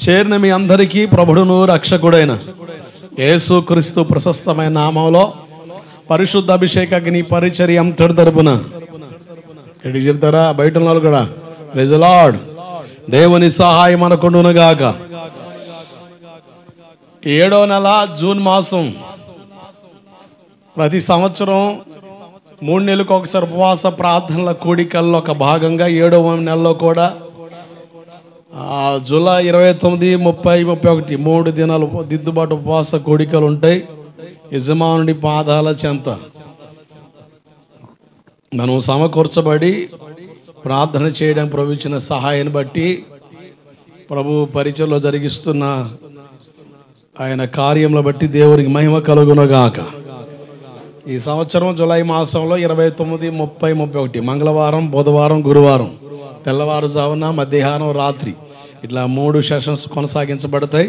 చేరిన మీ అందరికీ ప్రభుడును రక్షకుడైన యేసుక్రీస్తు ప్రశస్తమైన నామంలో పరిశుద్ధ అభిషేక అగ్ని పరిచర్య అంతటి తరపున ఎడికి చెప్తారా? బయట ఉన్నారు కూడా. Praise the Lord. దేవుని సహాయం మనకుండును గాక. 7వ నెల జూన్ మాసం ప్రతి సంవత్సరం 3 నెలలకు ఒకసారి ఉపవాస ప్రార్థనల కూడికల్లో ఒక భాగంగా 7వ నెలలో కూడా జూలై 29, 30, 31 3 దినాలు దిద్దుబాటు ఉపవాస కూడికలు ఉంటాయి. యజమానుడి పాదాల చెంత మనం సమకూర్చబడి ప్రార్థన చేయడానికి ప్రభు ఇచ్చిన సహాయాన్ని బట్టి ప్రభు పరిచయలో జరిగిస్తున్న ఆయన కార్యంలో బట్టి దేవునికి మహిమ కలుగునుగాక. ఈ సంవత్సరం జూలై మాసంలో 29, 30, 31 మంగళవారం, బుధవారం, గురువారం తెల్లవారుజామున, మధ్యాహ్నం, రాత్రి ఇట్లా 3 సెషన్స్ కొనసాగించబడతాయి.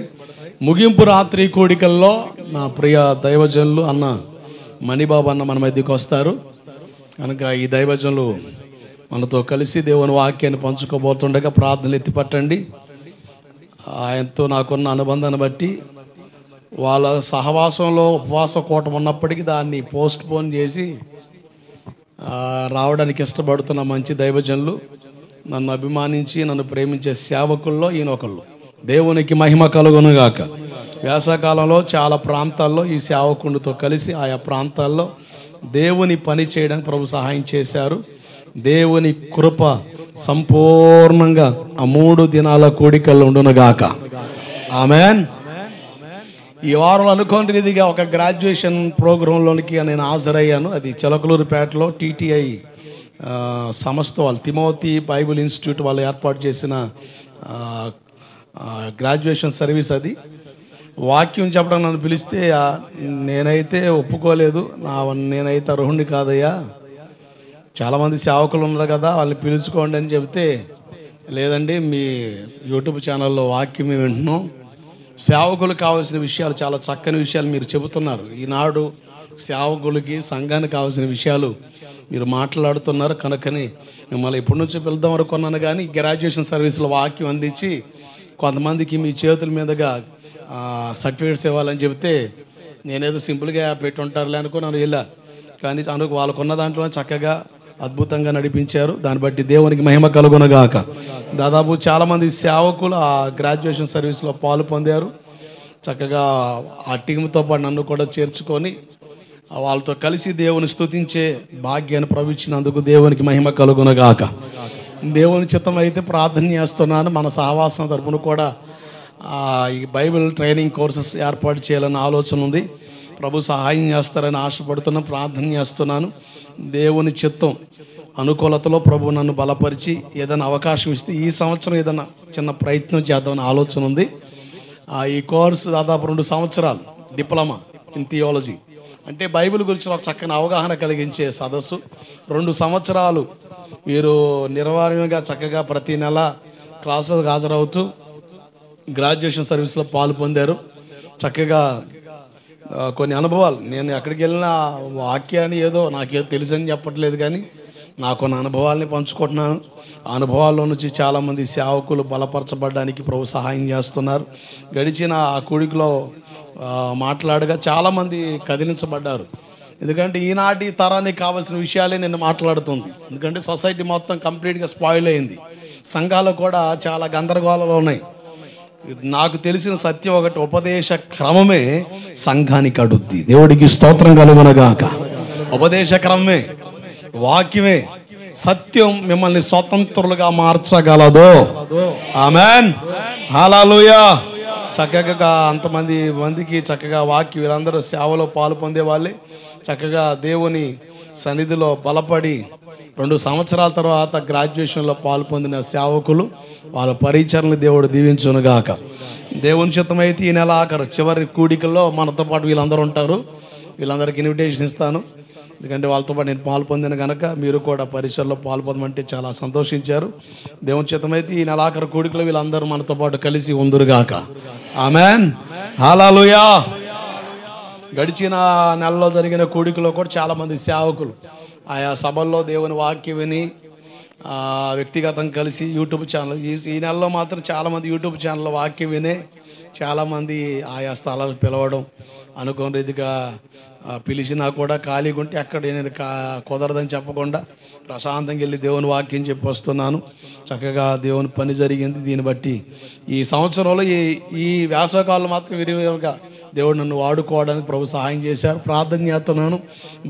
ముగింపు రాత్రి కూడికల్లో నా ప్రియ దైవజనులు అన్న మణిబాబు అన్న మన మధ్యకి వస్తారు కనుక ఈ దైవజనులు మనతో కలిసి దేవుని వాక్యాన్ని పంచుకోబోతుండగా ప్రార్థనలు ఎత్తిపట్టండి. ఆయనతో నాకున్న అనుబంధాన్ని బట్టి వాళ్ళ సహవాసంలో ఉపవాస కూటం ఉన్నప్పటికీ దాన్ని పోస్ట్ పోన్ చేసి రావడానికి ఇష్టపడుతున్న మంచి దైవజనులు, నన్ను అభిమానించి నన్ను ప్రేమించే సేవకుల్లో ఈయన ఒకళ్ళు. దేవునికి మహిమ కలుగునుగాక. వేసవకాలంలో చాలా ప్రాంతాల్లో ఈ సేవకుడితో కలిసి ఆయా ప్రాంతాల్లో దేవుని పని చేయడానికి ప్రభు సహాయం చేశారు. దేవుని కృప సంపూర్ణంగా ఆ 3 దినాల కూడికల్లో ఉండునుగాక. ఆమెన్. ఈ వారం అనుకోని రీతిగా ఒక గ్రాడ్యుయేషన్ ప్రోగ్రాంలోనికి నేను హాజరయ్యాను. అది చిలకలూరుపేటలో TTI సంస్థ వాళ్ళు, తిమోతి బైబిల్ ఇన్స్టిట్యూట్ వాళ్ళు ఏర్పాటు చేసిన గ్రాడ్యుయేషన్ సర్వీస్. అది వాక్యం చెప్పడం నన్ను పిలిస్తే నేనైతే ఒప్పుకోలేదు. నేనైతే అర్హుణ్ణి కాదయ్యా, చాలామంది సేవకులు ఉన్నారు కదా వాళ్ళని పిలుచుకోండి అని చెబితే, లేదండి మీ యూట్యూబ్ ఛానల్లో వాక్యం మేము వింటున్నాం, సేవకులకు కావాల్సిన విషయాలు చాలా చక్కని విషయాలు మీరు చెబుతున్నారు, ఈనాడు సేవకులకి సంఘానికి కావాల్సిన విషయాలు మీరు మాట్లాడుతున్నారు కనుకని మిమ్మల్ని ఎప్పటి నుంచో పిలుద్దాం అనుకున్నాను. కానీ గ్రాడ్యుయేషన్ సర్వీస్లో వాక్యం అందించి కొంతమందికి మీ చేతుల మీదుగా సర్టిఫికేట్స్ ఇవ్వాలని చెబితే నేనేదో సింపుల్గా పెట్టుంటారులే అనుకున్నాను ఇలా. కానీ వాళ్ళకున్న దాంట్లో చక్కగా అద్భుతంగా నడిపించారు. దాన్ని బట్టి దేవునికి మహిమ కలుగునుగాక. దాదాపు చాలామంది సేవకులు ఆ గ్రాడ్యుయేషన్ సర్వీస్లో పాలు పొందారు. చక్కగా ఆ టీంతో పాటు నన్ను కూడా చేర్చుకొని వాళ్ళతో కలిసి దేవుని స్తుతించే భాగ్యాన్ని ప్రవచించినందుకు దేవునికి మహిమ కలుగునుగాక. దేవుని చిత్తం అయితే ప్రార్థన చేస్తున్నాను. మన సహవాసం తరపున కూడా ఈ బైబిల్ ట్రైనింగ్ కోర్సెస్ ఏర్పాటు చేయాలని ఆలోచన ఉంది. ప్రభు సహాయం చేస్తారని ఆశపడుతున్నా, ప్రార్థన చేస్తున్నాను. దేవుని చిత్తం అనుకూలతలో ప్రభు నన్ను బలపరిచి ఏదైనా అవకాశం ఇస్తే ఈ సంవత్సరం ఏదైనా చిన్న ప్రయత్నం చేద్దామని ఆలోచన ఉంది. ఈ కోర్సు దాదాపు 2 సంవత్సరాలు డిప్లొమా ఇన్ థియాలజీ, అంటే బైబిల్ గురించి ఒక చక్కని అవగాహన కలిగించే సదస్సు. 2 సంవత్సరాలు మీరు నిర్వాహ్యంగా చక్కగా ప్రతి నెల క్లాసులకు హాజరవుతూ గ్రాడ్యుయేషన్ సర్వీస్లో పాలు పొందారు. చక్కగా కొన్ని అనుభవాలు, నేను ఎక్కడికి వెళ్ళినా వాక్యాన్ని ఏదో నాకేదో తెలుసని చెప్పట్లేదు, కానీ నాకున్న అనుభవాల్ని పంచుకుంటున్నాను. ఆ అనుభవాల్లో నుంచి చాలామంది సేవకులు బలపరచబడడానికి ప్రభు సహాయం చేస్తున్నారు. గడిచిన ఆ కూడికలో మాట్లాడగా చాలామంది కదిలించబడ్డారు. ఎందుకంటే ఈనాటి తరానికి కావాల్సిన విషయాలే నేను మాట్లాడుతుంది. ఎందుకంటే సొసైటీ మొత్తం కంప్లీట్గా స్పాయిల్ అయింది. సంఘాలు కూడా చాలా గందరగోళంలో ఉన్నాయి. నాకు తెలిసిన సత్యం ఒకటి, ఉపదేశ క్రమమే సంఘానికి అడుద్ది. దేవుడికి స్తోత్రం కలుగునుగాక. ఉపదేశ క్రమమే, వాక్యమే, సత్యం మిమ్మల్ని స్వతంత్రులుగా మార్చగలదు. ఆమెన్, హల్లెలూయా. చక్కగా మందికి చక్కగా వాక్యం, వీళ్ళందరూ సేవలో పాలు పొందే వాళ్ళే. చక్కగా దేవుని సన్నిధిలో బలపడి 2 సంవత్సరాల తర్వాత గ్రాడ్యుయేషన్లో పాలు పొందిన సేవకులు, వాళ్ళ పరిచర్ని దేవుడు దీవించునుగాక. దేవుని చిత్తమైతే ఈ నెల చివరి కూడికల్లో మనతో పాటు వీళ్ళందరూ ఉంటారు. వీళ్ళందరికీ ఇన్విటేషన్ ఇస్తాను. ఎందుకంటే వాళ్ళతో పాటు నేను పాలు పొందిన కనుక మీరు కూడా పరిచర్లో పాలు పొందమంటే చాలా సంతోషించారు. దేవుని చిత్తమైతే ఈ నెలాఖరు కూడికలో వీళ్ళందరూ మనతో పాటు కలిసి ఉందురుగాక. ఆమెన్, హల్లెలూయా. గడిచిన నెలలో జరిగిన కూడికలో కూడా చాలామంది సేవకులు ఆయా సభల్లో దేవుని వాక్యం విని వ్యక్తిగతం కలిసి యూట్యూబ్ ఛానల్ ఈ నెలలో మాత్రం చాలామంది యూట్యూబ్ ఛానల్లో వాక్యం వినే చాలామంది ఆయా స్థలాలు పిలవడం అనుకోని రీతిగా పిలిచినా కూడా ఖాళీగా ఉంటే అక్కడ నేను కుదరదని చెప్పకుండా ప్రశాంతంగా వెళ్ళి దేవుని వాక్యం చెప్పి వస్తున్నాను. చక్కగా దేవుని పని జరిగింది. దీన్ని బట్టి ఈ సంవత్సరంలో ఈ వేసవకాలంలో మాత్రం విరివిగా దేవుడు నన్ను వాడుకోవడానికి ప్రభు సహాయం చేశారు. ప్రార్థన చేస్తున్నాను,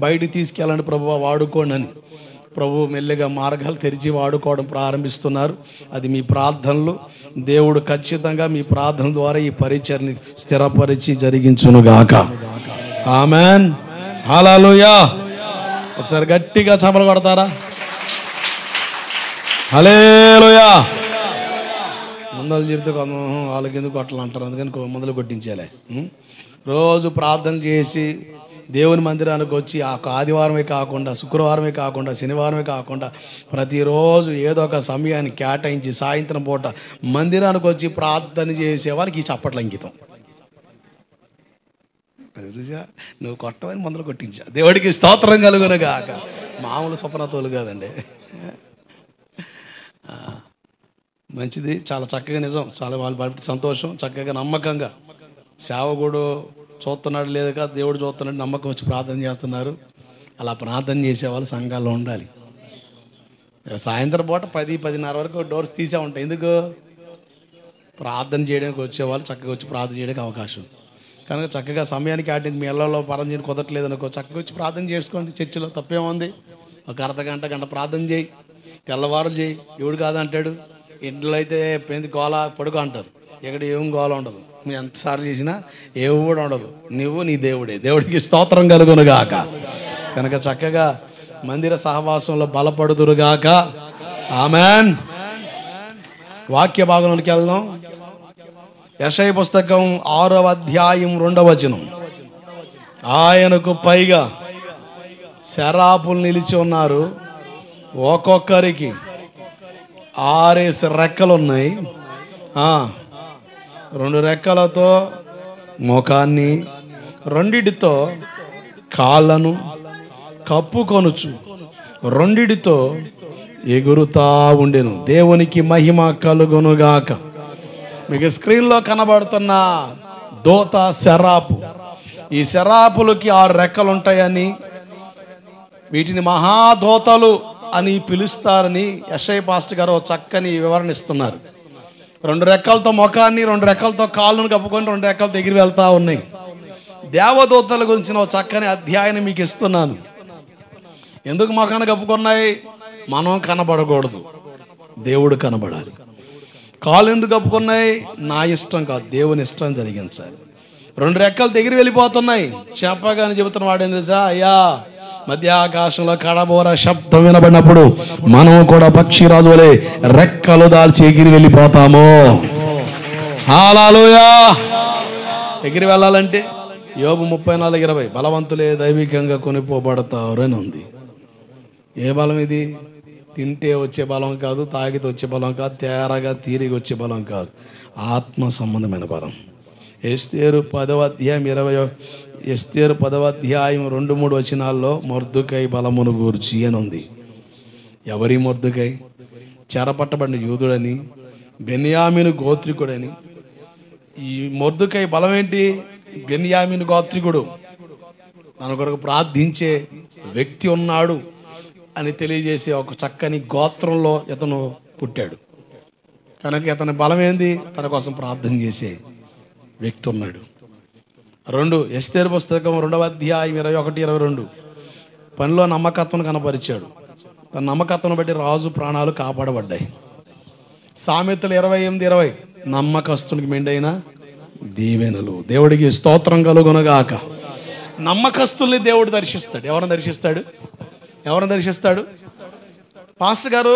బయటికి తీసుకెళ్ళండి ప్రభు, వాడుకోండి అని. ప్రభు మెల్లిగా మార్గాలు తెరిచి వాడుకోవడం ప్రారంభిస్తున్నారు. అది మీ ప్రార్థనలు. దేవుడు ఖచ్చితంగా మీ ప్రార్థన ద్వారా ఈ పరిచర్ని స్థిరపరిచి జరిగించునుగాక. ఆమెన్. హల్లెలూయా. ఒకసారి గట్టిగా చప్పలు కొడతారా? హల్లెలూయా. ముందలు చెప్తే వాళ్ళకి ఎందుకు కొట్టలు అంటారు, అందుకని ముందలు కొట్టించాలి. రోజు ప్రార్థన చేసి దేవుని మందిరానికి వచ్చి ఆదివారమే కాకుండా, శుక్రవారమే కాకుండా, శనివారమే కాకుండా ప్రతిరోజు ఏదో ఒక సమయాన్ని కేటాయించి సాయంత్రం పూట మందిరానికి వచ్చి ప్రార్థన చేసేవారికి ఈ చప్పట్ల అంకితం. అది చూసా, నువ్వు కొట్టమని మందులు కొట్టించా. దేవుడికి స్తోత్రం కలుగునుగాక. మామూలు స్వప్నతోలు కాదండి. మంచిది, చాలా చక్కగా, నిజం, చాలా వాళ్ళు బట్టి సంతోషం. చక్కగా నమ్మకంగా సేవకుడు చూస్తున్నాడు లేదు కదా, దేవుడు చూస్తున్నాడు, నమ్మకం వచ్చి ప్రార్థన చేస్తున్నారు. అలా ప్రార్థన చేసేవాళ్ళు సంఘాల్లో ఉండాలి. సాయంత్రం పూట 10-10:30 వరకు డోర్స్ తీసే ఉంటాయి. ఎందుకు? ప్రార్థన చేయడానికి వచ్చేవాళ్ళు చక్కగా వచ్చి ప్రార్థన చేయడానికి అవకాశం. కనుక చక్కగా సమయానికి ఆటికి మీ ఇళ్లలో ప్రార్థన చేయడం కుదరట్లేదు అనుకో, చక్కగా వచ్చి ప్రార్థన చేసుకోండి. చర్చిలో తప్పేముంది? ఒక అర్ధగంట గంట ప్రార్థన చేయి, తెల్లవారులు చేయి. ఎవడు కాదంటాడు? ఇంట్లో అయితే పెంది గోల పడుకో అంటారు. ఇక్కడ ఏం గోల ఉండదు. నువ్వు ఎంతసార్లు చేసినా ఏ కూడా ఉండదు. నువ్వు నీ దేవుడే. దేవుడికి స్తోత్రం కలుగునుగాక. కనుక చక్కగా మందిర సహవాసంలో బలపడుదురుగాక. ఆమెన్. వాక్య భాగంలోకి వెళ్దాం. యెషయా పుస్తకం 6వ అధ్యాయం 2వ వచనం. ఆయనకు పైగా శరాపులు నిలిచి ఉన్నారు, ఒక్కొక్కరికి 6 రెక్కలు ఉన్నాయి. 2 రెక్కలతో ముఖాన్ని, 2 కాళ్ళను కప్పుకొనుచు 2 ఎగురుతా ఉండెను. దేవునికి మహిమ కలుగునుగాక. మీకు స్క్రీన్లో కనబడుతున్న దోత శరాపు. ఈ శరాపులకి 6 రెక్కలు ఉంటాయని, వీటిని మహాదోతలు అని పిలుస్తారని యెషయా పాస్టర్ గారు చక్కని వివరణ ఇస్తున్నారు. 2 రెక్కలతో ముఖాన్ని, 2 రెక్కలతో కాళ్ళను కప్పుకొని 2 రెక్కలతో ఎగిరి వెళ్తా ఉన్నాయి. దేవదూతల గురించిన చక్కని అధ్యాయాన్ని మీకు ఇస్తున్నాను. ఎందుకు ముఖాన్ని కప్పుకున్నాయి? మనం కనబడకూడదు, దేవుడు కనబడాలి. కాళ్ళు ఎందుకు కప్పుకున్నాయి? నా ఇష్టం కాదు, దేవుని ఇష్టం జరిగించాలి. 2 రెక్కలు ఎగిరి వెళ్ళిపోతున్నాయి. చెప్పగానే చెబుతున్న వాడు ఏం తెలుసా? అయ్యా, మధ్య ఆకాశంలో కడబోర శబ్దం వినబడినప్పుడు మనం కూడా పక్షిరాజు వలె రెక్కలు దాల్చి ఎగిరి వెళ్ళిపోతాము. హల్లెలూయా. ఎగిరి వెళ్ళాలంటే యోబు 34:20 బలవంతులే దైవికంగా కొనిపోబడతారు అని ఉంది. ఏ బలం ఇది? తింటే వచ్చే బలం కాదు, తాగితే వచ్చే బలం కాదు, తేరగా తీరిగి వచ్చే బలం కాదు, ఆత్మ సంబంధమైన బలం. ఎస్తేరు 10వ అధ్యాయం 2-3 వచనాల్లో మొర్దుకై బలమును గూర్చి అని ఉంది. ఎవరి మొర్దుకై? చెరపట్టబడిన యూదుడని, బెన్యామీను గోత్రికుడని. ఈ మొర్దుకై బలం ఏంటి? బెన్యామీను గోత్రికుడు, తన కొరకు ప్రార్థించే వ్యక్తి ఉన్నాడు అని తెలియజేసే ఒక చక్కని గోత్రంలో ఇతను పుట్టాడు. కనుక ఇతని బలం ఏంది? తన కోసం ప్రార్థన చేసే వ్యక్తి ఉన్నాడు. 2 ఎస్తేరు పుస్తకం 2వ అధ్యాయం 21-22 పనిలో నమ్మకత్వం కనపరిచాడు. తన నమ్మకత్వం బట్టి రాజు ప్రాణాలు కాపాడబడ్డాయి. సామెతలు 28-20 నమ్మకస్తునికి మెండైన దీవెనలు. దేవుడికి స్తోత్రం కలుగునుగాక. నమ్మకస్తుల్ని దేవుడు దర్శిస్తాడు. ఎవరిని దర్శిస్తాడు? ఎవరిని దర్శిస్తాడు? పాస్టర్ గారు,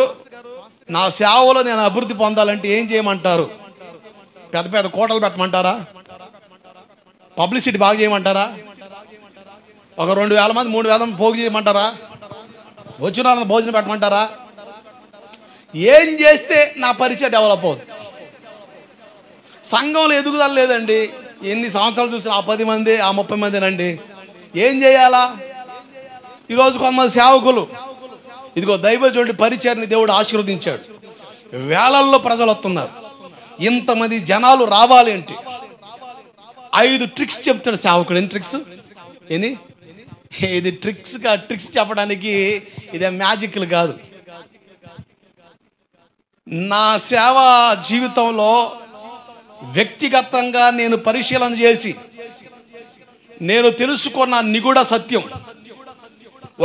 నా సేవలో నేను అభివృద్ధి పొందాలంటే ఏం చేయమంటారు? పెద్ద పెద్ద కోటలు పెట్టమంటారా? పబ్లిసిటీ బాగా చేయమంటారా? ఒక 2,000 మంది 3,000 మంది పోగు చేయమంటారా? వచ్చిన వాళ్ళని భోజనం పెట్టమంటారా? ఏం చేస్తే నా పరిచయం డెవలప్ అవుతుంది? సంఘంలో ఎదుగుదల లేదండి. ఎన్ని సంవత్సరాలు చూసిన ఆ 10 మంది, ఆ 30 మందినండి. ఏం చేయాలా? ఈరోజు కొంతమంది సేవకులు ఇదిగో దైవజనుడి పరిచయాన్ని దేవుడు ఆశీర్వదించాడు. వేలల్లో ప్రజలు వస్తున్నారు. ఇంతమంది జనాలు రావాలి అంటే 5 ట్రిక్స్ చెప్తాడు సేవకుడు. ఎన్ని ట్రిక్స్? ఇది ట్రిక్స్ చెప్పడానికి ఇదే మ్యాజిక్లు కాదు. నా సేవా జీవితంలో వ్యక్తిగతంగా నేను పరిశీలన చేసి నేను తెలుసుకున్న నిగూఢ సత్యం,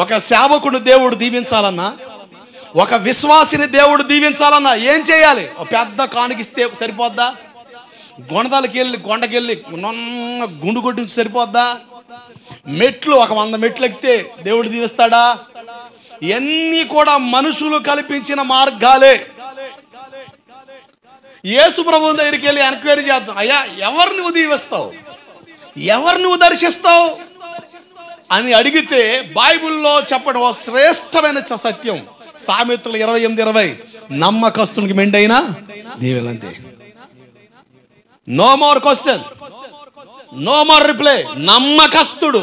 ఒక సేవకుడు దేవుడు దీవించాలన్నా, ఒక విశ్వాసిని దేవుడు దీవించాలన్నా ఏం చేయాలి? ఒక పెద్ద కానుకిస్తే సరిపోద్దా? కొండకెళ్ళి గుండు కొట్టించి సరిపోద్దా? మెట్లు ఒక 100 మెట్లు ఎక్కితే దేవుడు దీవిస్తాడా? ఇవన్నీ కూడా మనుషులు కల్పించిన మార్గాలే. యేసు ప్రభువు దగ్గరికి వెళ్ళి ఎంక్వైరీ చేద్దాం, అయ్యా ఎవరు నువ్వు దీవిస్తావు, ఎవరు నువ్వు దర్శిస్తావు అని అడిగితే బైబిల్లో చెప్పడం ఓ శ్రేష్టమైన సత్యం. సామెతలు 28:20, నమ్మకస్తునికి మెండైనా దీవెనంతే. No more question, no more reply. నమ్మకస్తుడు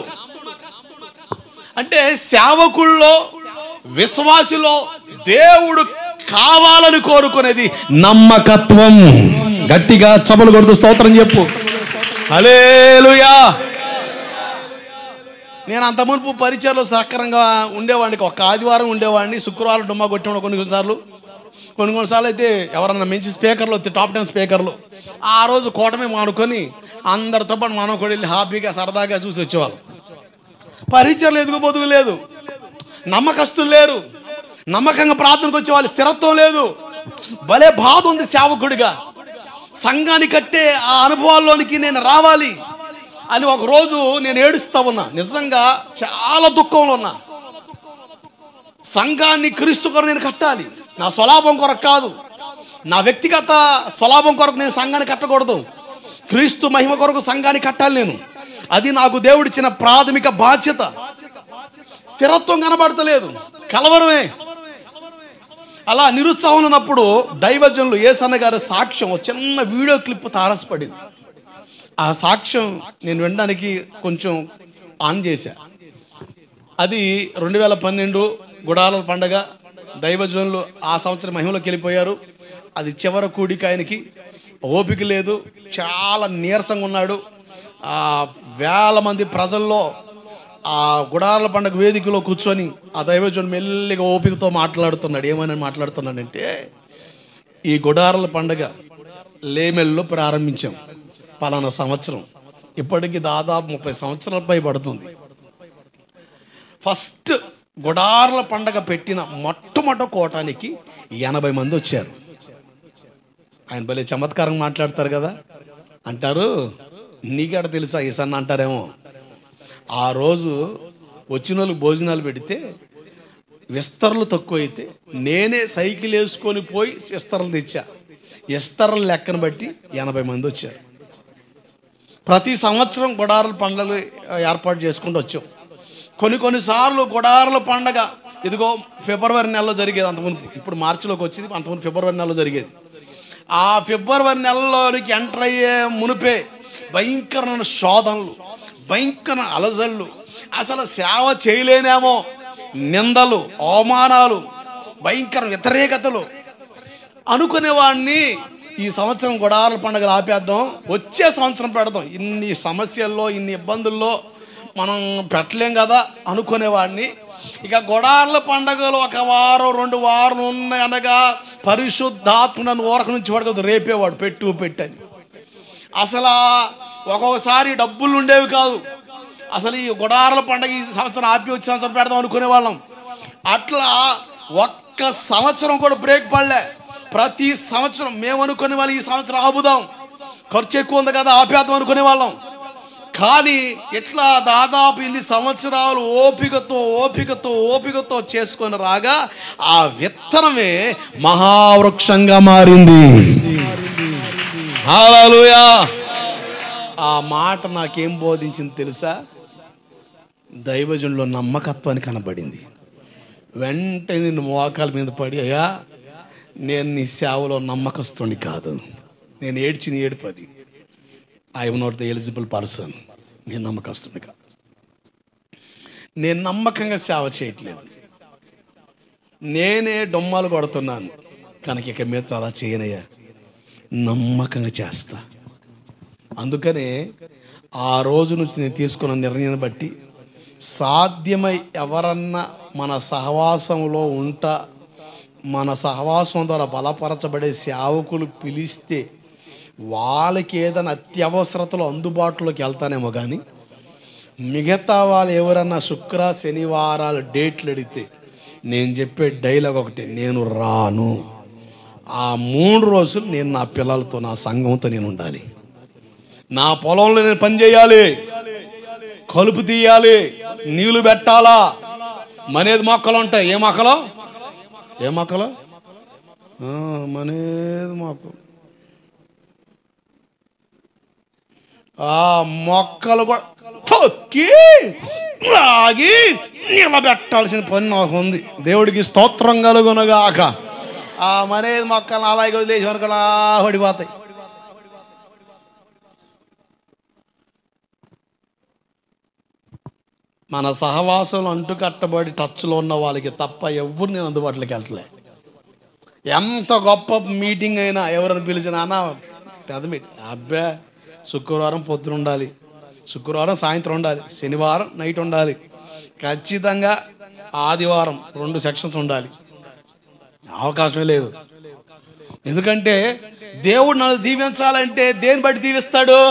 అంటే సేవకుల్లో, విశ్వాసిలో దేవుడు కావాలని కోరుకునేది నమ్మకత్వం. గట్టిగా చపలు కొడుతూ స్తోత్రం చెప్పు. హల్లెలూయా. నేను అంత మునుపు పరిచయలో సక్రంగా ఉండేవాడిని. ఒక ఆదివారం ఉండేవాడిని, శుక్రవారం డుమ్మా కొట్టేవాడు. కొన్నిసార్లు అయితే ఎవరన్నా మంచి స్పీకర్లు వస్తే, టాప్ 10 స్పీకర్లు, ఆ రోజు కూటమి మానుకొని అందరితో పాటు మనం కూడా వెళ్ళి హ్యాపీగా సరదాగా చూసి వచ్చేవాళ్ళం. పరిచయలు ఎదుగుబోదుగు లేదు, నమ్మకస్తులు లేరు, నమ్మకంగా ప్రార్థనకు వచ్చేవాళ్ళు, స్థిరత్వం లేదు. భలే బాధ ఉంది సేవకుడిగా. సంఘాన్ని కట్టే ఆ అనుభవాల్లోనికి నేను రావాలి అని ఒకరోజు నేను ఏడుస్తా ఉన్నా. నిజంగా చాలా దుఃఖంలో ఉన్నా. సంఘాన్ని క్రీస్తు కొరకు నేను కట్టాలి, నా స్వలాభం కొరకు కాదు, నా వ్యక్తిగత స్వలాభం కొరకు నేను సంఘాన్ని కట్టకూడదు. క్రీస్తు మహిమ కొరకు సంఘాన్ని కట్టాలి నేను. అది నాకు దేవుడిచ్చిన ప్రాథమిక బాధ్యత. స్థిరత్వం కనబడతలేదు, కలవరమే. అలా నిరుత్సాహం ఉన్నప్పుడు దైవజనులు యేసన్న గారి సాక్ష్యం, చిన్న వీడియో క్లిప్ తారసపడింది. ఆ సాక్ష్యం నేను వినడానికి కొంచెం ఆన్ చేశా. అది 2012 గుడారాల పండగ. దైవజనులు ఆ సంవత్సరం మహిమలోకి వెళ్ళిపోయారు. అది చివరి కూడిక. ఆయనకి ఓపిక లేదు, చాలా నీరసంగా ఉన్నాడు. వేల మంది ప్రజల్లో ఆ గుడారాల పండగ వేదికలో కూర్చొని ఆ దైవజనుడు మెల్లిగా ఓపికతో మాట్లాడుతున్నాడు. ఏమని మాట్లాడుతున్నాడంటే, ఈ గుడారాల పండగ లేమెల్లో ప్రారంభించాం పలానా సంవత్సరం, ఇప్పటికి దాదాపు 30 సంవత్సరాల పై పడుతుంది. ఫస్ట్ గుడారాల పండగ పెట్టిన మొట్టమొదటి కోటానికి 80 మంది వచ్చారు. ఆయన భలే చమత్కారంగా మాట్లాడతారు కదా. అంటారు, నీకేట తెలుసా ఈసన్న అంటారేమో. ఆ రోజు వచ్చిన వాళ్ళకి భోజనాలు పెడితే విస్తరలు తక్కువ అయితే నేనే సైకిల్ వేసుకొని పోయి విస్తరలు తెచ్చా. విస్తరలు లెక్కను బట్టి 80 మంది వచ్చారు. ప్రతి సంవత్సరం గుడారాల పండుగలు ఏర్పాటు చేసుకుంటూ వచ్చాం. కొన్నిసార్లు గుడారాల పండగ ఇదిగో ఫిబ్రవరి నెలలో జరిగేది. అంతకుముందు, ఇప్పుడు మార్చిలోకి వచ్చింది, అంతకుముందు ఫిబ్రవరి నెలలో జరిగేది. ఆ ఫిబ్రవరి నెలలోనికి ఎంటర్ అయ్యే మునిపే భయంకరమైన శోధనలు, భయంకర అలజళ్ళు, అసలు సేవ చేయలేనేమో, నిందలు, అవమానాలు, భయంకర వ్యతిరేకతలు అనుకునేవాడిని. ఈ సంవత్సరం గుడారాల పండుగలు ఆపేద్దాం, వచ్చే సంవత్సరం పెడదాం, ఇన్ని సమస్యల్లో ఇన్ని ఇబ్బందుల్లో మనం పెట్టలేం కదా అనుకునేవాడిని. ఇక గుడారాల పండుగలు 1 వారం 2 వారం ఉన్నాయి అనగా పరిశుద్ధాత్మ నన్ను ఊరక నుంచి పడకదు రేపేవాడు, పెట్టని. అసలు ఒక్కొక్కసారి డబ్బులు ఉండేవి కాదు. అసలు ఈ గుడారాల పండుగ ఈ సంవత్సరం ఆపి వచ్చే సంవత్సరం పెడదాం అనుకునేవాళ్ళం. అట్లా ఒక్క సంవత్సరం కూడా బ్రేక్ పడలే. ప్రతి సంవత్సరం మేము అనుకునే వాళ్ళు ఈ సంవత్సరం ఆపుదాం, ఖర్చు ఎక్కువ ఉంది కదా ఆపేద్దాం అనుకునేవాళ్ళం. కానీ ఇట్లా దాదాపు ఇన్ని సంవత్సరాలు ఓపికతో చేసుకొని రాగా ఆ విత్తనమే మహావృక్షంగా మారింది. హల్లెలూయా. ఆ మాట నాకేం బోధించింది తెలుసా? దైవజనులో నమ్మకత్వాన్ని కనబడింది. వెంటనే నేను మోకాల మీద పడి, అయ్యా నేను నీ సేవలో నమ్మకస్తుని కాదు, నేను ఏడ్చిన ఏడుపది, I'm not the eligible person, నేను నమ్మకస్తుని కాదు, నేను నమ్మకంగా సేవ చేయట్లేదు. నేనే డొమ్మాలు కొడుతున్నాను కనుక ఇక మీద అలా చేయనయ్యా, నమ్మకంగా చేస్తా. అందుకనే ఆ రోజు నుంచి నేను తీసుకున్న నిర్ణయాన్ని బట్టి సాధ్యమై ఎవరన్నా మన సహవాసంలో ఉంటా, మన సహవాసం ద్వారా బలపరచబడే సేవకులు పిలిస్తే వాళ్ళకి ఏదైనా అత్యవసరతలో అందుబాటులోకి వెళ్తానేమో, కానీ మిగతా వాళ్ళు ఎవరన్నా శుక్ర శనివారాలు డేట్లు అడిగితే నేను చెప్పే డైలాగ్ ఒకటి, నేను రాను. ఆ 3 రోజులు నేను నా పిల్లలతో, నా సంఘంతో నేను ఉండాలి. నా పొలంలో నేను పని చేయాలి, కలుపు తీయాలి, నీళ్లు పెట్టాలా. మనేది మొక్కలు ఉంటాయి. ఏ మొక్కలు? మనేది మొక్కలు. ఆ మొక్కలు కూడా తొక్కి లాగి నిలబెట్టాల్సిన పని నాకు ఉంది. దేవుడికి స్తోత్రం కలుగునుగాక. ఆ మనేది మొక్కలు అలాగే వదిలేసి వరకు అలా పడిపోతాయి. మన సహవాసంలో అంటుకట్టబడి టచ్లో ఉన్న వాళ్ళకి తప్ప ఎవరు నేను అందుబాటులోకి వెళ్ళట్లే. ఎంత గొప్ప మీటింగ్ అయినా ఎవరైనా పిలిచినా అన్న పెద్ద మీటింగ్, అబ్బా శుక్రవారం పొద్దున ఉండాలి, శుక్రవారం సాయంత్రం ఉండాలి, శనివారం నైట్ ఉండాలి, ఖచ్చితంగా ఆదివారం 2 సెక్షన్స్ ఉండాలి. అవకాశమే లేదు. ఎందుకంటే దేవుడు నన్ను దీవించాలంటే దేని బట్టి దీవిస్తాడు?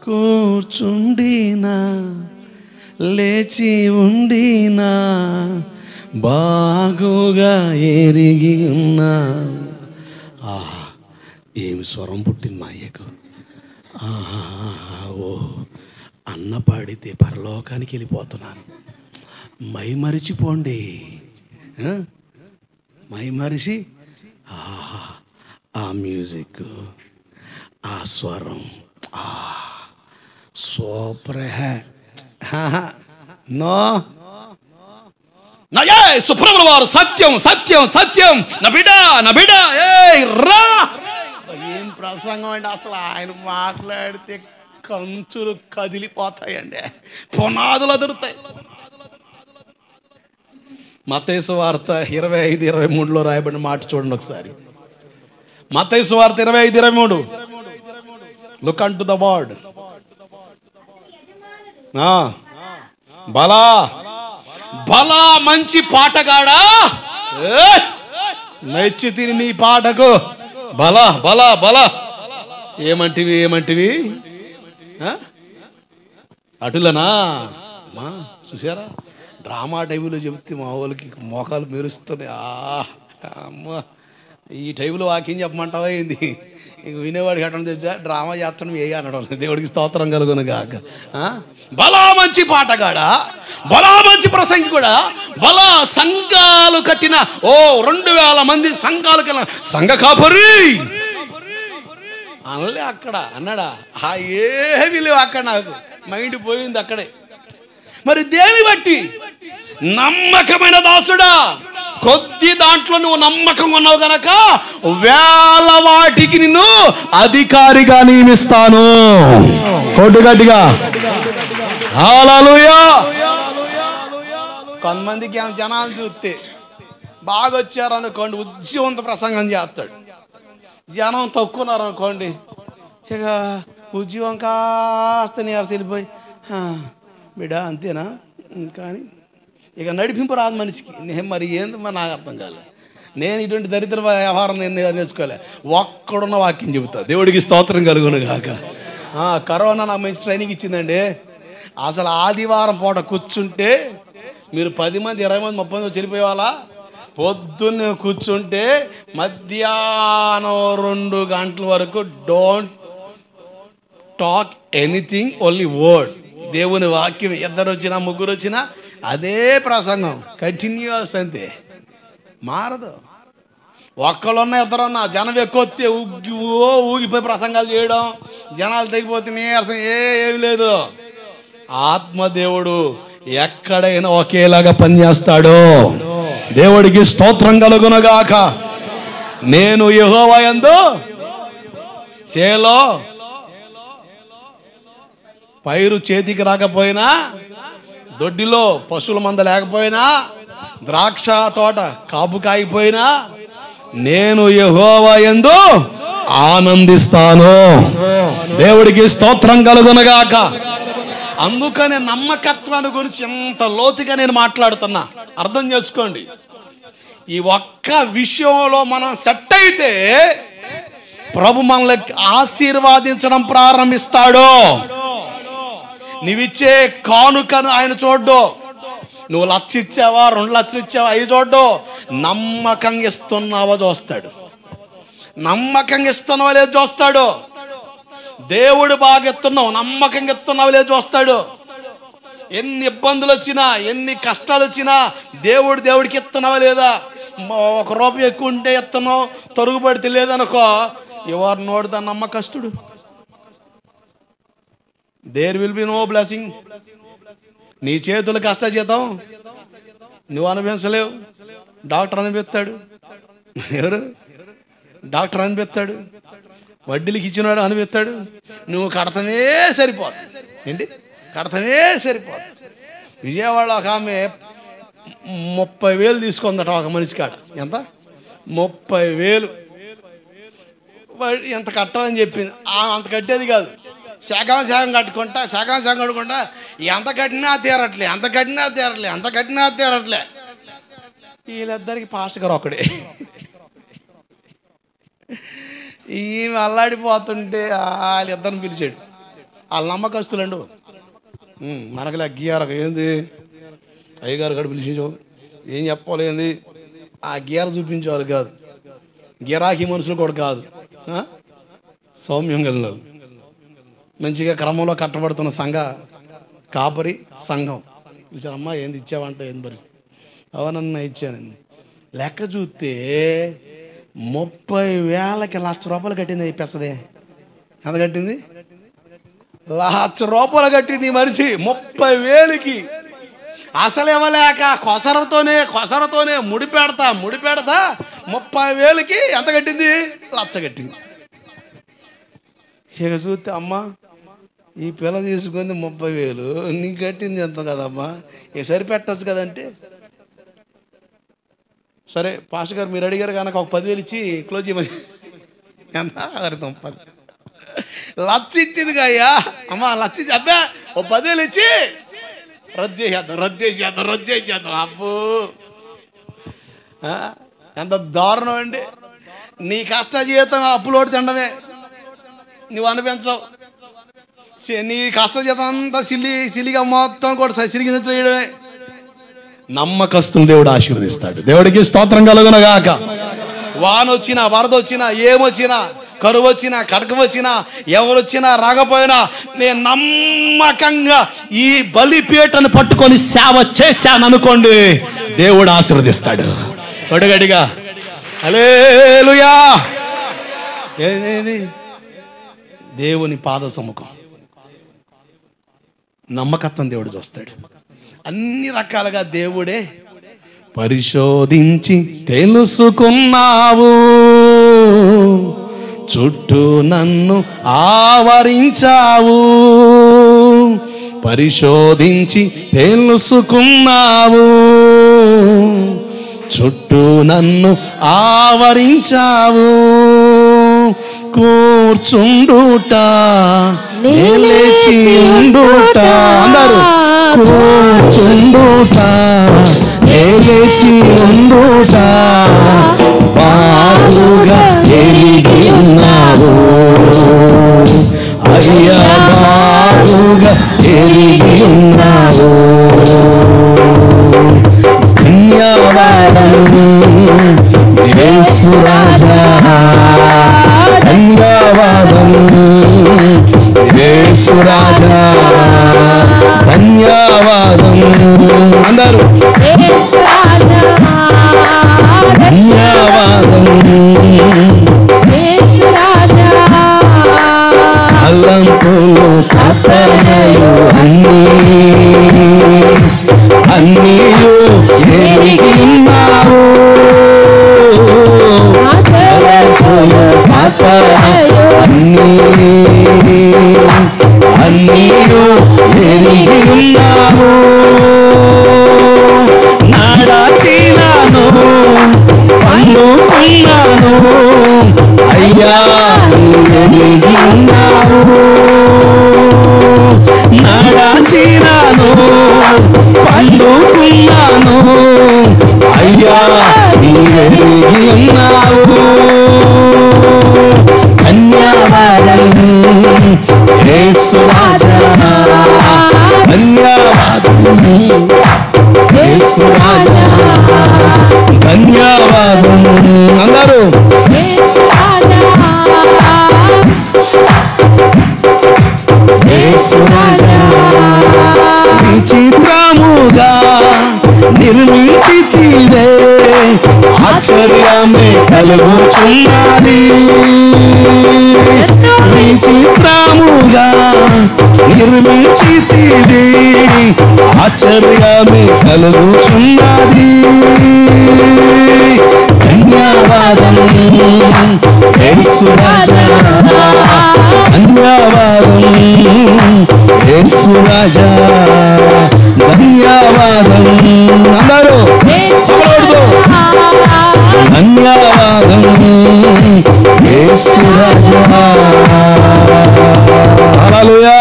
కూర్చుండినా లేచి ఉండినా బాగుగా ఎరిగి ఉన్నా. ఏమి స్వరం పుట్టింది మా అయ్యకు. ఓ అన్న పాడితే పరలోకానికి వెళ్ళిపోతున్నాను. మైమరిచిపోండి, మైమరిచి ఆ మ్యూజిక్, ఆ స్వరం సూపర్ హే. నో సుప్రభుల వారు సత్యం సత్యం సత్యం, నా బిడ్డ రా. ఏం ప్రసంగం అండి అసలు. ఆయన మాట్లాడితే కంచులు కదిలిపోతాయండి, పునాదులు అదురుతాయి. మత్తయి సువార్త 25:23 రాయబడిన మాట చూడండి ఒకసారి. మత్తయి సువార్త 25:23. Look an to the word. బలా బలా మంచి పాటగాడా, నచ్చి తిని నీ పాటకు బలా బలా బలా. ఏమంటివి అటులనా మా చూసారా? డ్రామా టైపులో చెబితే మా వాళ్ళకి మోకాలు మెరుస్తున్నాయి. అమ్మ ఈ టైపులో వాక్యం చెప్పమంటావా ఏంది? ఇంక వినేవాడికి ఎట్లా తెచ్చా డ్రామా చేస్తాను ఏ అనడం. దేవుడికి స్తోత్రం కలుగును గాక. బలా మంచి పాటగాడా, బలా మంచి ప్రసంగి కూడా, బలా సంఘాలు కట్టిన 2000 మంది సంఘాలు కలిగిన సంఘ కాపరి అనలే అక్కడ అన్నాడా? ఏమీ లేవు అక్కడ. నాకు మైండ్ పోయింది అక్కడే. మరి దేని బట్టి? నమ్మకమైన దాసుడా, కొద్ది దాంట్లో నువ్వు నమ్మకం ఉన్నావు గనక 1000 వాటికి నిన్ను అధికారిగా నియమిస్తాను. కొట్టుగట్టిగా హల్లెలూయా. కొంతమందికి ఏమో జనాలు చూస్తే బాగా వచ్చారనుకోండి ఉద్యోగంతో ప్రసంగం చేస్తాడు. జనం తక్కువన్నారనుకోండి ఇక ఉద్యోగం కాస్త నీరస వెళ్ళిపోయి బిడ్డ అంతేనా కానీ ఇక నడిపింపు రాదు మనిషికి. మరి ఏంది మరి నాకు అర్థం కాలే. నేను ఇటువంటి దరిద్ర వ్యవహారం నేను నేర్చుకోలే. ఒక్కడున్న వాక్యం చెబుతా. దేవుడికి స్తోత్రం కలుగును గాక. కరోనా నాకు మంచి ట్రైనింగ్ ఇచ్చిందండి. అసలు ఆదివారం పూట కూర్చుంటే మీరు 10 మంది 20 మంది 30 మంది చనిపోయేవాళ్ళ. పొద్దున్నే కూర్చుంటే మధ్యాహ్నం 2 గంటల వరకు don't talk anything, only word. దేవుని వాక్యం 2 వచ్చినా 3 వచ్చినా అదే ప్రసంగం కంటిన్యూస్, అంతే మారదు. ఒక్కళ్ళున్నా 2 ఉన్నా జనం ఎక్కువ వస్తే ఊగిపోయి ప్రసంగాలు చేయడం, జనాలు తెగిపోతే నీరసం ఏమి లేదు. ఆత్మదేవుడు ఎక్కడైనా ఒకేలాగా పనిచేస్తాడు. దేవుడికి స్తోత్రం కలుగునుగాక. నేను యెహోవా యందు చేలో పైరు చేతికి రాకపోయినా, దొడ్డిలో పశువుల మంద లేకపోయినా, ద్రాక్ష తోట కాపు కాయిపోయినా, నేను యెహోవా యందు ఆనందిస్తాను. దేవుడికి స్తోత్రం కలుగునగాక. అందుకనే నమ్మకత్వాన్ని గురించి ఎంత లోతుగా నేను మాట్లాడుతున్నా. అర్థం చేసుకోండి. ఈ ఒక్క విషయంలో మనం సెట్ అయితే ప్రభు మనల్ని ఆశీర్వాదించడం ప్రారంభిస్తాడు. నీవిచ్చే కానుకను ఆయన చూడ్డు. నువ్వు 1,00,000 ఇచ్చావా, 2 లక్షలు ఇచ్చావా, అవి చూడ్డు. నమ్మకంగా ఇస్తున్నావా చూస్తాడు. నమ్మకంగా ఇస్తున్నావా లేదు చూస్తాడు. దేవుడు బాగా ఇస్తున్నావు, నమ్మకంగా ఇస్తున్నావా లేదు చూస్తాడు. ఎన్ని ఇబ్బందులు వచ్చినా, ఎన్ని కష్టాలు వచ్చినా దేవుడికి ఇస్తున్నావా లేదా. 1 రూపాయి ఎక్కువ ఉంటే ఇస్తున్నావు, తరుగుబడితే లేదనుకో, ఎవరు నోడుతా నమ్మకస్తుడు. There will be no blessing. నీ చేతులు కష్టజీతం నువ్వు అనుభవించలేవు. డాక్టర్ అనిపిస్తాడు. ఎవరు? డాక్టర్ అనిపిస్తాడు. వడ్డీలకి ఇచ్చినాడు అనిపిస్తాడు. నువ్వు కడతనే సరిపోదు. ఏంటి? కడతనే సరిపోదు. విజయవాడ ఒక ఆమె 30,000 తీసుకుందట ఒక మనిషి కాడ. ఎంత? 30,000. ఎంత కట్టాలని చెప్పింది. అంత కట్టేది కాదు. శాఖం కట్టుకుంటా ఎంత కట్టినా తీరట్లే. వీళ్ళిద్దరికి పాస్టర్ గారు ఒకడే. ఈమె అల్లాడిపోతుంటే వాళ్ళిద్దరిని పిలిచాడు. వాళ్ళ నమ్మకస్తులండు. మనకి గీయారకు ఏంది అయ్యగారు కూడా పిలిచావు, ఏం చెప్పలేంది. ఆ గీర చూపించేవాళ్ళు కాదు, గిరాకీ మనుషులు కూడా కాదు. సౌమ్యం కలిగిన మంచిగా క్రమంలో కట్టబడుతున్న కాపరి సంఘం పిలిచారమ్మా, ఏంది ఇచ్చావంటే ఏం పరిస్థితి? అవునన్నా ఇచ్చాను. లెక్క చూస్తే 30,000కి ₹1,00,000 కట్టింది. పెసదే ఎంత కట్టింది? ₹1,00,000 కట్టింది ఈ మనిషి 30,000కి. అసలు ఇవ్వలేక కొసరతోనే ముడి పెడతా 30,000కి ఎంత కట్టింది? 1,00,000 కట్టింది. ఇక చూస్తే అమ్మా ఈ పిల్ల తీసుకుంది 30,000, నీకు కట్టింది ఎంత కదమ్మా, ఇక సరిపెట్టచ్చు కదంటే, సరే పాస్టర్ గారు మీరు అడిగారు కనుక ఒక 10,000 ఇచ్చి క్లోజ్ చేయమని. ఎంత? 1,00,000 ఇచ్చింది అయ్యా. అమ్మా 1,00,000 ఇచ్చి అబ్బా ఓ 10,000 ఇచ్చి రద్దు చేసేద్దాం. అబ్బో ఎంత దారుణం అండి. నీ కష్ట జీవితం అప్పులోటి తినడమే, నువ్వు అనిపించవు. నీ కష్ట జీవితం అంతా సిలిగా మొత్తం కూడా సిరిగించడమే. నమ్మకస్తులు దేవుడు ఆశీర్వదిస్తాడు. దేవుడికి స్తోత్రం కలుగునగాక. వానొచ్చినా, వరదొచ్చినా, ఏమొచ్చినా, కరువు వచ్చినా, కడకం వచ్చినా, ఎవరొచ్చినా రాకపోయినా నేను నమ్మకంగా ఈ బలిపీటను పట్టుకొని సేవ చేశాను అనుకోండి, దేవుడు ఆశీర్వదిస్తాడు. గడిగా హల్లెలూయా. ఏది? దేవుని పాద సముఖం, నమ్మకత్వం దేవుడు చూస్తాడు. అన్ని రకాలుగా దేవుడే పరిశోధించి తెలుసుకున్నావు, చుట్టూ నన్ను ఆవరించావు. పరిశోధించి తెలుసుకున్నావు, చుట్టూ నన్ను ఆవరించావు. కూర్చుండుట లేచి ఉండుట, అందరూ కూర్చుండుట లేచి ఉండుట బాగుగా ఎరిగి ఉన్నావు అయ్యా, బాగుగా ఎరిగి ఉన్నావు. ధన్యవాదం యేసు రాజా, ధన్యవాదం యేసు రాజా, ధన్యవాదం. అందరూ ధన్యవాదం అల్లంపులు కథనలు అన్నీయు ఎరిగిన్నావు. అల్లంపులు కథనలు అందుకున్నాను అయ్యా నీవెరిగి ఉన్నావు. ధన్యవాదం యేసు రాజా, ధన్యవాదం యేసు రాజా, ధన్యవాదం అందరూ యేసు రాజా. విచిత్రముగా నిర్మించితివే, ఆశ్చర్యమే కలుగుచున్నది. విచిత్రముగా నిర్మించితివే, ఆశ్చర్యమే కలుగుచున్నది. ధన్యవాదం యేసు రాజా, ధన్యవాదం యేసు రాజా, ధన్యవాదం అందరూ ధన్యవాదం యేసు రాజా. హల్లెలూయా.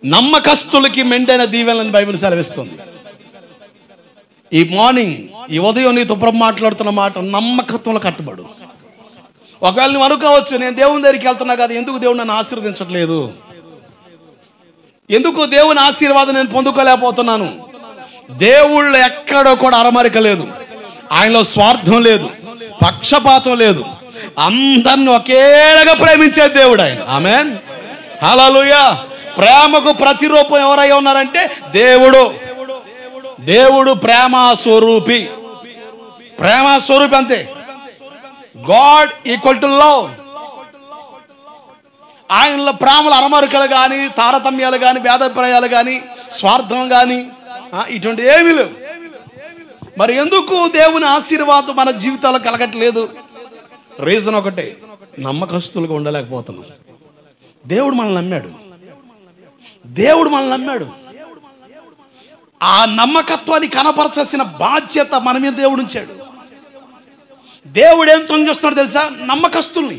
నమ్మకస్తులకి మెండైన దీవెనలను బైబిల్ సెలవిస్తుంది. ఈ మార్నింగ్ ఈ ఉదయం నీతో ప్రభు మాట్లాడుతున్న మాట నమ్మకత్వంలో కట్టుబడు. ఒకవేళ నువ్వు అనుకోవచ్చు, నేను దేవుని దగ్గరికి వెళ్తున్నా కదా, ఎందుకు దేవుడు నన్ను ఆశీర్వదించట్లేదు, ఎందుకు దేవుని ఆశీర్వాదం నేను పొందుకోలేకపోతున్నాను. దేవుళ్ళు ఎక్కడో కూడా అరమరిక లేదు, ఆయనలో స్వార్థం లేదు, పక్షపాతం లేదు, అందరిని ఒకేలాగా ప్రేమించే దేవుడు ఆయన. ఆమేన్, హల్లెలూయా. ప్రేమకు ప్రతిరూపం ఎవరై ఉన్నారంటే దేవుడు. దేవుడు ప్రేమ స్వరూపి, ప్రేమ స్వరూపి అంతే. God equal to love. ఆయనలో ప్రేమల అరమరికలు కానీ, తారతమ్యాలు కానీ, భేదాభిప్రాయాలు కానీ, స్వార్థం కానీ ఇటువంటి ఏమీ లేవు. మరి ఎందుకు దేవుని ఆశీర్వాదం మన జీవితాల్లో కలగట్లేదు? రీజన్ ఒకటే, నమ్మకస్తులుగా ఉండలేకపోతున్నాం. దేవుడు మనల్ని నమ్మాడు, దేవుడు మనల్ని నమ్మాడు. ఆ నమ్మకత్వాన్ని కనపరచాల్సిన బాధ్యత మన మీద దేవుడు ఉంచాడు. దేవుడు ఏం తొంగిస్తున్నాడు తెలుసా? నమ్మకస్తుల్ని.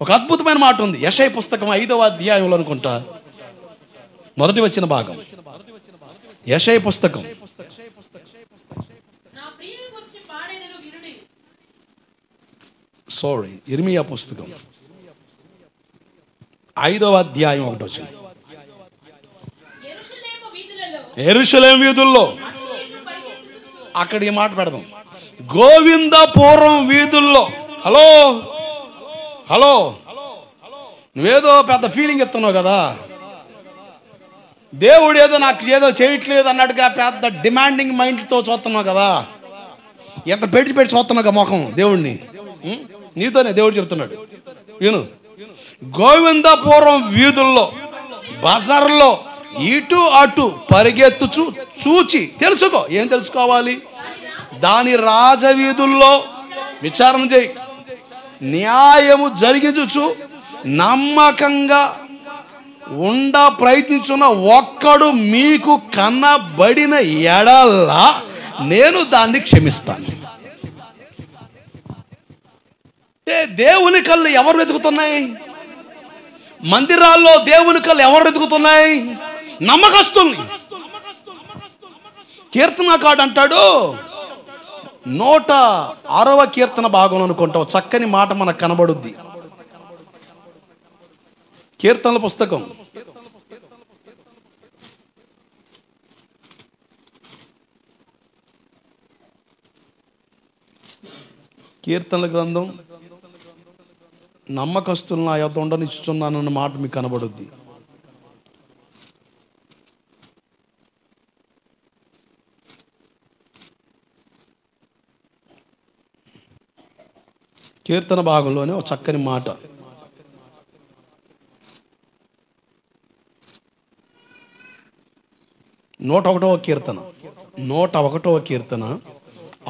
ఒక అద్భుతమైన మాట ఉంది యెషయా పుస్తకం 5వ అధ్యాయంలో అనుకుంటా, మొదటి వచ్చిన భాగం. యెషయా పుస్తకం ఇర్మియా పుస్తకం 5వ అధ్యాయం 1వ వచనం. యెరూషలేము వీధుల్లో, అక్కడ ఈ మాట పెడదాం, గోవిందపురం వీధుల్లో. హలో హలో, నువ్వేదో పెద్ద ఫీలింగ్ ఇస్తున్నావు కదా, దేవుడు ఏదో నాకు ఏదో చేయట్లేదు అన్నట్టుగా పెద్ద డిమాండింగ్ మైండ్తో చూస్తున్నావు కదా, ఎంత పెట్టి చూస్తున్నావు కదా ముఖం దేవుడిని. నీతోనే దేవుడు చెప్తున్నాడు, విను. గోవిందపురం వీధుల్లో, బజార్లో ఇటు అటు పరిగెత్తుచు చూచి తెలుసుకో. ఏం తెలుసుకోవాలి? దాని రాజవీధుల్లో విచారణ చేయి, న్యాయము జరిగించుచు నమ్మకంగా ఉండ ప్రయత్నించున్న ఒక్కడు మీకు కనబడిన ఎడల నేను దాన్ని క్షమిస్తాను. దేవుని కళ్ళు ఎవరు వెతుకుతున్నాయి? మందిరాల్లో దేవుని కళ్ళు ఎవరు వెతుకుతున్నాయి? నమ్మకస్తుల్ని. కీర్తనకాడు అంటాడు, 106వ కీర్తన భాగం అనుకుంటావు, చక్కని మాట మనకు కనబడుద్ది. కీర్తనల పుస్తకం 'కీర్తనల గ్రంథం నమ్మకస్తులను నా యొద్ద ఉండనిస్తున్నానన్న మాట మీకు కనబడుద్ది. కీర్తన భాగంలోనే ఒక చక్కని మాట. నూట ఒకటవ కీర్తన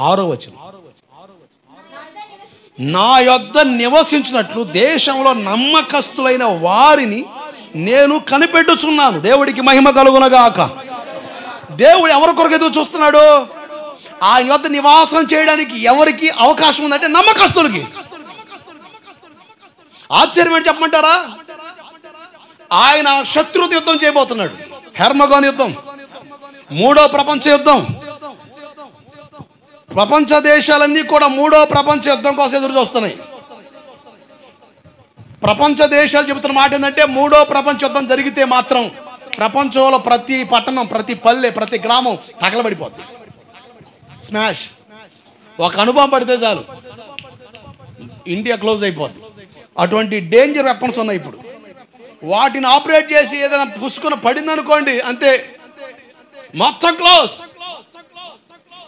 6వ వచనం. నా యొద్ద నివసించినట్లు దేశంలో నమ్మకస్తులైన వారిని నేను కనిపెట్టుచున్నాను. దేవుడికి మహిమ కలుగునగాక. దేవుడు ఎవరి కొరకు ఎదురు చూస్తున్నాడు? ఆ యొద్ద నివాసం చేయడానికి ఎవరికి అవకాశం ఉందంటే నమ్మకస్తులకి. ఆశ్చర్యం ఏంటి చెప్పమంటారా? ఆయన శత్రువుతో యుద్ధం చేయబోతున్నాడు. హెర్మగోన్ యుద్ధం, మూడో ప్రపంచ యుద్ధం. ప్రపంచ దేశాలన్నీ కూడా మూడో ప్రపంచ యుద్ధం కోసం ఎదురు చూస్తున్నాయి. ప్రపంచ దేశాలు చెబుతున్న మాట ఏంటంటే, మూడో ప్రపంచ యుద్ధం జరిగితే మాత్రం ప్రపంచంలో ప్రతి పట్టణం, ప్రతి పల్లె, ప్రతి గ్రామం తగలబడిపోద్ది, స్మాష్. ఒక అనుభవం పడితే చాలు ఇండియా క్లోజ్ అయిపోద్ది. అటువంటి డేంజర్ వెపన్స్ ఉన్నాయి ఇప్పుడు. వాటిని ఆపరేట్ చేసి ఏదైనా పుసుకుని పడిందనుకోండి, అంతే, మొత్తం క్లోజ్.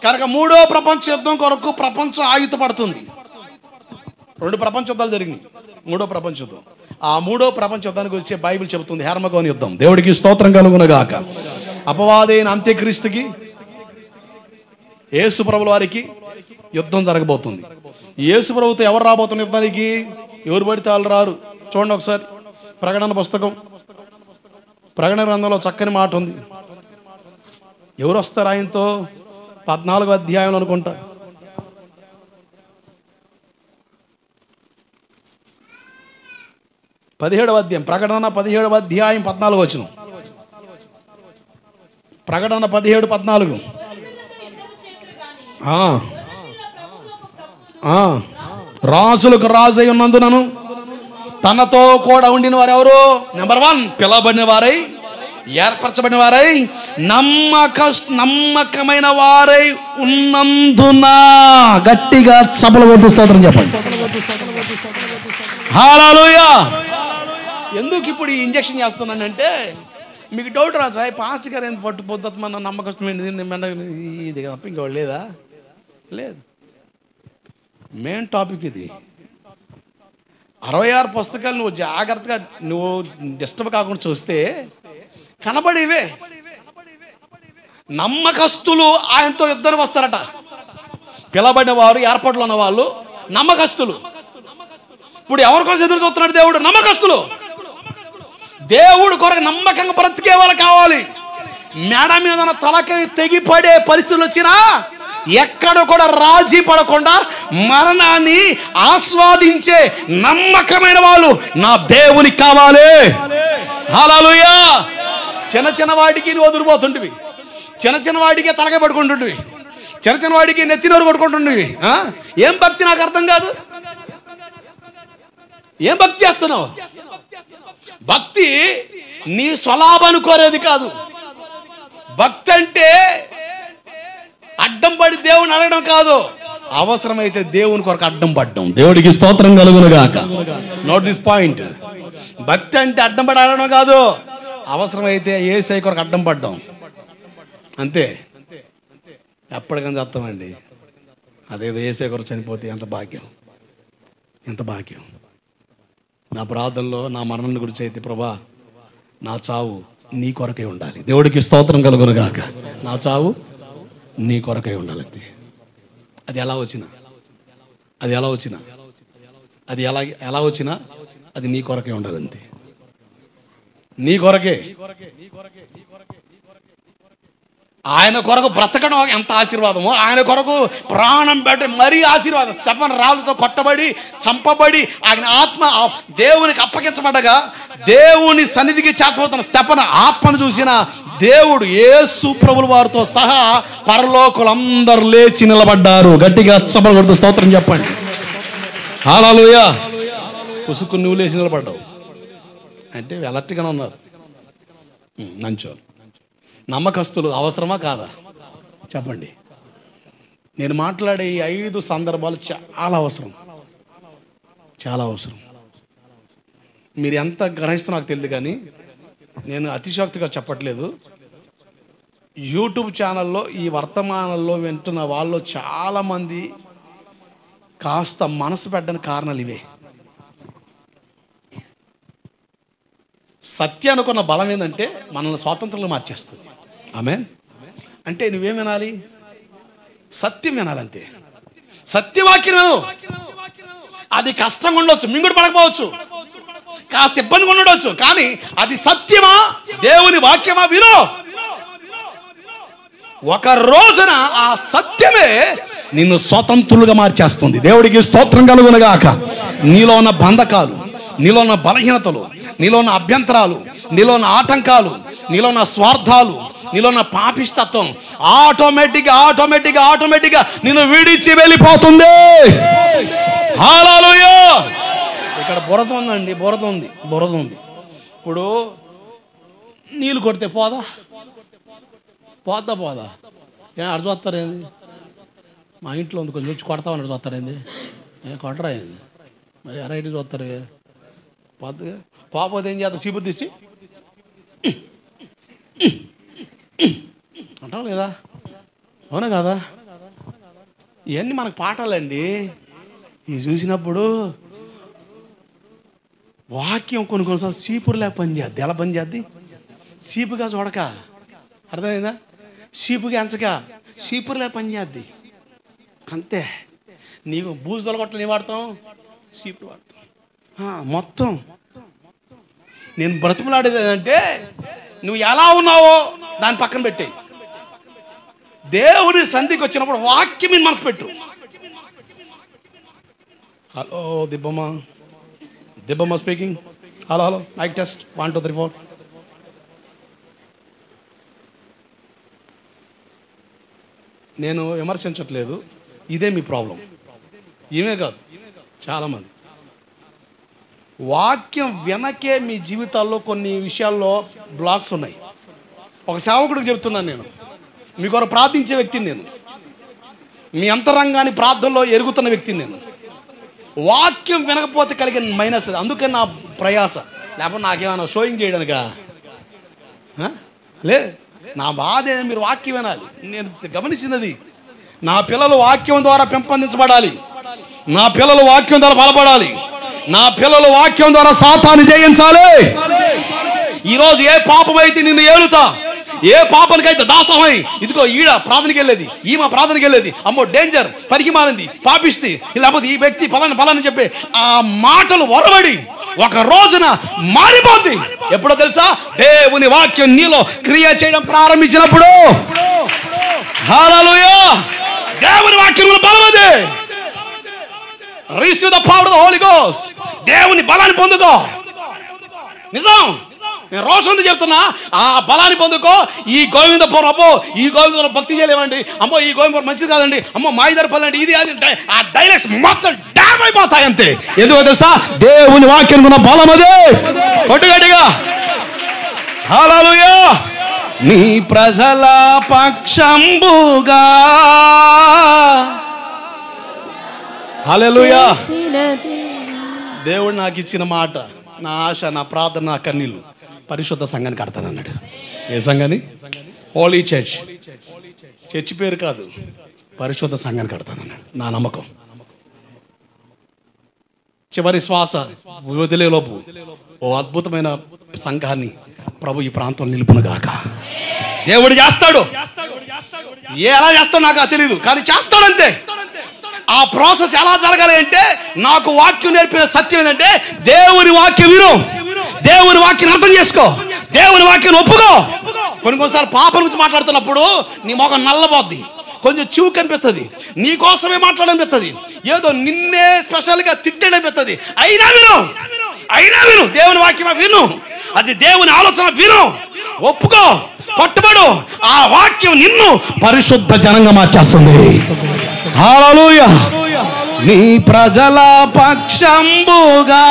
కనుక మూడో ప్రపంచ యుద్ధం కొరకు ప్రపంచం ఆయుధపడుతుంది. 2 ప్రపంచ యుద్ధాలు జరిగినాయి, మూడో ప్రపంచ యుద్ధం. ఆ మూడో ప్రపంచ యుద్ధానికి వచ్చే బైబిల్ చెబుతుంది హెర్మగోన్ యుద్ధం. దేవుడికి స్తోత్రం కలుగునగాక. అపవాదైన అంత్యక్రీస్తుకి, యేసు ప్రభుల వారికి యుద్ధం జరగబోతుంది. యేసు ప్రభుతో ఎవరు రాబోతున్న యుద్ధానికి? ఎవరు పడితే వాళ్ళు రారు. చూడండి ఒకసారి ప్రకటన పుస్తకం, ప్రకటన గ్రంథంలో చక్కని మాట ఉంది. ఎవరు వస్తారు ఆయనతో? 14వ అధ్యాయం అనుకుంటా. ప్రకటన 17వ అధ్యాయం 14 వచనం. ప్రకటన 17:14. రాజులకు రాజు అయి ఉన్నందునను తనతో కూడా ఉండిన వారు ఎవరు? నెంబర్ 1, పిలవబడిన వారై, ఏర్పరచబడిన వారై, నమ్మకమైన వారై ఉన్నందున. గట్టిగా చప్పలు కొట్టు స్తోత్రం చెప్పండి. హల్లెలూయా. ఎందుకు ఇప్పుడు ఈ ఇంజక్షన్ చేస్తున్నానంటే, మీకు డౌట్ రాదు, పాస్టర్ గారు ఏం పట్టుపోతుంది మన నమ్మకస్తుమైనది ఇది తప్ప ఇంకోటి లేదా? లేదు. మెయిన్ టాపిక్ ఇది. 66 పుస్తకాలు నువ్వు జాగ్రత్తగా నువ్వు డిస్టర్బ్ కాకుండా చూస్తే కనబడేవే. నమ్మకస్తులు ఆయనతో యుద్ధానికి వస్తారట. పిలబడిన వారు, ఏర్పాట్లు ఉన్న వాళ్ళు నమ్మకస్తులు. ఇప్పుడు ఎవరి కోసం ఎదురు చూస్తున్నాడు దేవుడు? నమ్మకస్తులు. దేవుడు కొరకు నమ్మకంగా బ్రతికే వాళ్ళు కావాలి. మేడ మీద తలకై తెగిపడే పరిస్థితులు వచ్చినా ఎక్కడ కూడా రాజీ పడకుండా మరణాన్ని ఆస్వాదించే నమ్మకమైన వాళ్ళు నా దేవునికి కావాలి. హల్లెలూయా. చిన్న వాడికి నువ్వు వదిలిపోతుంటివి, చిన్న వాడికి తలకాయ పడుకుంటుంటివి, చిన్న వాడికి నెత్తినోరు కొట్టుకుంటుంటివి. ఏం భక్తి నాకు అర్థం కాదు. ఏం భక్తి చేస్తున్నావు? భక్తి నీ స్వలాభాన్ని కోరేది కాదు. భక్తి అంటే అడ్డం పడి దేవుని అడగడం కాదు, అవసరమైతే దేవుని కొరకు అడ్డం పడ్డం. దేవుడికి స్తోత్రం కలుగునుగాక. Note this point. భక్తి అంటే అడ్డం పడి అడగడం కాదు, అవసరమైతే యేసయ్య కొరకు అడ్డం పడ్డం, అంతే. ఎప్పటికైనా చెప్తామండి, అదేదో యేసయ్య కొరకు చనిపోతే ఎంత భాగ్యం, ఎంత భాగ్యం. నా ప్రార్థనలో నా మరణం గురించి అయితే, ప్రభా నా చావు నీ కొరకే ఉండాలి. దేవుడికి స్తోత్రం కలుగునుగాక. నా చావు నీ కొరకే ఉండాలంతే. అది ఎలా వచ్చినా అది నీ కొరకే ఉండాలంతే. నీ కొరకే. ఆయన కొరకు బ్రతకడం ఎంత ఆశీర్వాదమో, ఆయన కొరకు ప్రాణం పెట్టి మరీ ఆశీర్వాదం. స్టెఫన్ రాళ్ళతో కొట్టబడి చంపబడి ఆయన ఆత్మ దేవునికి అప్పగించబడగా దేవుని సన్నిధికి చేతపోతున్న స్టెఫన్ ఆత్మను చూసిన దేవుడు యేసు ప్రభుల వారితో సహా పరలోకులందరూ లేచి నిలబడ్డారు. గట్టిగా చప్పట్లు కొడుతూ స్తోత్రం చెప్పండి. హల్లెలూయా. పుసుకు నువ్వు లేచి నిలబడ్డావు అంటే అలర్ట్గానే ఉన్నారు. మంచోరు నమ్మకస్తులు అవసరమా కాదా చెప్పండి. నేను మాట్లాడే ఈ 5 సందర్భాలు చాలా అవసరం, చాలా అవసరం. మీరు ఎంత గ్రహిస్తూ నాకు తెలియదు, కానీ నేను అతిశయోక్తిగా చెప్పట్లేదు. యూట్యూబ్ ఛానల్లో ఈ వర్తమానంలో వింటున్న వాళ్ళు చాలామంది కాస్త మనసు పెట్టడానికి కారణాలు ఇవే. సత్యం అనుకున్న బలం ఏంటంటే మనల్ని స్వాతంత్రంలో మార్చేస్తుంది. ఆమేన్. అంటే నువ్వేం వినాలి? సత్యం వినాలంతే. సత్యవాక్యం విను. అది కష్టంగా ఉండొచ్చు, మింగుడు పడకపోవచ్చు, కాస్త ఇబ్బందిగా ఉండవచ్చు, కానీ అది సత్యమా దేవుని వాక్యమా విను. ఒక రోజున ఆ సత్యమే నిన్ను స్వతంత్రులుగా మార్చేస్తుంది. దేవుడికి స్తోత్రం కలుగునుగాక. నీలో ఉన్న బంధకాలు, నీలో ఉన్న బలహీనతలు, నీలో ఉన్న అభ్యంతరాలు, నీలో ఉన్న ఆటంకాలు, నీలో ఉన్న స్వార్థాలు, నీలో ఉన్న పాపిస్తత్వం ఆటోమేటిక్గా నిన్ను విడిచి వెళ్ళిపోతుంది. హల్లెలూయా. ఇక్కడ బురద ఉందండి, బురద ఉంది. ఇప్పుడు నీళ్ళు కొడితే పోదా? ఏం అడు చూస్తారేంది? మా ఇంట్లో ఉంది, కొంచెం వచ్చి కొడతామని చూస్తారేంది? కొట్టరా ఏంది? మరి ఎరైటీ చూస్తారు. పోతే ఏం చేస్తారు? చీపురు తీసి అంటాం లేదా? అవునా కదా? ఇవన్నీ మనకు పాఠాలండి. ఇవి చూసినప్పుడు వాక్యం కొన్నిసార్లు చీపురులే పని చేద్ది. ఎలా పని చేద్ది? చీపుగా చూడక, అర్థమైందా? చీపుగా ఎంచక చీపురులే పని చేద్ది. అంతే. నీకు బూజు తొలగొట్టలు ఏం వాడతాం? చీపురు వాడతాం. మొత్తం నేను బ్రతుకులాడేది అంటే నువ్వు ఎలా ఉన్నావో దాన్ని పక్కన పెట్టే. దేవుని సంధికి వచ్చినప్పుడు వాక్యం మీద మనసు పెట్టు. Hello Dibbamma speaking. Hello mic test 1 2 3 4. నేను విమర్శించట్లేదు, ఇదే మీ ప్రాబ్లం. ఈమె కాదు, చాలామంది వాక్యం వెనకే మీ జీవితాల్లో కొన్ని విషయాల్లో బ్లాక్స్ ఉన్నాయి. ఒక సేవకుడికి చెప్తున్నాను, నేను మీ కొరకు ప్రార్థించే వ్యక్తిని, నేను మీ అంతరంగాన్ని ప్రార్థనలో ఎరుగుతున్న వ్యక్తిని. నేను వాక్యం వినకపోతే కలిగిన మైనస్, అందుకే నా ప్రయాస. లేకపోతే నాకేమైనా షోయింగ్ చేయడానికా? లే, నా బాధ మీరు వాక్యం వినాలి. నేను గమనించినది, నా పిల్లలు వాక్యం ద్వారా పెంపొందించబడాలి, నా పిల్లలు వాక్యం ద్వారా బలపడాలి, నా పిల్లలు వాక్యం ద్వారా సాతాన్ని జయించాలి. ఈరోజు ఏ పాపమైతే నిన్ను ఏలుతా, ఏ పాపనికైతే దాసమై ఇదిగో ఈడ ప్రార్థనకి వెళ్ళేది, ఈమె ప్రార్థనకి వెళ్ళేది, అమ్మో డేంజర్, పనికి మాలింది, పాపిస్తే, లేకపోతే ఈ వ్యక్తి ఫలాని చెప్పి ఆ మాటలు వరబడి ఒక రోజున మారిపోద్ది. ఎప్పుడో తెలుసా? దేవుని వాక్యం నీలో క్రియ చేయడం ప్రారంభించినప్పుడు. హల్లెలూయా. దేవుని వాక్యంలో బలమది. Receive the power of the Holy Ghost. దేవుని బలాన్ని పొందుకో. నిజం, నేను రోషంతో చెప్తున్నా, ఆ బలాన్ని పొందుకో. ఈ గోవిందపురం, అమ్మో ఈ గోవిందపురం భక్తి చేయలేమండి, అమ్మో ఈ గోవిందపురం మంచిది కాదండి, అమ్మో మాయిదర్పల్లి అండి, ఇది అది, ఆ డైలాగ్స్ మొత్తం డ్యామ్ అయిపోతాయి అంతే. ఎందుకో తెలుసా? దేవుని వాక్యం ఉన్న బలం అదే. కొట్టుగట్టిగా హల్లెలూయా. నీ ప్రజల పక్షంబుగా. హల్లెలూయా. దేవుడు నాకు ఇచ్చిన మాట, నా ఆశ, నా ప్రార్థన, నా కన్నీళ్ళు పరిశుద్ధ సంఘాన్ని కడతానన్నాడు. ఏ సంఘాన్ని? హోలీ చర్చ్. చర్చి పేరు కాదు, పరిశుద్ధ సంఘాన్ని కడతానన్నాడు. నా నమ్మకం. చివరి శ్వాస వదిలేలోపు ఓ అద్భుతమైన సంఘాన్ని ప్రభు ఈ ప్రాంతం నిలుపునుగాక. దేవుడు చేస్తాడు. ఎలా చేస్తాడు నాకు తెలియదు, కానీ చేస్తాడంతే. ఆ ప్రాసెస్ ఎలా జరగాలి అంటే, నాకు వాక్యం నేర్పిన సత్యం ఏంటంటే, దేవుని వాక్యం విను, దేవుని వాక్యం అర్థం చేసుకో, దేవుని వాక్యం ఒప్పుకో. కొన్నిసార్లు పాపం గురించి మాట్లాడుతున్నప్పుడు నీ మొఖం నల్లబోద్ది, కొంచెం చివు కనిపిస్తుంది, నీ కోసమే మాట్లాడనిపిస్తుంది, ఏదో నిన్నే స్పెషల్గా తిట్టడనిపిస్తుంది. అయినా విను, దేవుని వాక్యం విను, అది దేవుని ఆలోచన విను, ఒప్పుకో, పట్టుబడు. ఆ వాక్యం నిన్ను పరిశుద్ధ జనంగా మార్చేస్తుంది. హల్లెలూయా. నీ ప్రజల పక్షంబుగా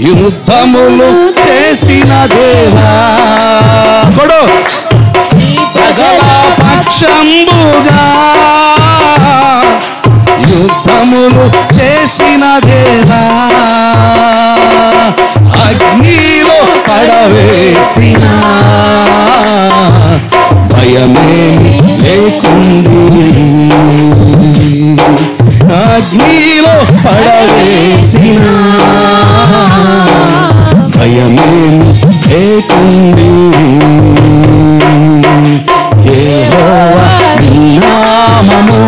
యుద్ధములు చేసిన దేవా. నీ ప్రజల పక్షంబుగా యుద్ధములు చేసిన దేవా. అగ్నిలో పడవేసిన భయమేమి లేకుండి. అగ్నిలో పడవేసిన భయమేమి లేకుండి. యెహోవా నీ నామము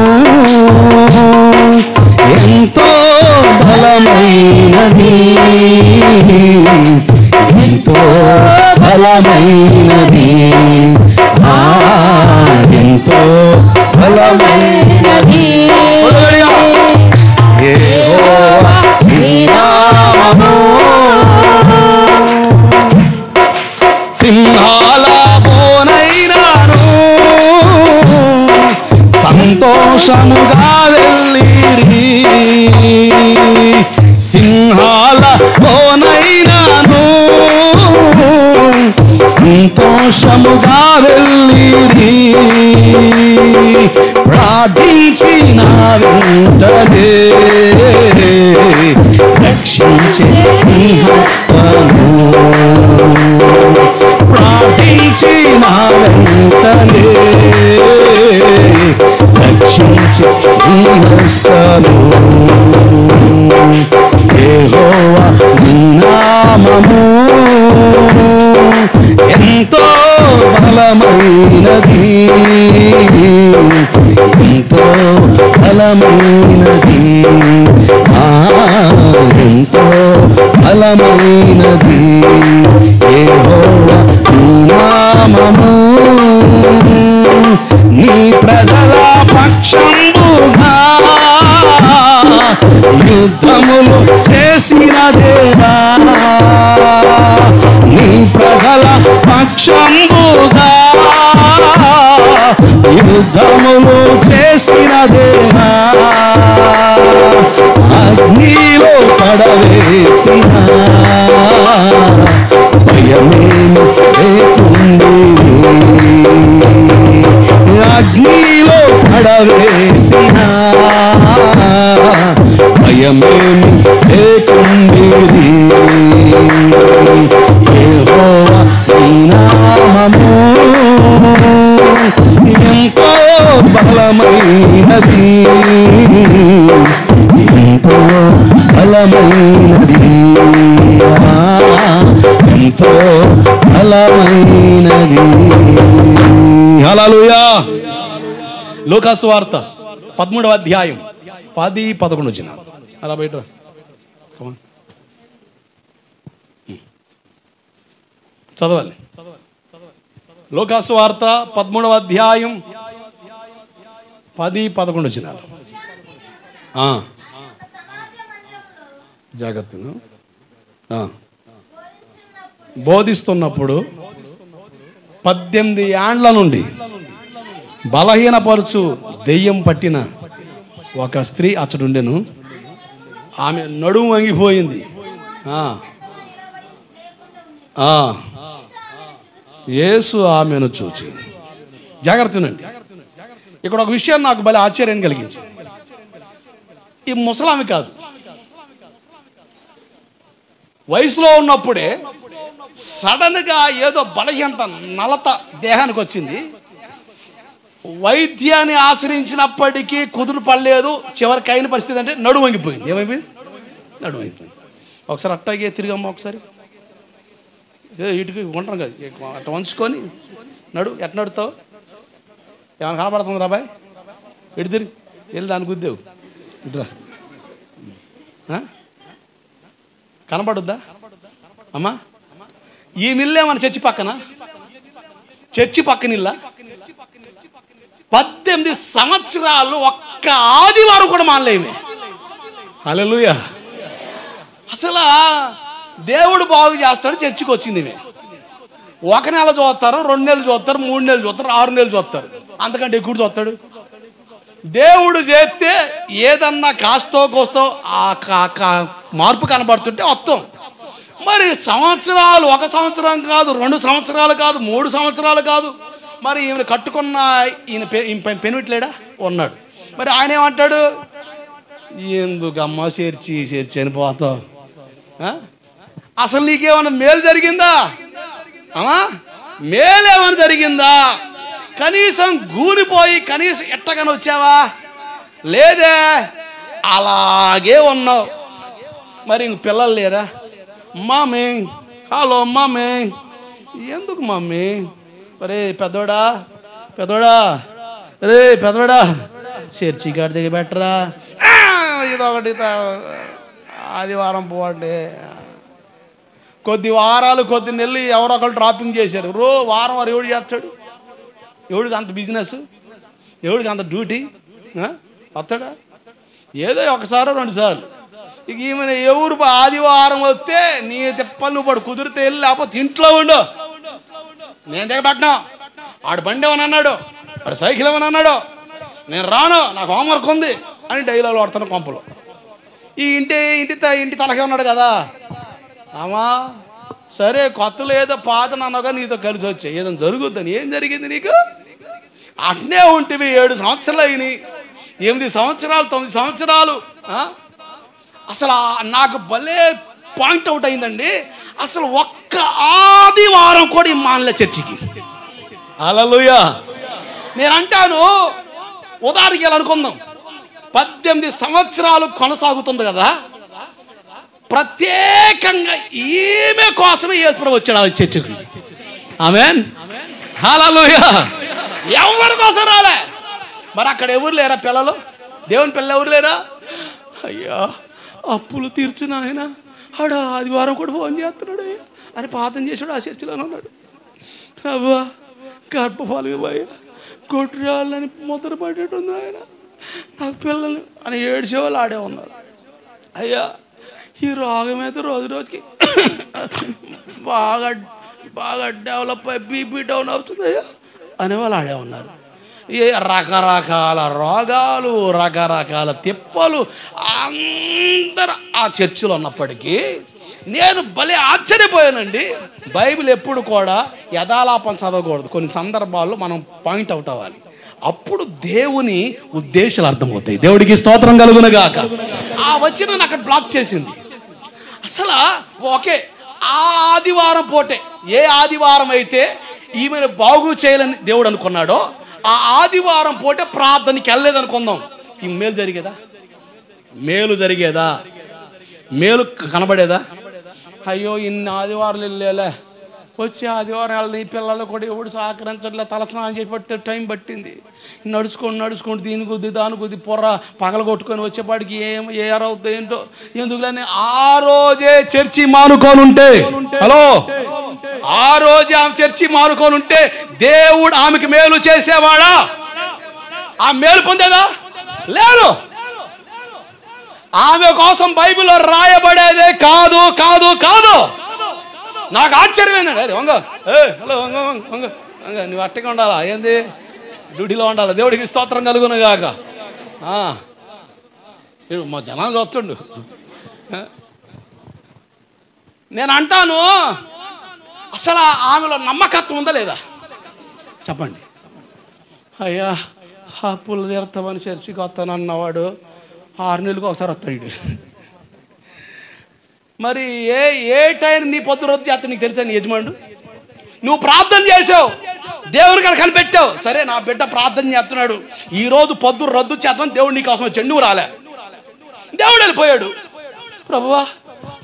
ఎంతో బలమైనది, ఎంతో బలమైనది, ఎంతో బలమైనది. యెహోవా నీ నామము లోనైనాను సంతోషముగా వెళ్ళిరి, ప్రార్థించిన వెంటనే రక్షించే నీ హస్తము, ప్రార్థించిన వెంటనే రక్షించే నీ హస్తము. యెహోవా నీ నామము ఎంతో బలమైనది, ఎంతో బలమైనది, ఎంతో బలమైనది. యెహోవా నీ నామము నీ ప్రజల పక్షంబుగా యుద్ధములు చేసిన దేవా, నీ ప్రజల పక్షంబుగా యుద్ధములు చేసిన దేవా, అగ్నిలో పడవేసిన భయమేమి లేకుండేది, అగ్నిలో పడవేసిన భయమేమి లేకుండేది. యెహోవా నీ నామము ఎంతో బలమైనది, ఎంతో బలమైనది, ఎంతో బలమైనది. హల్లెలూయా. లూకా సువార్త 13వ అధ్యాయం 10-11 వచ్చిన అలా బయట చదవాలి. లూకా సువార్త 13వ అధ్యాయం 10-11 వచ్చిన జాగ్రత్తను బోధిస్తున్నప్పుడు 18 ఏండ్ల నుండి బలహీనపరుచు దెయ్యం పట్టిన ఒక స్త్రీ అచ్చడుండెను. ఆమె నడుము వంగిపోయింది. యేసు ఆమెను చూచి, జాగ్రత్తనండి, ఇక్కడ ఒక విషయం నాకు భలే ఆశ్చర్యం కలిగించింది. ఈ ముసలామి కాదు, వయసులో ఉన్నప్పుడే సడన్గా ఏదో బలహీనత నలత దేహానికి వచ్చింది. వైద్యాన్ని ఆశ్రయించినప్పటికీ కుదురు పడలేదు. చివరికి అయిన పరిస్థితి అంటే నడుము వంగిపోయింది. ఏమైపోయింది? నడుము వంగిపోయింది. ఒకసారి అట్టాగే తిరిగమ్మ, ఒకసారి ఇటుకి ఉంటాం కదా, అట్ట వంచుకొని నడు. ఎట్ట నడుతావు? ఏమైనా కనపడుతుంది రాబాయ్? ఎటు తిరిగి వెళ్ళి దాని గుద్దేవు ఇట్లా కనపడుద్దా అమ్మా? ఈ మిల్లేమన్నా చర్చి పక్కన, చర్చి పక్కన ఇల్లా? 18 సంవత్సరాలు ఒక్క ఆదివారం కూడా మానలేమే. హల్లెలూయా. అసలు దేవుడు బాగు చేస్తాడు. చర్చికి వచ్చింది. 1 నెల చూస్తారు, 2 నెలలు చూస్తారు, 3 నెలలు చూస్తారు, 6 నెలలు చూస్తారు, అంతకంటే ఎక్కువ చూస్తాడు. దేవుడు చేస్తే ఏదన్నా కాస్తో కోస్తో మార్పు కనబడుతుంటే వస్తాం. మరి సంవత్సరాలు, 1 సంవత్సరం కాదు, 2 సంవత్సరాలు కాదు, 3 సంవత్సరాలు కాదు. మరి ఈయన కట్టుకున్న ఈయన పెనిమిట్లేడా ఉన్నాడు. మరి ఆయన ఏమంటాడు? ఎందుకమ్మా చేర్చి చనిపోతావు? అసలు నీకేమన్నా మేలు జరిగిందా అమ్మా? మేలేమన్నా జరిగిందా? కనీసం గూలిపోయి కనీసం ఎట్టగానే వచ్చావా? లేదే, అలాగే ఉన్నావు. మరి ఇంక పిల్లలు లేరా? Mummy, hello mummy. ఎందుకు మమ్మీ? రే పెద్దోడా, పెద్దోడా, రే పెద్దోడా, చర్చి కాడి దగ్గర పెట్టరా. ఇదొకటి ఆదివారం పోండి. కొద్ది వారాలు, కొద్ది నెలలు ఎవరో ఒకరు డ్రాపింగ్ చేశారు. వారం వారు ఎవడు చేస్తాడు? ఎవడికి అంత బిజినెస్? ఎవడికి అంత డ్యూటీ? వస్తాడా? ఏదో 1 సారో 2 సార్లు. ఇక ఈమె ఎవరు ఆదివారం వస్తే నీ తిప్పలు నువ్వు పడు, కుదిరితే వెళ్ళి, లేకపోతే ఇంట్లో ఉండు. నేను దిగబట్టినా, ఆడు బండి ఏమని అన్నాడు, ఆడు సైకిల్ ఏమని అన్నాడు, నేను రాను, నాకు హోంవర్క్ ఉంది అని డైలాగులు వాడుతున్న కొంపలు. ఈ ఇంటి తలకే ఉన్నాడు కదా, అమ్మా సరే కొత్తలో ఏదో పాత నాన్నగా నీతో కలిసి వచ్చాయి, ఏదైనా జరుగుద్దని. ఏం జరిగింది నీకు? అట్నే ఉంటివి 7 సంవత్సరాలు అయినాయి, 8 సంవత్సరాలు 9 సంవత్సరాలు. అసలు నాకు భలే పాయింట్ అవుట్ అయిందండి. అసలు ఒక్క ఆదివారం కూడా మానలే చర్చికి. హల్లెలూయా. నేను అంటాను, ఉదాహరణకి అనుకుందాం, 18 సంవత్సరాలు కొనసాగుతుంది కదా, ప్రత్యేకంగా ఈమె కోసమే యేసుప్రభు వచ్చాడు ఆ చర్చికి. ఆమేన్, హల్లెలూయా. ఎవరి కోసం రాలే. మరి అక్కడ ఎవరు లేరా పిల్లలు? దేవుని పిల్లలు ఎవరు లేరా? అయ్యా అప్పులు తీర్చిన ఆయన ఆడ ఆదివారం కూడా ఫోన్ చేస్తున్నాడు అని ప్రార్థన చేశాడు. ఆ చర్చిలోనే ఉన్నాడు. అబ్బా గర్భఫలం పోయా కొట్టురాళ్ళని ముద్ర పడేటుంది ఆయన, నాకు పిల్లలు అని ఏడ్చేవాళ్ళు ఆడే ఉన్నారు. అయ్యా ఈ రోగం అయితే రోజు రోజుకి బాగా బాగా డెవలప్ అయ్యి బీపీ డౌన్ అవుతుంది అయ్యా అనేవాళ్ళు ఆడే ఉన్నారు. ఏ రకరకాల రోగాలు, రకరకాల తిప్పలు అందరూ ఆ చర్చిలో ఉన్నప్పటికీ నేను భలే ఆశ్చర్యపోయానండి. బైబిల్ ఎప్పుడు కూడా యథాలాపం చదవకూడదు. కొన్ని సందర్భాల్లో మనం పాయింట్ అవుట్ అవ్వాలి, అప్పుడు దేవుని ఉద్దేశాలు అర్థమవుతాయి. దేవుడికి స్తోత్రం కలుగునుగాక. ఆ వచనం అక్కడ బ్లాక్ చేసింది. అసలు ఓకే, ఆ ఆదివారం పోటే, ఏ ఆదివారం అయితే ఈమెను బాగు చేయాలని దేవుడు అనుకున్నాడో ఆ ఆదివారం పూట ప్రార్థనకి వెళ్ళలేదనుకుందాం, ఈ మేలు జరిగేదా? మేలు జరిగేదా? మేలు కనబడేదా? అయ్యో ఇన్ని ఆదివారాలు వెళ్ళేలే, వచ్చి ఆదివారం వెళ్ళదు. ఈ పిల్లలు కూడా ఎవడు సహకరించట్లే, తలస్నానం చేసి టైం పట్టింది, నడుచుకోండి దీని కొద్ది దాని కొద్ది పొర్ర పగల కొట్టుకొని వచ్చేపాటికి ఏ అవుతుంది ఏంటో. ఎందుకులని ఆ రోజే చర్చి మానుకొని ఉంటే, హలో, ఆ రోజే ఆమె చర్చి మానుకొని ఉంటే దేవుడు ఆమెకి మేలు చేసేవాడా? ఆ మేలు పొందేదా? లేదు. ఆమె కోసం బైబిల్లో రాయబడేదే కాదు కాదు కాదు. నాకు ఆశ్చర్యమైందండి. అరే వంగ, హలో వంగ వంగ వంగ, నువ్వు అట్టగా ఉండాలా ఏంది? డ్యూటీలో ఉండాలి. దేవుడికి స్తోత్రం కలుగునుగాక. మా జనాలు వస్తుండు. నేను అంటాను, అసలు ఆమెలో నమ్మకత్వం ఉందా లేదా చెప్పండి. అయ్యా అప్పులు తీర్తామని చర్చికి వస్తాను అన్నవాడు 6 నెలలకు ఒకసారి వస్తాడు. మరి ఏ టైం నీ పొద్దు రద్దు చేస్తా నీకు తెలుసా? నీ యజమానుడు నువ్వు ప్రార్థన చేసావు, దేవుని కాడ కనిపెట్టావు, సరే నా బిడ్డ ప్రార్థన చేస్తున్నాడు, ఈరోజు పొద్దు రద్దు చేద్దామని దేవుడు నీ కోసం వచ్చాడు, నువ్వు రాలే, దేవుడు వెళ్ళిపోయాడు. ప్రభువా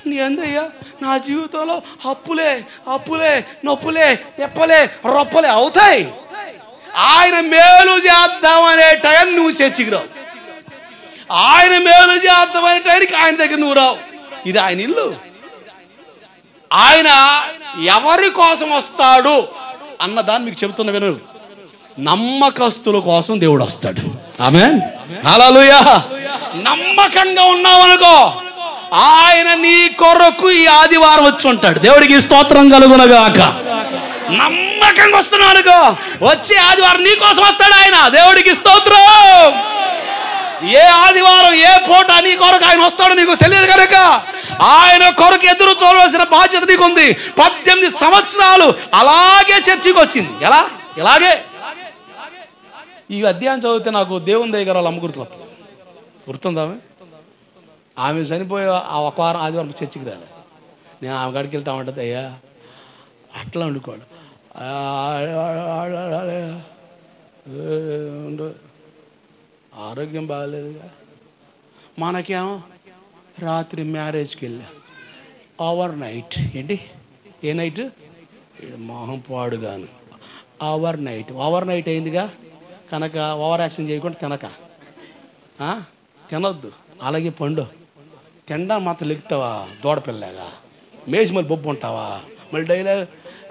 నీ అందయ్యా నా జీవితంలో అప్పులే అప్పులే నొప్పులే ఎప్పలే రొప్పలే అవుతాయి. ఆయన మేలు చేద్దామనే టైం నువ్వు చర్చికి రావు, ఆయన మేలు చేద్దామనే టైంకి ఆయన దగ్గర నువ్వు రావు. ఇది ఆయన ఇల్లు. ఆయన ఎవరి కోసం వస్తాడు అన్నదాన్ని మీకు చెబుతున్న వినరు. నమ్మకస్తుల కోసం దేవుడు వస్తాడు. ఆమేన్, హల్లెలూయా. నమ్మకంగా ఉన్నావనుకో, ఆయన నీ కొరకు ఈ ఆదివారం వచ్చి ఉంటాడు. దేవుడికి స్తోత్రం కలుగునుగాక. నమ్మకంగా వస్తున్నానుకో, వచ్చి ఆదివారం నీ కోసం వస్తాడు ఆయన. దేవుడికి స్తోత్రం. ఏ ఆదివారం ఏ పూట నీ కొరకు ఆయన వస్తాడో నీకు తెలియదు కనుక ఆయన కొరకు ఎదురు చూడవలసిన బాధ్యత నీకుంది. 18 సంవత్సరాలు అలాగే చర్చికి వచ్చింది. ఎలా? ఇలాగే. ఈ అధ్యాయం చదివితే నాకు దేవుని దగ్గర వాళ్ళ అమ్మ గుర్తుందా? ఆమె చనిపోయి ఆ ఒక వారం ఆదివారం చర్చికి రాలే. నేను ఆమె కాడికి వెళ్తామంటది, అయ్యా అట్లా వండుకోడు, ఆరోగ్యం బాగలేదుగా. మనకేమో రాత్రి మ్యారేజ్కి వెళ్ళా, ఓవర్ నైట్. ఏంటి ఏ నైట్? మొహం పాడుగాను. ఓవర్ నైట్ అయిందిగా కనుక ఓవర్ యాక్షన్ చేయకుండా తినొద్దు. అలాగే పండు తినడా మాత్రం లెగుతావా దూడపిల్లగా, మేసి మళ్ళీ బొబ్బు ఉంటావా. మళ్ళీ డైలాగ్,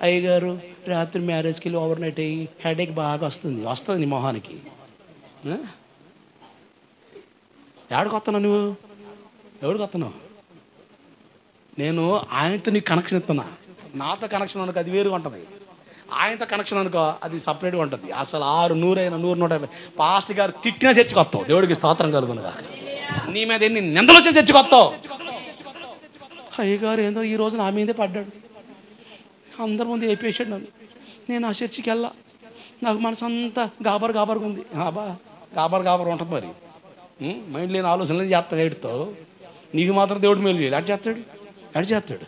అయ్యగారు రాత్రి మ్యారేజ్కి వెళ్ళి ఓవర్ నైట్ అయ్యి హెడేక్ బాగా వస్తుంది నీ మొహానికి. ఎవడికి వస్తున్నావు నువ్వు? ఎవడికి వస్తున్నావు? నేను ఆయనతో నీకు కనెక్షన్ ఇస్తున్నా. నాతో కనెక్షన్ అనుకో అది వేరుగా ఉంటుంది, ఆయనతో కనెక్షన్ అనుకో అది సపరేట్గా ఉంటుంది. అసలు 6, 100 అయినా 100, 150 పాస్టర్ గారు తిట్టినా చర్చికి వస్తావు. దేవుడికి స్తోత్రం కలుగునుగాక. నీ మీద ఎన్ని నిందలు వచ్చి చర్చికి వస్తావు. అయ్యగారు ఏందో ఈ రోజు నా మీదే పడ్డాడు, అందరి ముందు వేపేసాడు నన్ను. నేను ఆ చర్చికి వెళ్ళా, నాకు మనసు అంతా గాబరుగా ఉంది. గాబర్ ఉంటుంది మరి. మైండ్ లేని ఆలోచనలు చేస్తా ఏడుతో. నీకు మాత్రం దేవుడు మేలు చేయాలి. ఎటు చేస్తాడు?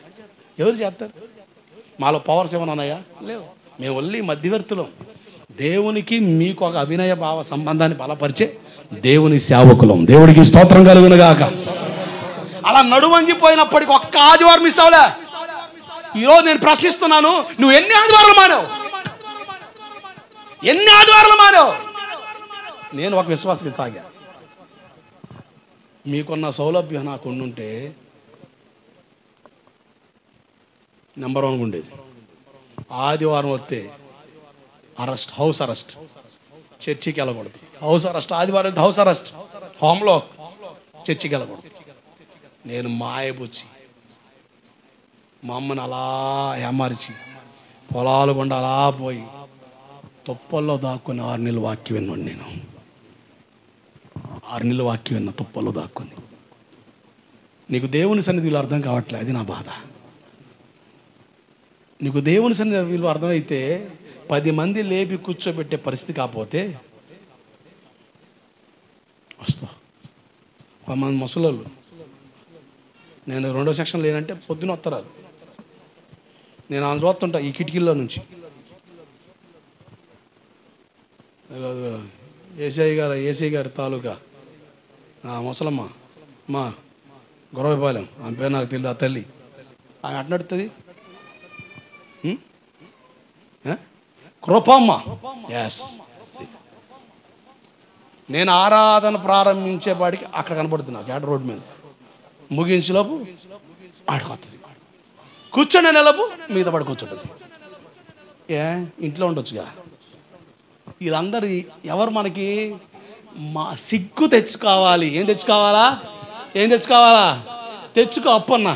ఎవరు చేస్తారు? మాలో పవర్స్ ఏమైనా ఉన్నాయా? లేవు. మేము ఒళ్ళి మధ్యవర్తులం. దేవునికి మీకు ఒక అభినయ భావ సంబంధాన్ని బలపరిచే దేవుని సేవకులం. దేవుడికి స్తోత్రం కలుగునుగాక. అలా నడువంగిపోయినప్పటికీ ఒక్క ఆదివారం మిస్ అవలే. ఈరోజు నేను ప్రశ్నిస్తున్నాను, నువ్వు ఎన్ని ఆదివారాలు మానావు? నేను ఒక విశ్వాసకి సాగా. మీకున్న సౌలభ్యం నాకు ఉండుంటే నెంబర్ 1 ఉండేది. ఆదివారం వస్తే హౌస్ అరెస్ట్, చర్చికి వెళ్ళకూడదు. హౌస్ అరెస్ట్, ఆదివారం హౌస్ అరెస్ట్, హోమ్లో, చర్చికి వెళ్ళకూడదు. నేను మాయబుచ్చి మా అమ్మని అలా ఏమార్చి పొలాలు గుండా అలా పోయి తుప్పల్లో దాక్కుని 6 నెలలు వాక్యం విన్నాను. నేను 6 నెలలు వాక్యం విన్నా తుప్పల్లో దాక్కుని. నీకు దేవుని సన్నిధి వీళ్ళు అర్థం కావట్లే, అది నా బాధ. నీకు దేవుని సన్నిధి వీళ్ళు అర్థమైతే 10 మంది లేపి కూర్చోబెట్టే పరిస్థితి కాకపోతే వస్తా. 10 మంది ముసలోళ్ళు, నేను 2వ సెక్షన్ లేనంటే పొద్దున వస్తారు. నేను ఆయన చూస్తుంటా ఈ కిటికీల్లో నుంచి. ఏసీ గారి తాలూకా ముసలమ్మ మా గొరవపాలెం, ఆమె పేరు నాకు తెలియదు. ఆ తల్లి ఆమె అటు నడుతుంది. కృపమ్మ, ఎస్. నేను ఆరాధన ప్రారంభించేపాటికి అక్కడ కనపడుతున్నా కేట రోడ్డు మీద. ముగించేలోపు ఆడికి వస్తుంది. కూర్చొని నెలపు మీద పడి కూర్చుంటుంది. ఇంట్లో ఉండొచ్చుగా. వీళ్ళందరూ ఎవరు మనకి సిగ్గు తెచ్చుకోవాలి. ఏం తెచ్చుకోవాలా? తెచ్చుకో అప్పన్న,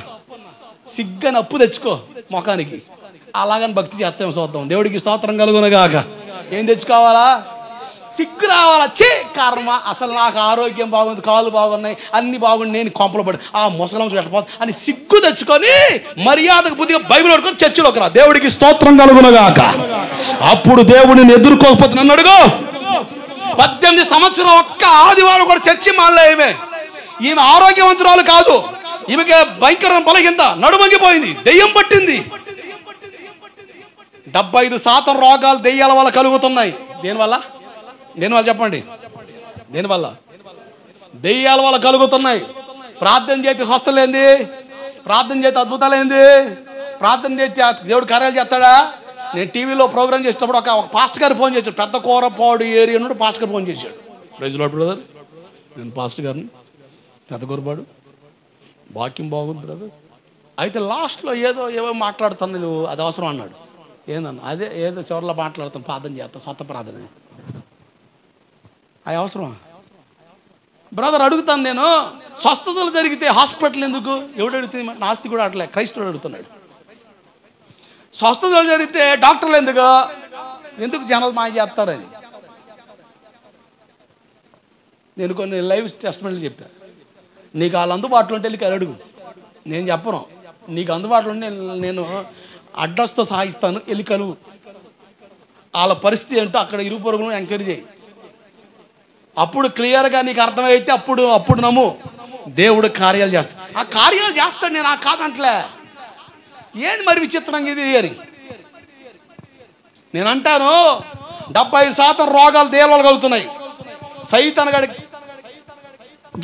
సిగ్గని అప్పు తెచ్చుకో ముఖానికి. అలాగని భక్తి చేస్తాం చూద్దాం. దేవుడికి స్తోత్రం కలుగునుగాక. ఏం తెచ్చుకోవాలా? సిగ్గు రావాలా? కర్మ, అసలు నాకు ఆరోగ్యం బాగుంది, కాళ్ళు బాగున్నాయి, అన్ని బాగుంది, నేను కొంపలు పడి ఆ ముసలం చూడకపోతే అని సిగ్గు తెచ్చుకొని మర్యాదకు బుద్ధిగా బైబిల్ పట్టుకొని చర్చిలోకి రా. దేవుడికి స్తోత్రం కలుగునుగాక. అప్పుడు దేవుడిని ఎదుర్కోకపోతే నన్ను అడుగు. 18 సంవత్సరం ఒక్క ఆదివారం కూడా చర్చి మానలే. ఈమె ఆరోగ్యవంతురాలు కాదు, ఈమెకి భయంకర బలహీనత, నడుమంగిపోయింది, దెయ్యం పట్టింది. 75% రోగాలు దెయ్యాల వల్ల కలుగుతున్నాయి. దేనివల్ల చెప్పండి? దేనివల్ల? దెయ్యాల వల్ల కలుగుతున్నాయి. ప్రార్థన చేస్తే స్వస్థలేంది? ప్రార్థన చేస్తే అద్భుతాలేంది? ప్రార్థన చేస్తే దేవుడు కార్యాలు చేస్తాడా? నేను టీవీలో ప్రోగ్రామ్ చేసేటప్పుడు ఒక పాస్టర్ గారు ఫోన్ చేశాడు. పెద్ద కూరపాడు ఏరియా నుండి పాస్టర్ గారు ఫోన్ చేశాడు. ప్రైజ్ లార్డ్ బ్రదర్, నేను పాస్టర్ గారిని, పెద్ద కూరపాడు, వాక్యం బాగుంది బ్రదర్. అయితే లాస్ట్లో ఏవో మాట్లాడుతాను, నువ్వు అది అవసరం అన్నాడు. ఏందన్నా? అదే ఏదో చివరిలో మాట్లాడతాను, ప్రార్థన చేస్తాను, స్వత ప్రార్థన. అది అవసరమా బ్రదర్? అడుగుతాను నేను. స్వస్థతలు జరిగితే హాస్పిటల్ ఎందుకు? ఎవడు అడుగుతుంది? నాస్తి కూడా అట్లే, క్రైస్తవుడు అడుగుతున్నాడు. స్వస్థతలు జరిగితే డాక్టర్లు ఎందుకు జనాలు మాయ చేస్తారని. నేను కొన్ని లైవ్ టెస్ట్మెంట్లు చెప్పాను. నీకు వాళ్ళు అందుబాటులో ఉంటే వెళ్ళి అడుగు, నేను చెప్పను. నీకు అందుబాటులో ఉంటే నేను అడ్రస్తో సాగిస్తాను, వెళ్ళి కలువు. వాళ్ళ పరిస్థితి ఏంటో అక్కడ ఇరుగు పొరుగును ఎంక్వైరీ చేయి. అప్పుడు క్లియర్గా నీకు అర్థమైతే అప్పుడు నమ్ము. దేవుడు కార్యాలు చేస్తాడు. ఆ కార్యాలు చేస్తాడు, నేను ఆ కాదంటలే. ఏంది మరి విచిత్రంగా ఇది అని నేను అంటాను. 75% రోగాలు దేవాలు కలుగుతున్నాయి. సైతాన్ గడి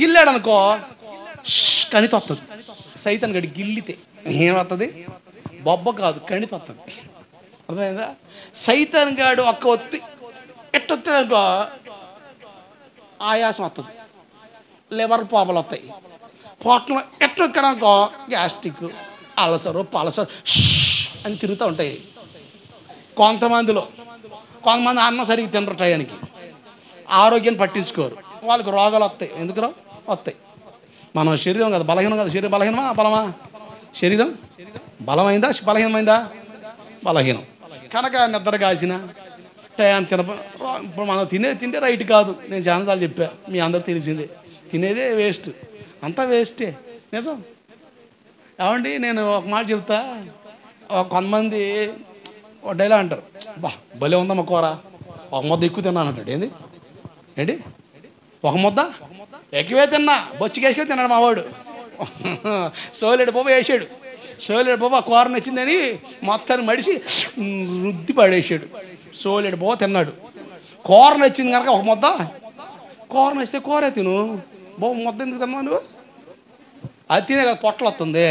గిల్లాడు అనుకో, కణితి వస్తుంది. సైతాన్ గడి గిల్లితే ఏమవుతుంది? బొబ్బ కాదు, కణితి వస్తుంది. అర్థమైందా? సైతాన్ గాడు ఒక్క ఒత్తి ఎట్టొత్తాడు అనుకో, ఆయాసం వస్తుంది, లివర్ ప్రాబ్లం వస్తాయి. పొట్టలో ఎట్టొక్కడనుకో గ్యాస్ట్రిక్, అలసరు, పలసరు అని తిరుగుతూ ఉంటాయి. కొంతమంది అన్నం సరిగ్గా తినరు, టయానికి ఆరోగ్యాన్ని పట్టించుకోరు, వాళ్ళకి రోగాలు వస్తాయి. ఎందుకు వస్తాయి? మనం శరీరం కదా బలహీనం కదా. శరీరం బలహీనమా బలమా? శరీరం బలమైందా బలహీనమైందా? బలహీనం. కనుక నిద్ర కాసిన టయాన్ని ఇప్పుడు మనం తింటే రైట్ కాదు. నేను చాలాసార్లు చెప్పా, మీ అందరూ తెలిసిందే. తినేదే వేస్ట్, అంతా వేస్టే. నిజం. ఏమండి నేను ఒక మాట చెప్తా, కొంతమంది ఒక డైలాగ్ అంటారు, బా భలే ఉందమ్మా కూర, ఒక ముద్ద ఎక్కువ తిన్నాను అంటాడు. ఏంటి ఒక ముద్ద ఎక్కువే తిన్నా, బొచ్చికేసుకొని తిన్నాడు మా వాడు. సోలేడు బాబు వేసాడు, సోలేడు బాబు ఆ కూర నచ్చిందని మొత్తాన్ని మడిసి రుద్ది పడేసాడు. సోలేడు బాబు తిన్నాడు. కూర నచ్చింది కనుక ఒక ముద్ద, కూర నచ్చితే కూరే తిను, బాబు ముద్ద ఎందుకు తిన్నావు నువ్వు? అది తినే కదా పొట్టలు వస్తుంది,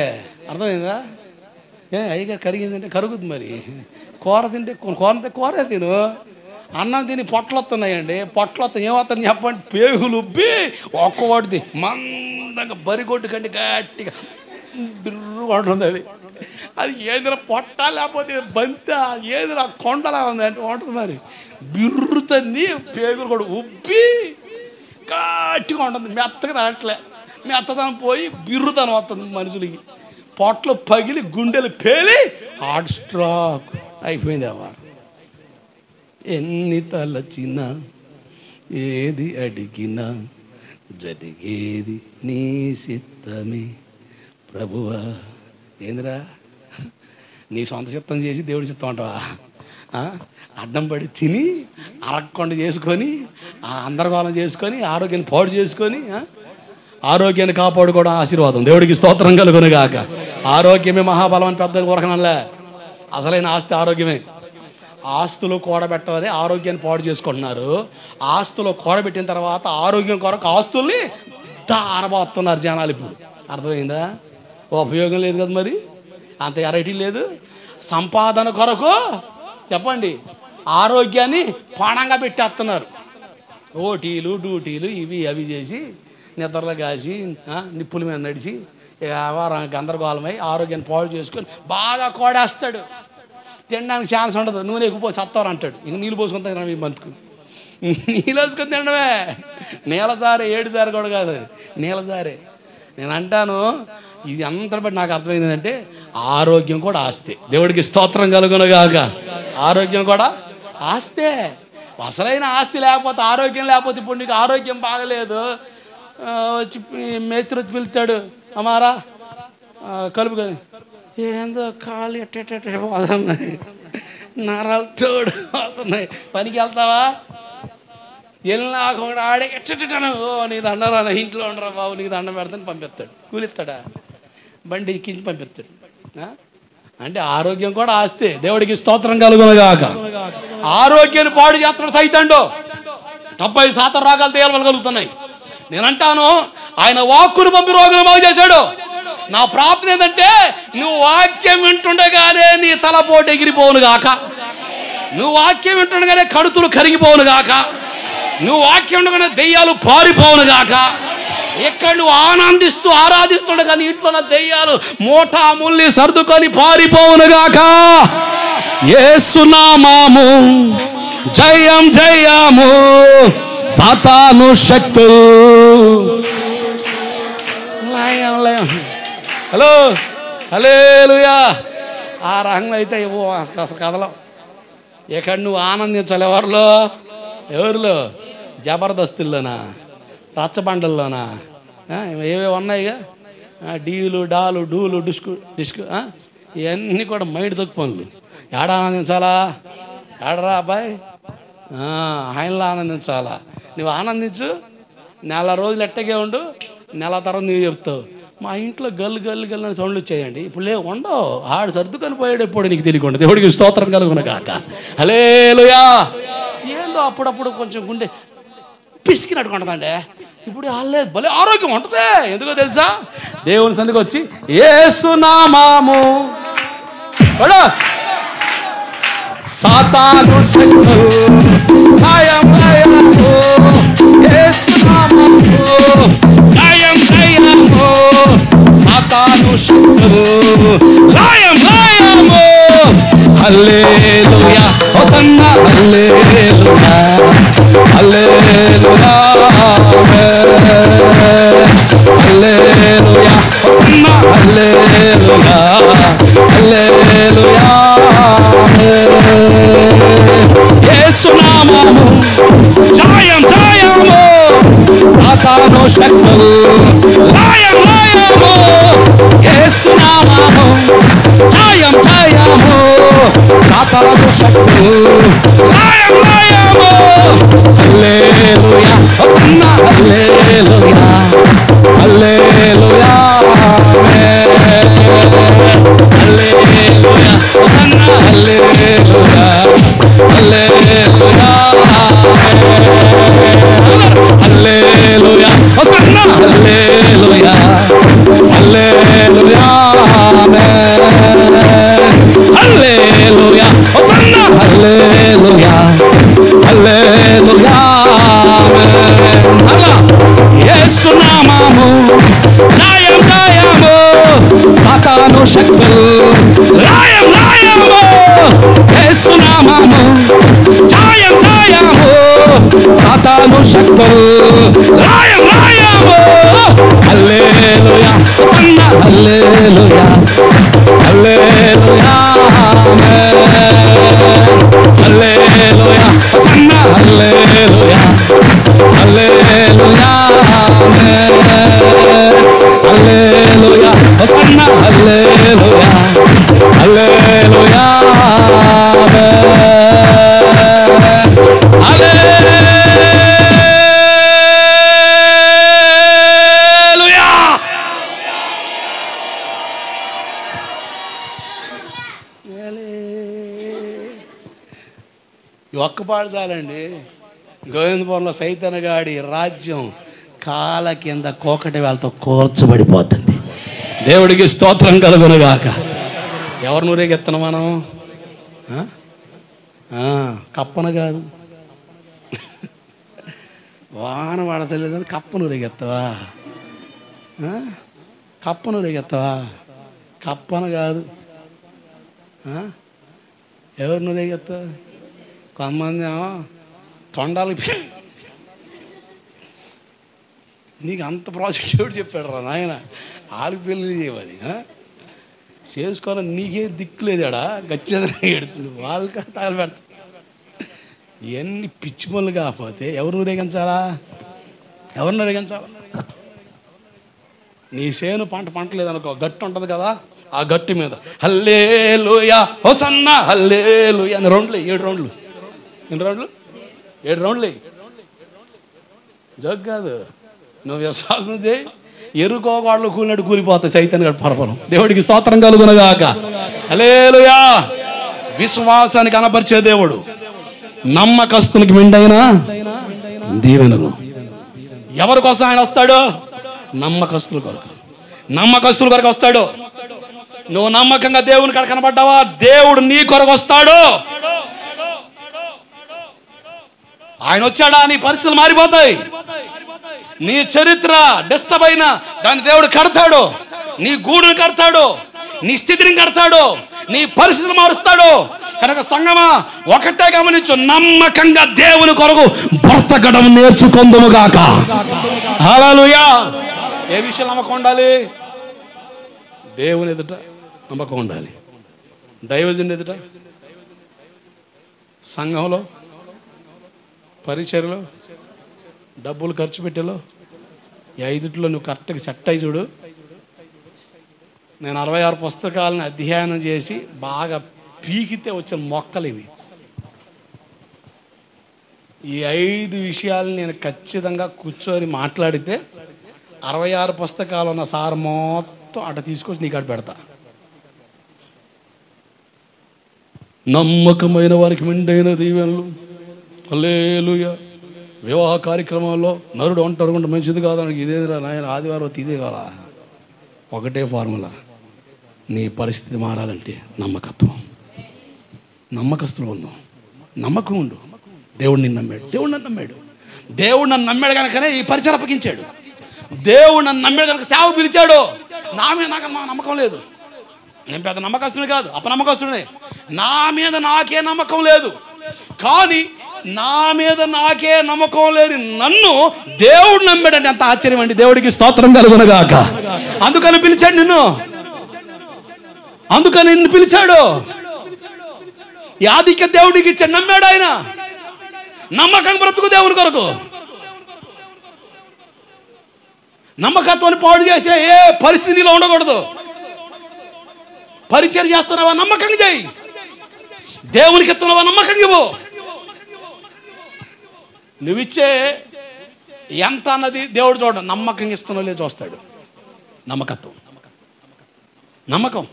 అర్థమైందా? అయ్యగా కరిగిందంటే కరుగుద్ది, మరి కూర తింటే కూరే తిను. అన్నం తిని పొట్టలు వస్తున్నాయండి, పొట్టలు వస్తాయి ఏమవుతాయి చెప్పండి, పేగులు ఉబ్బి ఒక్కవాడిది మందంగా బరిగొడ్డు కంటే గట్టిగా బిర్రు ఉంటుంది. అది ఏదైనా పొట్ట లేకపోతే బంత ఏదైనా కొండలా ఉంది అంటే ఉంటుంది, మరి బిర్రుతన్ని పేగులు కూడా ఉబ్బి గట్టిగా ఉంటుంది, మెత్తగా తాగట్లే, మెత్తదనం పోయి బిర్రుతనం వస్తుంది మనుషులకి, పొట్టలు పగిలి గుండెలు పేలి హార్ట్ స్ట్రోక్ అయిపోయింది. అవ్వాలి ఎన్ని తలచినా ఏది అడిగినా జరిగేది నీ చిత్తమే ప్రభువా. ఏందిరా నీ సొంత చిత్తం చేసి దేవుడి చిత్తం అంటావా? అడ్డం పడి తిని అరక్కొండ చేసుకొని అందరగోళం చేసుకొని ఆరోగ్యాన్ని పాడు చేసుకొని ఆరోగ్యాన్ని కాపాడుకోవడం ఆశీర్వాదం. దేవుడికి స్తోత్రం కలుగునుగాక. ఆరోగ్యమే మహాబలం అని పెద్దలు కొరకనలే. అసలైన ఆస్తి ఆరోగ్యమే. ఆస్తులు కూడబెట్టాలని ఆరోగ్యాన్ని పాడు చేసుకుంటున్నారు. ఆస్తులు కూడబెట్టిన తర్వాత ఆరోగ్యం కొరకు ఆస్తుల్ని దారబోతున్నారు జనాలు. ఇప్పుడు అర్థమైందా? ఉపయోగం లేదు కదా, మరి అంత ఎరైటీ లేదు. సంపాదన కొరకు చెప్పండి ఆరోగ్యాన్ని పాణంగా పెట్టేస్తున్నారు. ఓటీలు డ్యూటీలు ఇవి అవి చేసి నిద్రలో కాసి నిప్పుల మీద నడిచి గందరగోళమై ఆరోగ్యాన్ని పాడు చేసుకొని బాగా కోడేస్తాడు. తినడానికి ఛాన్స్ ఉండదు, నూనె ఎక్కువ పోసి సత్తారు అంటాడు. ఇంక నీళ్ళు పోసుకొని తినడం ఈ బంతుకు, నీళ్ళు వేసుకొని తినడమే. నీళ్ళసారే, ఏడుసారి కూడా కాదు, నీళ్ళసారే. నేను అంటాను ఇది అంతా బట్టి నాకు అర్థమైంది ఏంటంటే ఆరోగ్యం కూడా ఆస్తే. దేవుడికి స్తోత్రం కలుగునుగాక. ఆరోగ్యం కూడా ఆస్తే. అసలైన ఆస్తి లేకపోతే ఆరోగ్యం లేకపోతే, ఇప్పుడు నీకు ఆరోగ్యం బాగలేదు వచ్చి మేస్త్రి వచ్చి పిలుస్తాడు, అమ్మారా కలుపు కానీ ఏందో కాళ్ళు ఎట్ట పోతున్నాయి, నరాలు తోడు పోతున్నాయి, పనికి వెళ్తావా? వెళ్ళినా ఆడే ఎట్టను, నీ దండరా ఇంట్లో ఉండరా బాబు, నీకు దండం పెడతాను పంపిస్తాడు. కూలిస్తాడా? బండి ఎక్కించి పంపిస్తాడు. అంటే ఆరోగ్యం కూడా ఆస్తే. దేవుడికి స్తోత్రం కలుగునుగాక. ఆరోగ్యాన్ని పాడు చేస్తాడు సైతాండు. 70% రోగాలు తేలగలుగుతున్నాయి. నేనంటాను ఆయన వాక్కును పంపి రోగులు బాగు చేశాడు. నా ప్రార్థన ఏంటంటే నువ్వు వాక్యం వింటుండగానే నీ తలపోటు ఎగిరిపోవును గాక, నువ్వు వాక్యం వింటుండగానే కడుతులు కరిగిపోవును గాక, నువ్వు వాక్యం ఉండగానే దెయ్యాలు పారిపోవును గాక. ఇక్కడ నువ్వు ఆనందిస్తూ ఆరాధిస్తుండగా నీ ఇంట్లో ఉన్న దెయ్యాలు మోటా ముల్లి సర్దుకొని పారిపోవును గాక. యేసు నామము జయం జయము, సాతాను శక్తులు హలో హల్లెలూయా. ఆ రకంగా అయితే అసలు కథలో ఇక్కడ నువ్వు ఆనందించాలి. ఎవరిలో? జబర్దస్తుల్లోనా, రచ్చబండల్లోనా, ఏవే ఉన్నాయిగా, డీలు డాలు డూలు డిస్కు ఇవన్నీ కూడా మైండ్ తొక్కు పనులు. ఏడ ఆనందించాలా? ఏడరా అబ్బాయి, ఆయనలో ఆనందించాలా. నువ్వు ఆనందించు, నెల రోజులు ఎట్టగే ఉండు, నెల తర్వాత నువ్వు చెప్తావు మా ఇంట్లో గల్లు గల్లు గల్లు అని సౌండ్లు వచ్చాయండి. ఇప్పుడు లేవు, ఉండవు. ఆడు సర్దుకొని పోయాడు ఎప్పుడు నీకు తెలియకుండా. దేవుడికి స్తోత్రం కలుగునుగాక. హల్లెలూయా. ఏందో అప్పుడప్పుడు కొంచెం గుండె పిసికినట్టుకుంటుందండి. ఇప్పుడు వాళ్ళే భలే ఆరోగ్యం ఉంటుంది. ఎందుకో తెలుసా? దేవుని సందికి వచ్చి యేసు నామము సాతాను శక్తులు లయం లయము, యేసు నామము లయం లయము, సాతాను శక్తులు లయం లయము. హల్లెలూయా హోసన్నా హల్లెలూయా హల్లెలూయా హల్లెలూయా హోసన్నా హల్లెలూయా హల్లెలూయా. యేసు నామము జయం జయము, సాతాను శక్తులు లయం లయము, యేసు యేసునామము జయం జయము సాతాను శక్తులు లయం లయము హల్లెలూయా హోసన్నా హల్లెలూయా హల్లెలూయా ఆమేన్ హల్లెలూయా హోసన్నా హల్లెలూయా హల్లెలూయా హల్లెలూయా హోసన్నా హల్లెలూయా హల్లెలూయా ఆమేన్ హల్లెలూయా హోసన్నా హల్లెలూయా హల్లెలూయా ఆమేన్ అలా యేసునామము జయం జయము సాతాను శక్తులు లయం లయము యేసునామము జయం జయము సాతాను శక్తులు లయం లయము హల్లెలూయా హోసన్నా హల్లెలూయా హల్లెలూయా ఆమేన్ హల్లెలూయా హోసన్నా హల్లెలూయా హల్లెలూయా ఆమేన్ హల్లెలూయా హోసన్నా హల్లెలూయా హల్లెలూయా ఆమేన్ హల్లెలూయా. ఈ ఒక్క పాట చాలండి. గోవిందపురంలో సైతనగాడి రాజ్యం కాల కింద కోకటి వాళ్ళతో కూర్చబడిపోతుంది. దేవుడికి స్తోత్రం కలుగునుగాక. ఎవరు నూరేగెత్తను మనం? కప్పను కాదు, వాన పడతలేదని కప్ప నూరేగెత్తవా? కప్ప నూరేగెత్తవా? కప్పను కాదు. ఎవరు నూరేగెత్తావా? కొంతమంది ఏమో తొండాలకి నీకు అంత ప్రాజెక్ట్ ఎవడు చెప్పాడు రా నాయన, ఆలు పెళ్ళి చేయమని చేసుకోవాలని నీకే దిక్కులేదాడా? గచ్చేదని ఎడుతుంది వాళ్ళకి తాగలు పెడతా. ఇవన్నీ పిచ్చి పనులు కాకపోతే ఎవరు ఊరేగించాలా? ఎవరిని ఊరేగించాలా? నీ సేను పంటలేదనుకో, గట్టు ఉంటుంది కదా, ఆ గట్టు మీద హల్లెలూయా హోసన్నా హల్లెలూయా అని రౌండ్లు 7 రౌండ్లు. ఎన్ని రౌండ్లు? 7 రౌండ్లు. జగ్ కాదు, నువ్వు విశ్వాసం చేయి. ఎరుకోగాళ్ళు కూలినట్టు కూలిపోతాయి సైతాన్ని పరపరం. దేవుడికి స్తోత్రం కలుగునుగాక. హల్లెలూయా. విశ్వాసానికి కనపరిచే దేవుడు, నమ్మకస్తునికి మెండైన దీవెనలు. ఎవరి కోసం ఆయన వస్తాడు? నమ్మకస్తుల కొరకు. నమ్మకస్తుల కొరకు వస్తాడు. నువ్వు నమ్మకంగా దేవుని కాడ కనబడ్డావా, దేవుడు నీ కొరకు వస్తాడు. ఆయన వచ్చాడా, నీ పరిస్థితులు మారిపోతాయి. నీ చరిత్ర డిస్టర్బ్ అయినా దాన్ని దేవుడు కడతాడు. నీ గూడుని కడతాడు, నీ స్థితిని కడతాడు, నీ పరిస్థితులు మారుస్తాడు. కనుక సంగమా ఒకటే గమనించు, నమ్మకంగా దేవుని కొరకు బ్రతకడం నేర్చుకొందుముగాక. హల్లెలూయా. ఏ విషయం నమ్మకం ఉండాలి? దేవుని ఎదుట నమ్మకం ఉండాలి, దైవజనుని ఎదుట, సంఘంలో, పరిచర్లో, డబ్బులు ఖర్చు పెట్టేలో, ఈ 5 నువ్వు కరెక్ట్గా సెట్ అయ్యి చూడు. నేను 66 పుస్తకాలను అధ్యయనం చేసి బాగా పీకితే వచ్చిన మొక్కలు ఇవి. ఈ 5 విషయాలు నేను ఖచ్చితంగా కూర్చొని మాట్లాడితే 66 పుస్తకాలు ఉన్న సార్ మొత్తం అట తీసుకొచ్చి నీకు అటు పెడతా. నమ్మకమైన వారికి మెండైన దీవెనలు. హల్లెలూయా. వివాహ కార్యక్రమాల్లో నరుడు ఒంటరిగా మంచిది కాదని ఇదేదిరా నాయన, ఆదివారం ఇదే కాదా? ఒకటే ఫార్ములా, నీ పరిస్థితి మారాలంటే నమ్మకత్వం. నమ్మకస్తులు ఉందాం, నమ్మకం ఉండు. దేవుడు నిన్ను నమ్మాడు, దేవుడు నన్ను నమ్మాడు. దేవుడు నన్ను నమ్మాడు కనుకనే ఈ పరిచయం అప్పగించాడు. దేవుడు నన్ను నమ్మాడు కనుక సేవ పిలిచాడు. నా మీద నాకు నమ్మకం లేదు. నేను పెద్ద నమ్మకస్తుని కాదు, అపనమ్మకస్తునే. నా మీద నాకే నమ్మకం లేదు. కానీ నా మీద నాకే నమ్మకం లేని నన్ను దేవుడు నమ్మాడంటే అంత ఆశ్చర్యం అండి. దేవుడికి స్తోత్రం కలుగునుగాక. అందుకని పిలిచాడు నిన్ను, అందుకని నిన్ను పిలిచాడు. ఈ ఆధిక్య దేవుడికి ఇచ్చాడు, నమ్మాడు ఆయన. నమ్మకం బ్రతుకు దేవుని కొరకు. నమ్మకత్వాన్ని పాడు చేసే ఏ పరిస్థితిలో ఉండకూడదు. పరిచయం చేస్తున్నావా, నమ్మకంగా చేయి. దేవునికి ఇస్తున్నావా, నమ్మకంగా ఇవ్వు. నువ్విచ్చే ఎంత అన్నది దేవుడు చూడ, నమ్మకంగా ఇస్తున్నావు లేదు చూస్తాడు. నమ్మకత్వం, నమ్మకం,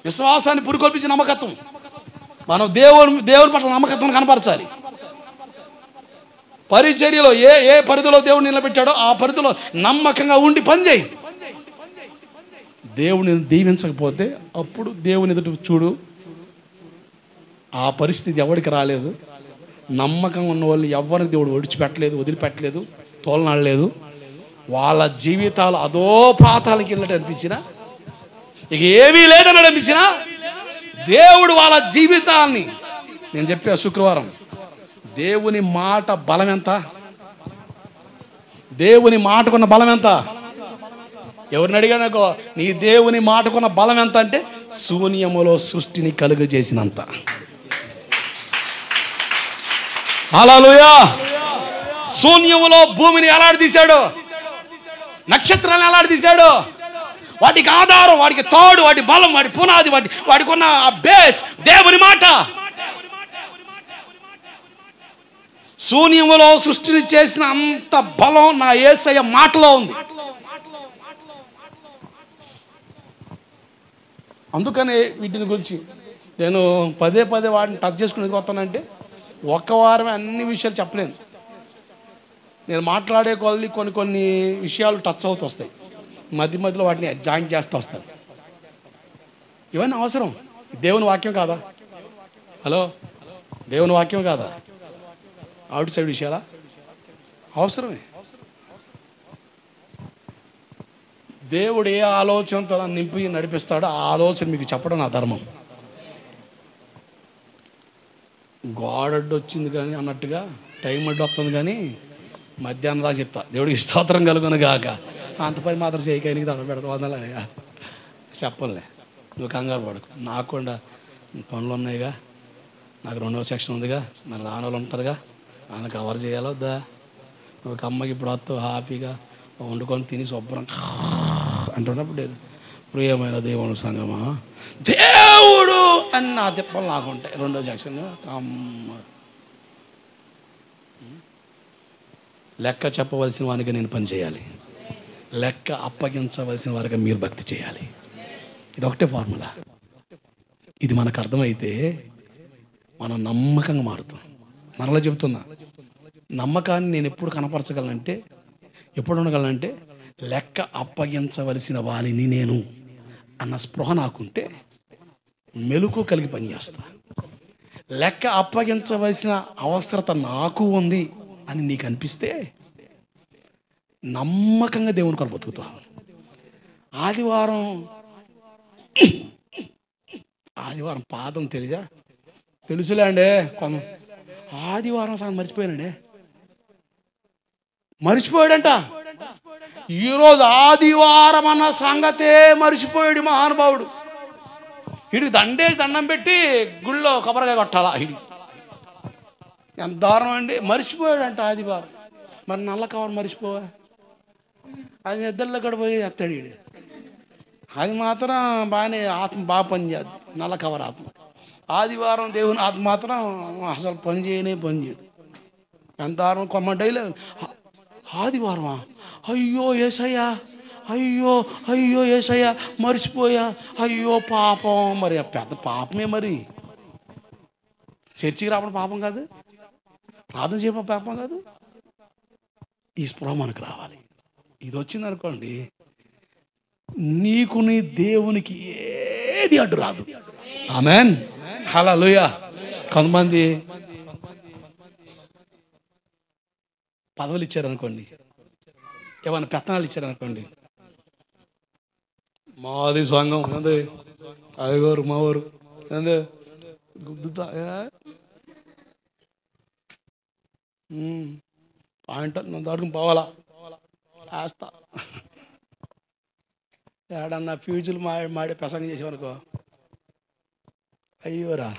విశ్వాసాన్ని పురికొల్పించే నమ్మకత్వం. మనం దేవుని పట్ల నమ్మకత్వం కనపరచాలి. పరిచర్యలో ఏ పరిధిలో దేవుడు నిలబెట్టాడో ఆ పరిధిలో నమ్మకంగా ఉండి పనిచేయి. దేవుని దీవించకపోతే అప్పుడు దేవుని ఎదుట చూడు, ఆ పరిస్థితి ఎవరికి రాలేదు. నమ్మకం ఉన్న వాళ్ళు ఎవరిని దేవుడు విడిచిపెట్టలేదు, వదిలిపెట్టలేదు, తోలనాడలేదు. వాళ్ళ జీవితాలు అదో పాతాలకి వెళ్ళటం అనిపించినా, ఇక ఏమీ లేదని అనిపించినా, దేవుడు వాళ్ళ జీవితాల్ని, నేను చెప్పా శుక్రవారం, దేవుని మాట బలం ఎంత, దేవుని మాటకున్న బలం ఎంత. ఎవరిని అడిగానకో, నీ దేవుని మాటకున్న బలం ఎంత అంటే శూన్యములో సృష్టిని కలుగజేసినంత. హల్లెలూయా. శూన్యములో భూమిని ఎలాడదీశాడు, నక్షత్రాలను ఎలాడదీశాడు. వాటికి ఆధారం, వాటికి తోడు, వాటి బలం, వాటి పునాది, వాటికి ఉన్న ఆ బేస్ దేవుని మాట. శూన్యములో సృష్టిని చేసిన అంత బలం నా యేసయ్య మాటలో ఉంది. అందుకనే వీటిని గురించి నేను పదే వాటిని టచ్ చేసుకునేది వస్తానంటే ఒక్క వారమే అన్ని విషయాలు చెప్పలేను. నేను మాట్లాడే కొద్ది కొన్ని విషయాలు టచ్ అవుతూ వస్తాయి, మధ్యలో వాటిని జాయింట్ చేస్తూ వస్తాను. ఇవన్నీ అవసరం. దేవుని వాక్యం కాదా? హలో, దేవుని వాక్యం కాదా? అవుట్ సైడ్ విషయాలా? అవసరమే. దేవుడు ఏ ఆలోచనతో నింపి నడిపిస్తాడో ఆ ఆలోచన మీకు చెప్పడం నా ధర్మం. గోడడ్డు వచ్చింది కానీ అన్నట్టుగా టైం అడ్డు వస్తుంది కానీ మధ్యాహ్నం దాకా చెప్తా, దేవుడికి స్తోత్రం కలుగును గాక. అంత పని మాత్రం చేయకాయనికి దండ పెడతా వదలగా చెప్పనులే, నువ్వు కంగారు పడకు. నాకు కూడా పనులు ఉన్నాయిగా, నాకు 2వ సెక్షన్ ఉందిగా, మరి రాని వాళ్ళు ఉంటారుగా, ఆయన కవర్ చేయాలి వద్దా? నువ్వు అమ్మకి ఇప్పుడు వస్తావు హ్యాపీగా వండుకొని తిని శుభ్రం అంటున్నప్పుడు, ప్రియమైన దేవుని సంగమా, దేవుడు అని నా తిప్పలు నాకుంటాయి. 2వ సెక్షన్ అమ్మ లెక్క చెప్పవలసిన వానికి నేను పని చేయాలి, లెక్క అప్పగించవలసిన వారికి మీరు భక్తి చేయాలి. ఇది ఒకటే ఫార్ములా. ఇది మనకు అర్థమైతే మనం నమ్మకంగా మారుతాం. మరలా చెబుతున్నా, నమ్మకాన్ని నేను ఎప్పుడు కనపరచగలనంటే, ఎప్పుడు ఉండగలనంటే లెక్క అప్పగించవలసిన వాణిని నేను అన్న స్పృహ నాకుంటే మెలకు కలిగి పనిచేస్తా. లెక్క అప్పగించవలసిన అవసరత నాకు ఉంది అని నీకు అనిపిస్తే నమ్మకంగా దేవుని కొరకు బతుకుతావు. ఆదివారం పాదం తెలుసులే అండి. ఆదివారం సార్ మర్చిపోయాడంట. ఈరోజు ఆదివారం అన్న సంగతే మర్చిపోయాడు మహానుభావుడు. వీడికి దండం పెట్టి గుళ్ళో కొబ్బరికాయ కొట్టాలా? వీడి ఎంత దారుణం అండి. మర్చిపోయాడంట ఆదివారం. మరి నల్ల కవర్ మర్చిపోవా? అది నిద్రలో కూడా పోయి ఎత్తాడు వీడు. అది మాత్రం బాగానే ఆత్మ బాగా పనిచేయదు, నల్ల కవర్ ఆత్మ. ఆదివారం దేవుని ఆత్మ మాత్రం అసలు పని చేయదు. ఎంత దారుణం. కొమ్మ డైలీ ఆదివారమా, అయ్యో యేసయ్యా, అయ్యో యేసయ్యా మర్చిపోయా, అయ్యో పాపం. మరి పెద్ద పాపమే. మరి చర్చికి రావడం పాపం కాదు, ప్రార్థన చేయడం పాపం కాదు. ఈ స్పృహ మనకు రావాలి. ఇది వచ్చింది అనుకోండి, నీకు నీ దేవునికి ఏది అడ్డు రాదు. ఆమేన్, హల్లెలూయా. కొంతమంది పదవులు ఇచ్చారనుకోండి, ఏమైనా పెత్తనాలు ఇచ్చారనుకోండి, మాది సంఘం ఏంది, అయ్యగారు మావారు ఏంది గుద్దుతా పాయింట్ నన్ను దాడుకుని పోవాలా వేస్తా. ఏడన్నా ఫ్యూజులు మాడే ప్రసంగం చేసేవనుకో, అయ్యోరా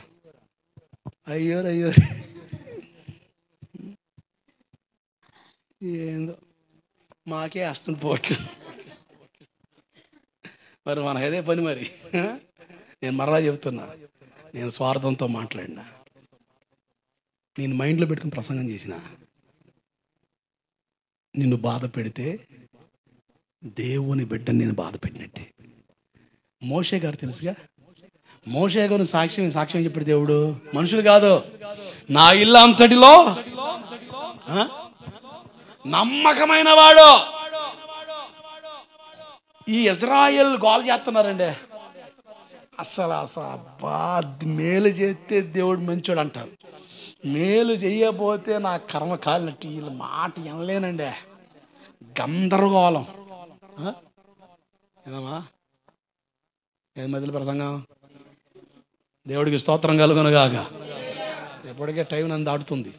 ఏందో మాకే వేస్తుంది పోట్లు. మరి మనకు అదే పని మరి. నేను మరలా చెప్తున్నా, నేను స్వార్థంతో మాట్లాడినా, నేను మైండ్లో పెట్టుకుని ప్రసంగం చేసిన, నిన్ను బాధ పెడితే దేవుని బిడ్డని నేను బాధ పెట్టినట్టే. మోషే గారు తెలుసుగా, మోషే గారు సాక్ష్యం చెప్పాడు దేవుడు, మనుషులు కాదు, నా ఇల్లు అంతటిలో నమ్మకమైన వాడు. ఈ ఇజ్రాయేల్ గోల చేస్తున్నారండి. అసలు అబ్బా, మేలు చేస్తే దేవుడు మంచోడు అంటారు, మేలు చెయ్యకపోతే నా కర్మ కాలినట్టు. వీళ్ళ మాట వినలేనండి, గందరగోళం. ఏదమ్మా ఏం మధ్యలో ప్రసంగం? దేవుడికి స్తోత్రం కలుగునుగాక. ఎప్పటికే టైం నన్ను దాటుతుంది,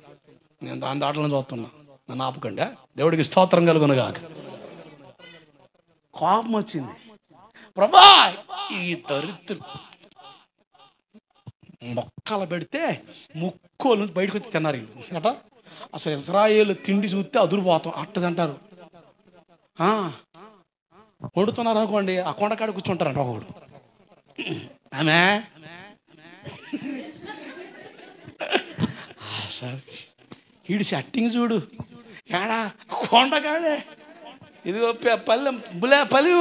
నేను దాని దాటలను చూస్తున్నా, నన్ను ఆపకండి. దేవుడికి స్తోత్రం కలుగునుగాక. కోపం వచ్చింది, ప్రభా ఈ దరిద్ర మొక్కలు పెడితే ముక్కోలు బయటకు వచ్చి తిన్నారు అట. అసలు ఇజ్రాయేల్ తిండి చూస్తే అదురుపోతాం అట్టదంటారు. వండుతున్నారు అనుకోండి, ఆ కొండకాడ కూర్చుంటారంట ఒకడు. ఆమె సార్ వీడి సెట్టింగ్ చూడు, ఏడా కొండకాడే, ఇదిగో పలి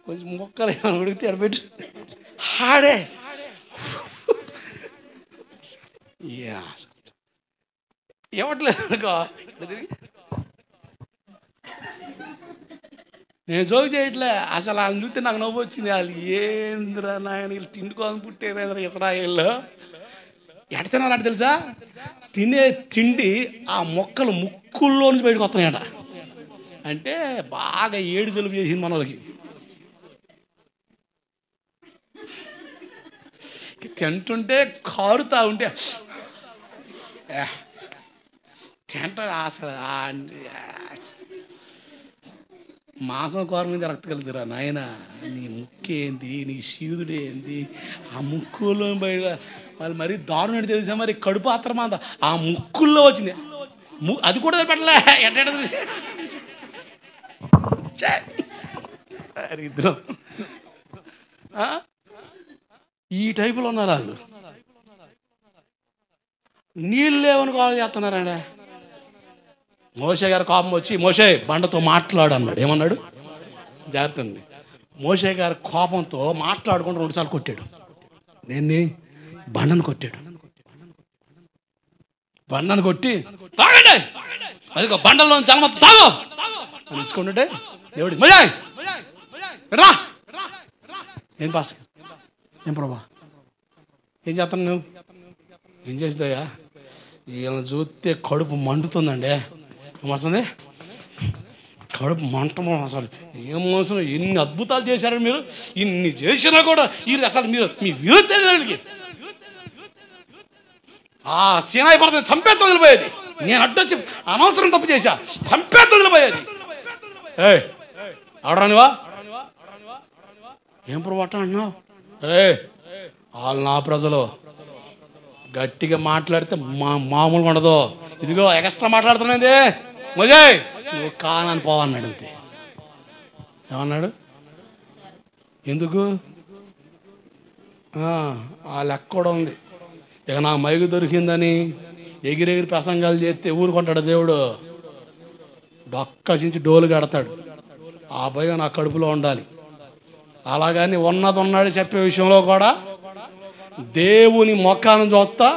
కొంచెం మొక్కలు ఏమైనా ఉడికితే ఎడబెట్టు ఆడే. ఇవ్వట్లేదు అనుకో, నేను జోక్ చేయట్లే. అసలు వాళ్ళని చూస్తే నాకు నవ్వు వచ్చింది. వాళ్ళు ఏంద్రా నాయన, వీళ్ళు తిండుకోని పుట్టేంద్ర ఇజ్రాయేల్లో. ఎట తినాలంటే తెలుసా, తినే తిండి ఆ మొక్కలు ముక్కుల్లో నుంచి బయటకు వస్తున్నాయట. అంటే బాగా ఏడు జలుబు చేసింది మన వాళ్ళకి. తింటుంటే కారుతా ఉంటే తింట అసలు మాసం కూర మీద రక్తగలుగుతారా నాయన. నీ ముక్కు ఏంది, నీ శివుడు ఏంది, ఆ ముక్కులో బయట వాళ్ళు మరీ దారుణం అంటే తెలుసా, మరి కడుపు ఆత్రం అంత ఆ ముక్కుల్లో వచ్చింది. అది కూడా పెట్టలే ఇద్దరం ఈ టైపులో ఉన్నారు వాళ్ళు. నీళ్ళు లేవని కాల్ చేస్తున్నారండి. మోషే గారు కోపం వచ్చి, మోషే బండతో మాట్లాడు అన్నాడు. ఏమన్నాడు? జాగ్రత్త అండి. మోషే గారు కోపంతో మాట్లాడుకుంటూ 2 సార్లు కొట్టాడు. దేన్ని? బండను కొట్టాడు. బండను కొట్టి తాగండి, అదిగో బండల్లో జలం తాగు అని తీసుకుంటుంటే దేవుడి రా. ఏం పాస్, ఏం ప్రభా, ఏం చేస్తాను నువ్వు? ఏం చేస్తుందయ్యా? వీళ్ళని చూస్తే కడుపు మండుతుందండి. ఏమవుతుంది? కడుపు మంట. అసలు ఏం మోసం, ఎన్ని అద్భుతాలు చేశారని మీరు, ఇన్ని చేసినా కూడా వీరికి అసలు మీరు మీ విరుద్ధకి ఆ సీనాయి పర్వతం చంపేత వదిలిపోయేది. నేను అడ్డొచ్చి అనవసరం తప్పు చేశా, చంపేత వదిలిపోయేది. ఆడరానివా? ఏం ప్రభు అట్ట అన్నావు? వాళ్ళు నా ప్రజలు, గట్టిగా మాట్లాడితే మామూలుగా ఉండదు. ఇదిగో ఎక్స్ట్రా మాట్లాడుతున్నది మజయ్, నువ్వు కానని పోవన్నాడు. అంతే. ఏమన్నాడు? ఎందుకు? ఆ లెక్క కూడా ఉంది. ఇక నా మైగు దొరికిందని ఎగిరెగిరి ప్రసంగాలు చేస్తే ఊరుకుంటాడు దేవుడు. డొక్కసించి డోలు కడతాడు. ఆ భయం నా కడుపులో ఉండాలి. అలాగని ఉన్నాడు చెప్పే విషయంలో కూడా దేవుని మొక్కాను చూస్తా,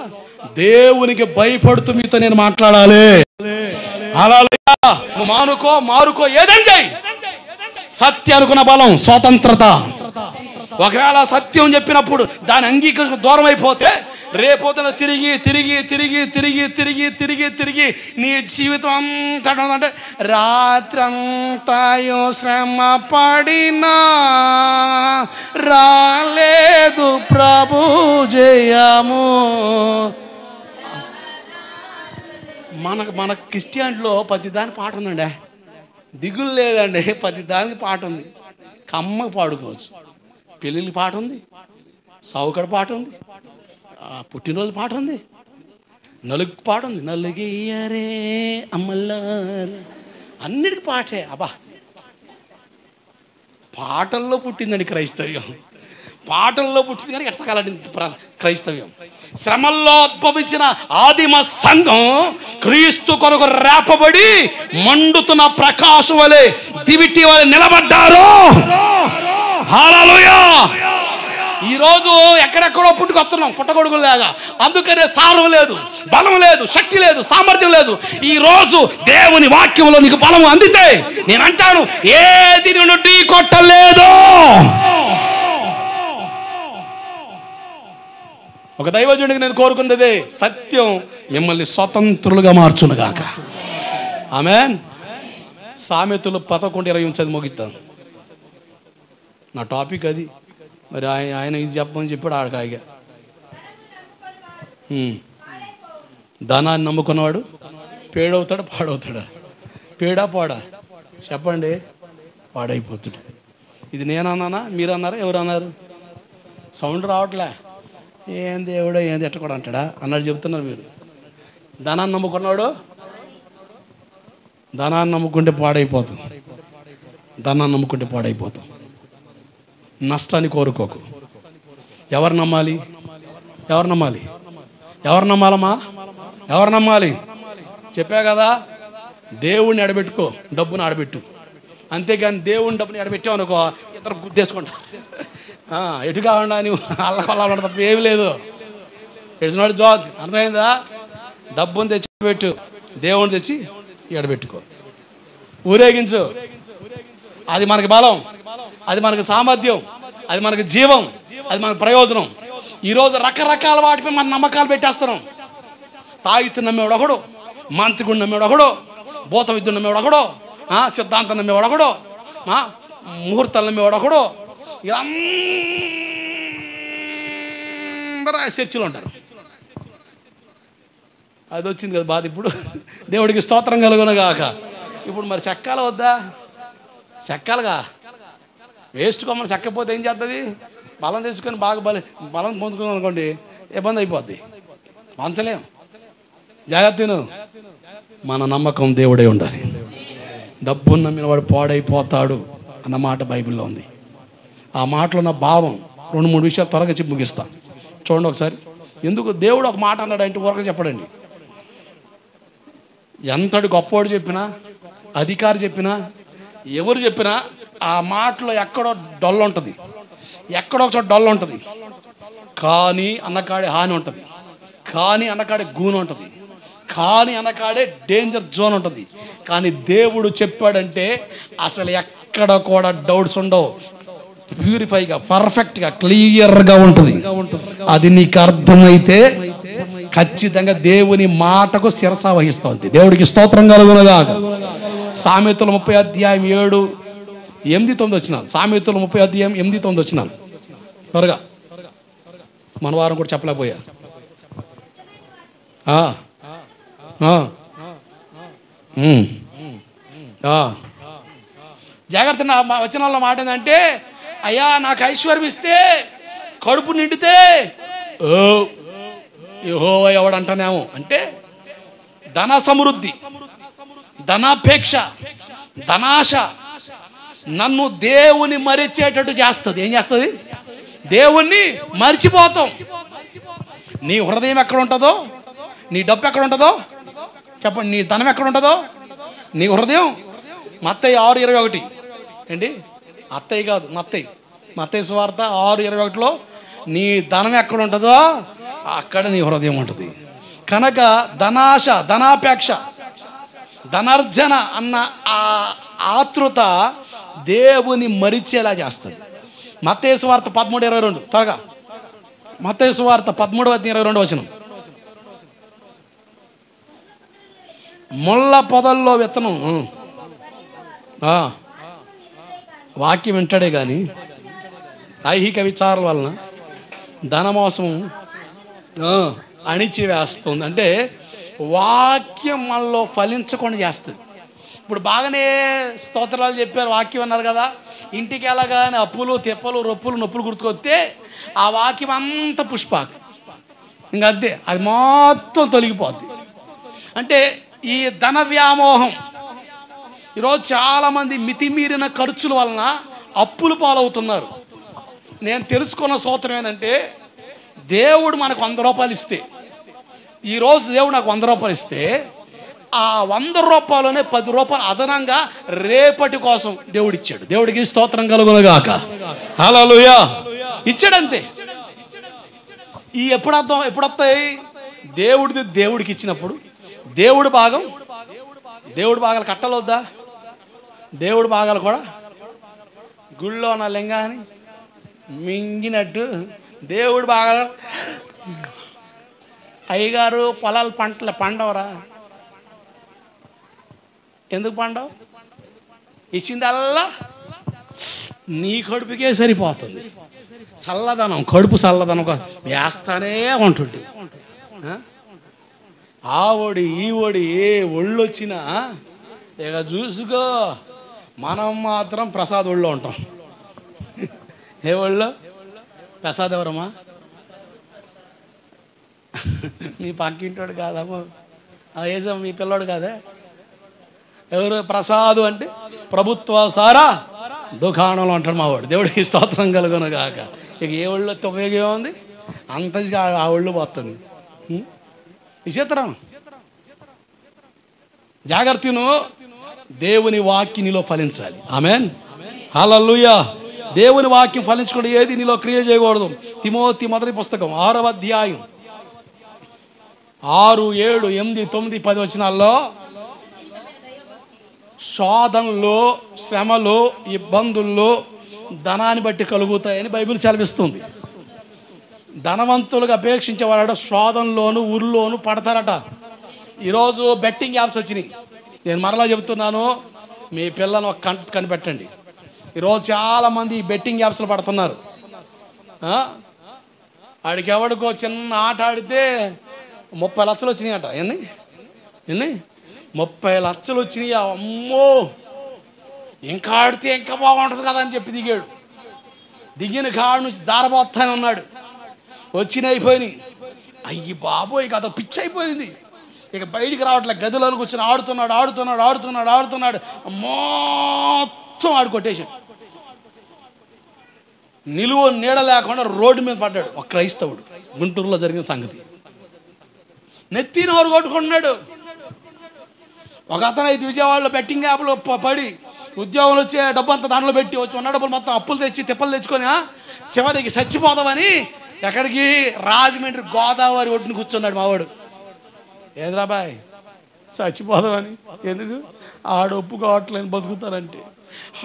దేవునికి భయపడుతూ మీతో నేను మాట్లాడాలి. హల్లెలూయా. మారుకో ఏదైనా చెయ్యి. సత్యానుకున్న బలం, స్వతంత్రత. ఒకవేళ సత్యం చెప్పినప్పుడు దాని అంగీకరణ దూరం అయిపోతే రేపొద్దున తిరిగి తిరిగి తిరిగి తిరిగి తిరిగి తిరిగి తిరిగి నీ జీవితం అంతా అంటే రాత్రంతాయో శ్రమ పడినా రాలేదు ప్రభు జయము. మన క్రిస్టియన్లో ప్రతి దాని పాట ఉందండి. దిగులు లేదండి, ప్రతి దానికి పాట ఉంది. కమ్మకి పాడుకోవచ్చు. పెళ్ళిళ్ళకి పాట ఉంది, సావుకడ పాట ఉంది, పుట్టినరోజు పాట ఉంది, నలుగు పాట ఉంది, నలుగయ్యరే అమ్మల్లారు, అన్నిటికీ పాటే. అబ్బా పాటల్లో పుట్టిందండి క్రైస్తవ్యం. పాటల్లో పుట్టింది కానీ ఎట్టకాలండి క్రైస్తవ్యం. శ్రమల్లో ఉద్భవించిన ఆదిమ సంఘం క్రీస్తు కొరకు రేపబడి మండుతున్న ప్రకాశం వలె దివిటి వలె నిలబడ్డారు. హల్లెలూయా. ఈరోజు ఎక్కడెక్కడో పుట్టుకొస్తున్నాం పుట్టగొడుగులు లాగా. అందుకనే సారం లేదు, బలం లేదు, శక్తి లేదు, సామర్థ్యం లేదు. ఈరోజు దేవుని వాక్యంలో నీకు బలం అందితే నేను అంటాను, ఏది నిన్ను ఢీ కొట్టలేదు. ఒక దైవజనుడికి నేను కోరుకున్నదే, సత్యం మిమ్మల్ని స్వతంత్రులుగా మార్చునుగాక. ఆమేన్. సామెతలు 11:20 చదివి ముగిస్తాను. నా టాపిక్ అది. మరి ఆయన ఇది చెప్పమని చెప్పాడు ఆడకాయిగా. ధనాన్ని నమ్ముకున్నవాడు పేడవుతాడా పాడవుతాడా? పేడా పాడా? చెప్పండి. పాడైపోతాడు. ఇది నేనన్నానా మీరన్నారా ఎవరు అన్నారు? సౌండ్ రావట్లే. ఏం దేవుడో ఏం తిట్టకూడదు అంటాడా అన్నాడు చెప్తున్నారు మీరు. ధనాన్ని నమ్ముకున్నాడు ధనాన్ని నమ్ముకుంటే పాడైపోతాం. ధనాన్ని నమ్ముకుంటే పాడైపోతాం. నష్టాన్ని కోరుకోకు. ఎవరు నమ్మాలి? ఎవరు నమ్మాలి? ఎవరు నమ్మాలమ్మా? ఎవరు నమ్మాలి? చెప్పా కదా, దేవుణ్ణి ఎడబెట్టుకో, డబ్బుని ఆడబెట్టు. అంతేగాని దేవుని డబ్బుని ఎడబెట్టావు అనుకో ఇద్దరు గుద్దేసుకుంటా. ఎటు కాకుండా నువ్వు అల్లకొల్లాలంటే తప్ప ఏమి లేదు. It's not job. అర్థమైందా? డబ్బుని తెచ్చి పెట్టు, దేవుని తెచ్చి ఎడబెట్టుకో, ఊరేగించు. అది మనకి బలం, అది మనకు సామర్థ్యం, అది మనకు జీవం, అది మనకు ప్రయోజనం. ఈరోజు రకరకాల వాటిపై మన నమ్మకాలు పెట్టేస్తున్నాం. తాగితే నమ్మేవాడు ఒకడు, మాంత్రికుడు నమ్మేవాడు ఒకడు, భూత విద్యుడు నమ్మేవాడు ఒకడు, సిద్ధాంతం నమ్మేవాడు ఒకడు, ముహూర్తాలు నమ్మేవాడు ఒకడు. అందరూ చర్చిలో ఉంటారు. అది వచ్చింది కదా బాధ. ఇప్పుడు దేవుడికి స్తోత్రం కలుగునుగాక. ఇప్పుడు మరి చెక్కాల వద్దా? చెక్కాలిగా. వేస్ట్ కొమ్మని చెక్కపోతే ఏం చేస్తుంది? బలం తెచ్చుకొని బాగా బలం పొందుకున్నాం అనుకోండి, ఇబ్బంది అయిపోద్ది, పంచలేం. జాగ్రత్తను. మన నమ్మకం దేవుడే ఉండాలి. డబ్బును నమ్మిన వాడు పాడైపోతాడు అన్న మాట బైబిల్లో ఉంది. ఆ మాటలో ఉన్న భావం 2-3 విషయాలు త్వరగా చెప్పి ముగిస్తా. చూడండి ఒకసారి. ఎందుకు దేవుడు ఒక మాట అన్నాడు అంటే ఊరక చెప్పడండి. ఎంతటి గొప్పవాడు చెప్పినా, అధికారి చెప్పినా, ఎవరు చెప్పినా ఆ మాటలో ఎక్కడో డొల్ల ఉంటుంది, ఎక్కడో ఒక చోట డొల్ల ఉంటుంది. కానీ అన్నకాడే హాని ఉంటుంది, కానీ అన్నకాడే గూన ఉంటుంది, కానీ అన్నకాడే డేంజర్ జోన్ ఉంటుంది. కానీ దేవుడు చెప్పాడంటే అసలు ఎక్కడ కూడా డౌట్స్ ఉండవు. ప్యూరిఫైగా, పర్ఫెక్ట్గా, క్లియర్గా ఉంటుంది. అది నీకు అర్థమైతే ఖచ్చితంగా దేవుని మాటకు శిరస వహిస్తూ ఉంది. దేవుడికి స్తోత్రం కలుగునుగాక. సామెతలు 30:7-8-9 వచ్చినాను. సామెతలు 30:8-9 వచ్చినాను. త్వరగా మన వారం కూడా చెప్పలేకపోయా. జాగ్రత్త. నా వచనంలో మాట ఏంటంటే, అయ్యా నాకు ఐశ్వర్యం ఇస్తే, కడుపు నిండితే యెహోవా ఎవడంటానేమో అంటే ధన సమృద్ధి, ధనాపేక్ష, ధనాశ నన్ను దేవుని మరిచేటట్టు చేస్తుంది. ఏం చేస్తుంది? దేవుణ్ణి మర్చిపోతాం. నీ హృదయం ఎక్కడ ఉంటుందో, నీ డబ్బు ఎక్కడ ఉంటుందో చెప్పండి. నీ ధనం ఎక్కడ ఉంటుందో నీ హృదయం. మత్తయి 6:21 ఏంటి? అత్తయ్య కాదు, మత్తయి సువార్త 6:21లో నీ ధనం ఎక్కడ ఉంటుందో అక్కడ నీ హృదయం ఉంటుంది. కనుక ధనాశ, ధనాపేక్ష, ధనార్జన అన్న ఆ ఆతృత దేవుని మరిచేలా చేస్తుంది. మత్తయి సువార్త 13:22 త్వరగా. మత్తయి సువార్త 13:22 వచనం. ముళ్ళ పొదల్లో విత్తనం. వాక్యం వింటాడే కానీ ఐహిక విచారాల వలన ధనమోసం అణిచివేస్తుంది. అంటే వాక్యం మనలో ఫలించకుండా చేస్తుంది. ఇప్పుడు బాగానే స్తోత్రాలు చెప్పారు, వాక్యం అన్నారు కదా. ఇంటికి వెళ్ళగానే అప్పులు, తెప్పలు, రొప్పులు, నొప్పులు గుర్తుకొస్తే ఆ వాక్యం అంతా పుష్పాకు ఇంకంతే, అది మొత్తం తొలగిపోద్ది. అంటే ఈ ధన వ్యామోహం ఈరోజు చాలామంది మితిమీరిన ఖర్చుల వలన అప్పులు పాలవుతున్నారు. నేను తెలుసుకున్న సూత్రం ఏంటంటే, దేవుడు మనకు 100 రూపాయలు ఇస్తే, ఈరోజు దేవుడు నాకు 100 రూపాయలు ఇస్తే, ఆ 100 రూపాయలోనే 10 రూపాయలు అదనంగా రేపటి కోసం దేవుడు ఇచ్చాడు. దేవుడికి స్తోత్రం కలుగునుగాక. హల్లెలూయా. ఇచ్చాడంతే. ఈ ఎప్పుడు వస్తాయి? దేవుడికి ఇచ్చినప్పుడు. దేవుడి భాగాలు కట్టలొద్దా? దేవుడి భాగాలు కూడా గుళ్ళో ఉన్న లింగాన్ని మింగినట్టు దేవుడి భాగాలు. అయ్యగారు పొలాలు పండవరా? ఎందుకు పండవు? ఇచ్చిందల్లా నీ కడుపుకే సరిపోతుంది. చల్లదనం, కడుపు చల్లదనం వేస్తానే ఉంటుంది. ఆ ఒడి ఈ ఒడి ఏ ఒళ్ళు వచ్చినా ఇక చూసుకో, మనం మాత్రం ప్రసాద్ ఒళ్ళో ఉంటాం. ఏ ఒళ్ళో? ప్రసాద్ ఎవరమ్మా? మీ పక్కింటోడు కాదమ్మా? ఏజమ్మ మీ పిల్లోడు కాదే? ఎవరు ప్రసాదు అంటే? ప్రభుత్వ సారా దుకాణంలో అంటాడు మావాడు. దేవుడికి స్తోత్రం కలుగును గాక. ఇక ఏ ఒళ్ళు ఉపయోగం ఏముంది? అంత ఆ ఒళ్ళు పోతుంది. విచిత్రం. జాగ్రత్తను, దేవుని వాక్యం నీలో ఫలించాలి. ఆమేన్. హల్లెలూయా. దేవుని వాక్యం ఫలించకుండా ఏది నీలో క్రియ చేయకూడదు. తిమోతి మొదటి పుస్తకం 6వ అధ్యాయం 6, 7, 8, 9, 10 వచనాల్లో శోధనలో, శ్రమలో, ఇబ్బందుల్లో ధనాన్ని బట్టి కలుగుతాయని బైబిల్ సెలవిస్తుంది. ధనవంతులుగా అపేక్షించేవాడు శోధనలోను ఊర్లోను పడతారట. ఈరోజు బెట్టింగ్ యాప్స్ వచ్చినాయి. నేను మరలా చెబుతున్నాను, మీ పిల్లలను ఒక కనిపెట్టండి. ఈరోజు చాలామంది బెట్టింగ్ యాప్స్లో పడుతున్నారు. ఆడికి ఎవడికో చిన్న ఆట ఆడితే 30 లక్షలు వచ్చినాయట. ఎన్ని 30 లక్షలు వచ్చినాయి. అమ్మో, ఇంకా ఆడితే ఇంకా బాగుంటుంది కదా అని చెప్పి దిగాడు. దిగిన కాడు నుంచి దారబోత్తానే ఉన్నాడు. అయిపోయినాయి. అయ్యి బాబోయ్, ఇక అదో పిచ్చి అయిపోయింది. ఇక బయటికి రావట్లేదు. గదిలో కూర్చొని ఆడుతున్నాడు. మొత్తం ఆడు కొట్టేశాడు. నిలువ నీడ లేకుండా రోడ్డు మీద పడ్డాడు. ఒక క్రైస్తవుడు. గుంటూరులో జరిగిన సంగతి. నెత్తిన ఎవరు కొట్టుకుంటున్నాడు. ఒక అతను అయితే విజయవాడలో బెట్టింగ్ యాప్లో పడి ఉద్యోగంలో వచ్చే డబ్బు అంతా దాంట్లో పెట్టి ఉన్న డబ్బులు మొత్తం అప్పులు తెచ్చి తిప్పలు తెచ్చుకొని చివరికి చచ్చిపోదామని ఎక్కడికి రాజమండ్రి గోదావరి ఒడ్డుని కూర్చున్నాడు మావాడు. ఏద్రాబాయ్, చచ్చిపోదామని. ఎందుకు? ఆడు ఒప్పు కావట్లేని బతుకుతానంటే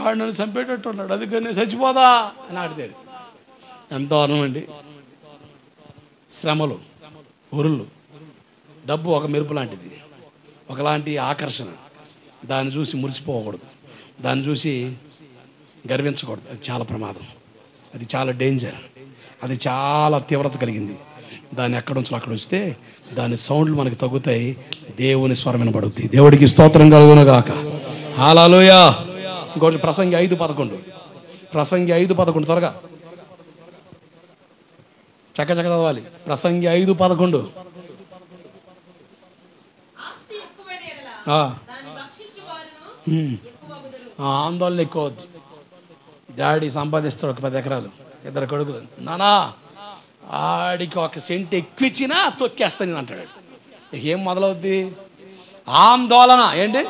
ఆడు నన్ను చంపేటట్టు ఉన్నాడు, అందుకని నేను చచ్చిపోదా అని ఆడితాడు. ఎంత దారుణం అండి. శ్రమలు, ఉరుళ్ళు, డబ్బు ఒక మెరుపు లాంటిది, ఒకలాంటి ఆకర్షణ. దాన్ని చూసి మురిసిపోకూడదు, దాన్ని చూసి గర్వించకూడదు. అది చాలా ప్రమాదం, అది చాలా డేంజర్, అది చాలా తీవ్రత కలిగింది. దాన్ని ఎక్కడ ఉంచాలో అక్కడ ఉంచితే దాని సౌండ్లు మనకి తగ్గుతాయి, దేవుని స్వరం వినబడుద్ది. దేవుడికి స్తోత్రం కలుగును గాక. హల్లెలూయా. ఇంకోటి ప్రసంగి 5:11 త్వరగా చక్క చదవాలి. ప్రసంగి 5:11. ఆందోళన ఎక్కువ అవుద్ది. డాడీ సంపాదిస్తాడు ఒక 10 ఎకరాలు, 2 కొడుకులు. నానా ఆడికి 1 సెంట్ ఎక్కువచ్చినా తొక్కేస్తాను నేను అంటాడు. ఏం మొదలవుద్ది? ఆందోళన. ఏంటి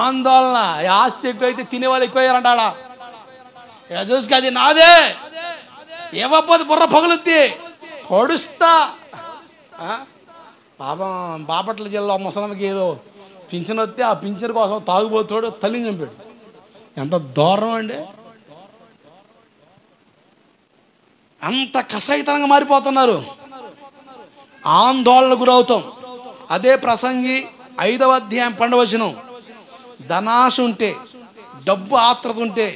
ఆందోళన? ఆస్తి ఎక్కువైతే తినేవాళ్ళు ఎక్కువయ్యారంటాడా? చూసుకు అది నాదే, ఏవపోతే బుర్ర పగులుద్ది, పొడుస్తా. పాపం బాపట్ల జిల్లా ముసలమ్మకి ఏదో పింఛన్ వస్తే ఆ పింఛన్ కోసం తాగుబోతాడు, తల్లిని చంపాడు. ఎంత దారుణం అండి. అంత కసాయితనంగా మారిపోతున్నారు. ఆందోళన గురవుతాం. అదే ప్రసంగి 5వ అధ్యాయం 12వ వచనం. ధనాశ ఉంటే, డబ్బు ఆత్రత ఉంటే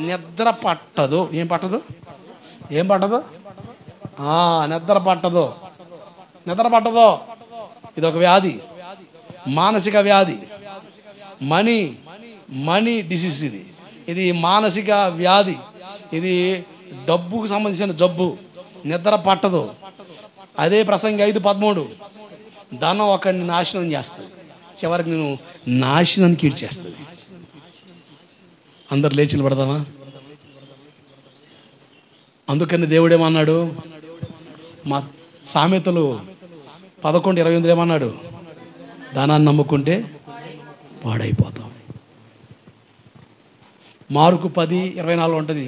నిద్ర పట్టదు. ఏం పట్టదు? నిద్ర పట్టదు. ఇది ఒక వ్యాధి, మానసిక వ్యాధి. Money disease. ఇది మానసిక వ్యాధి. ఇది డబ్బుకు సంబంధించిన జబ్బు. నిద్ర పట్టదు. అదే ప్రసంగి 5:13. ధనం ఒకరిని నాశనం చేస్తుంది, చివరికి నేను నాశనానికి ఈడ్చేస్తుంది. అందరు లేచి నిలబడదామా? అందుకని దేవుడేమన్నాడు, మా సామెతలు 11:28 ఏమన్నాడు, ధనాన్ని నమ్ముకుంటే పాడైపోతాం. మార్కు 10:24 ఉంటుంది,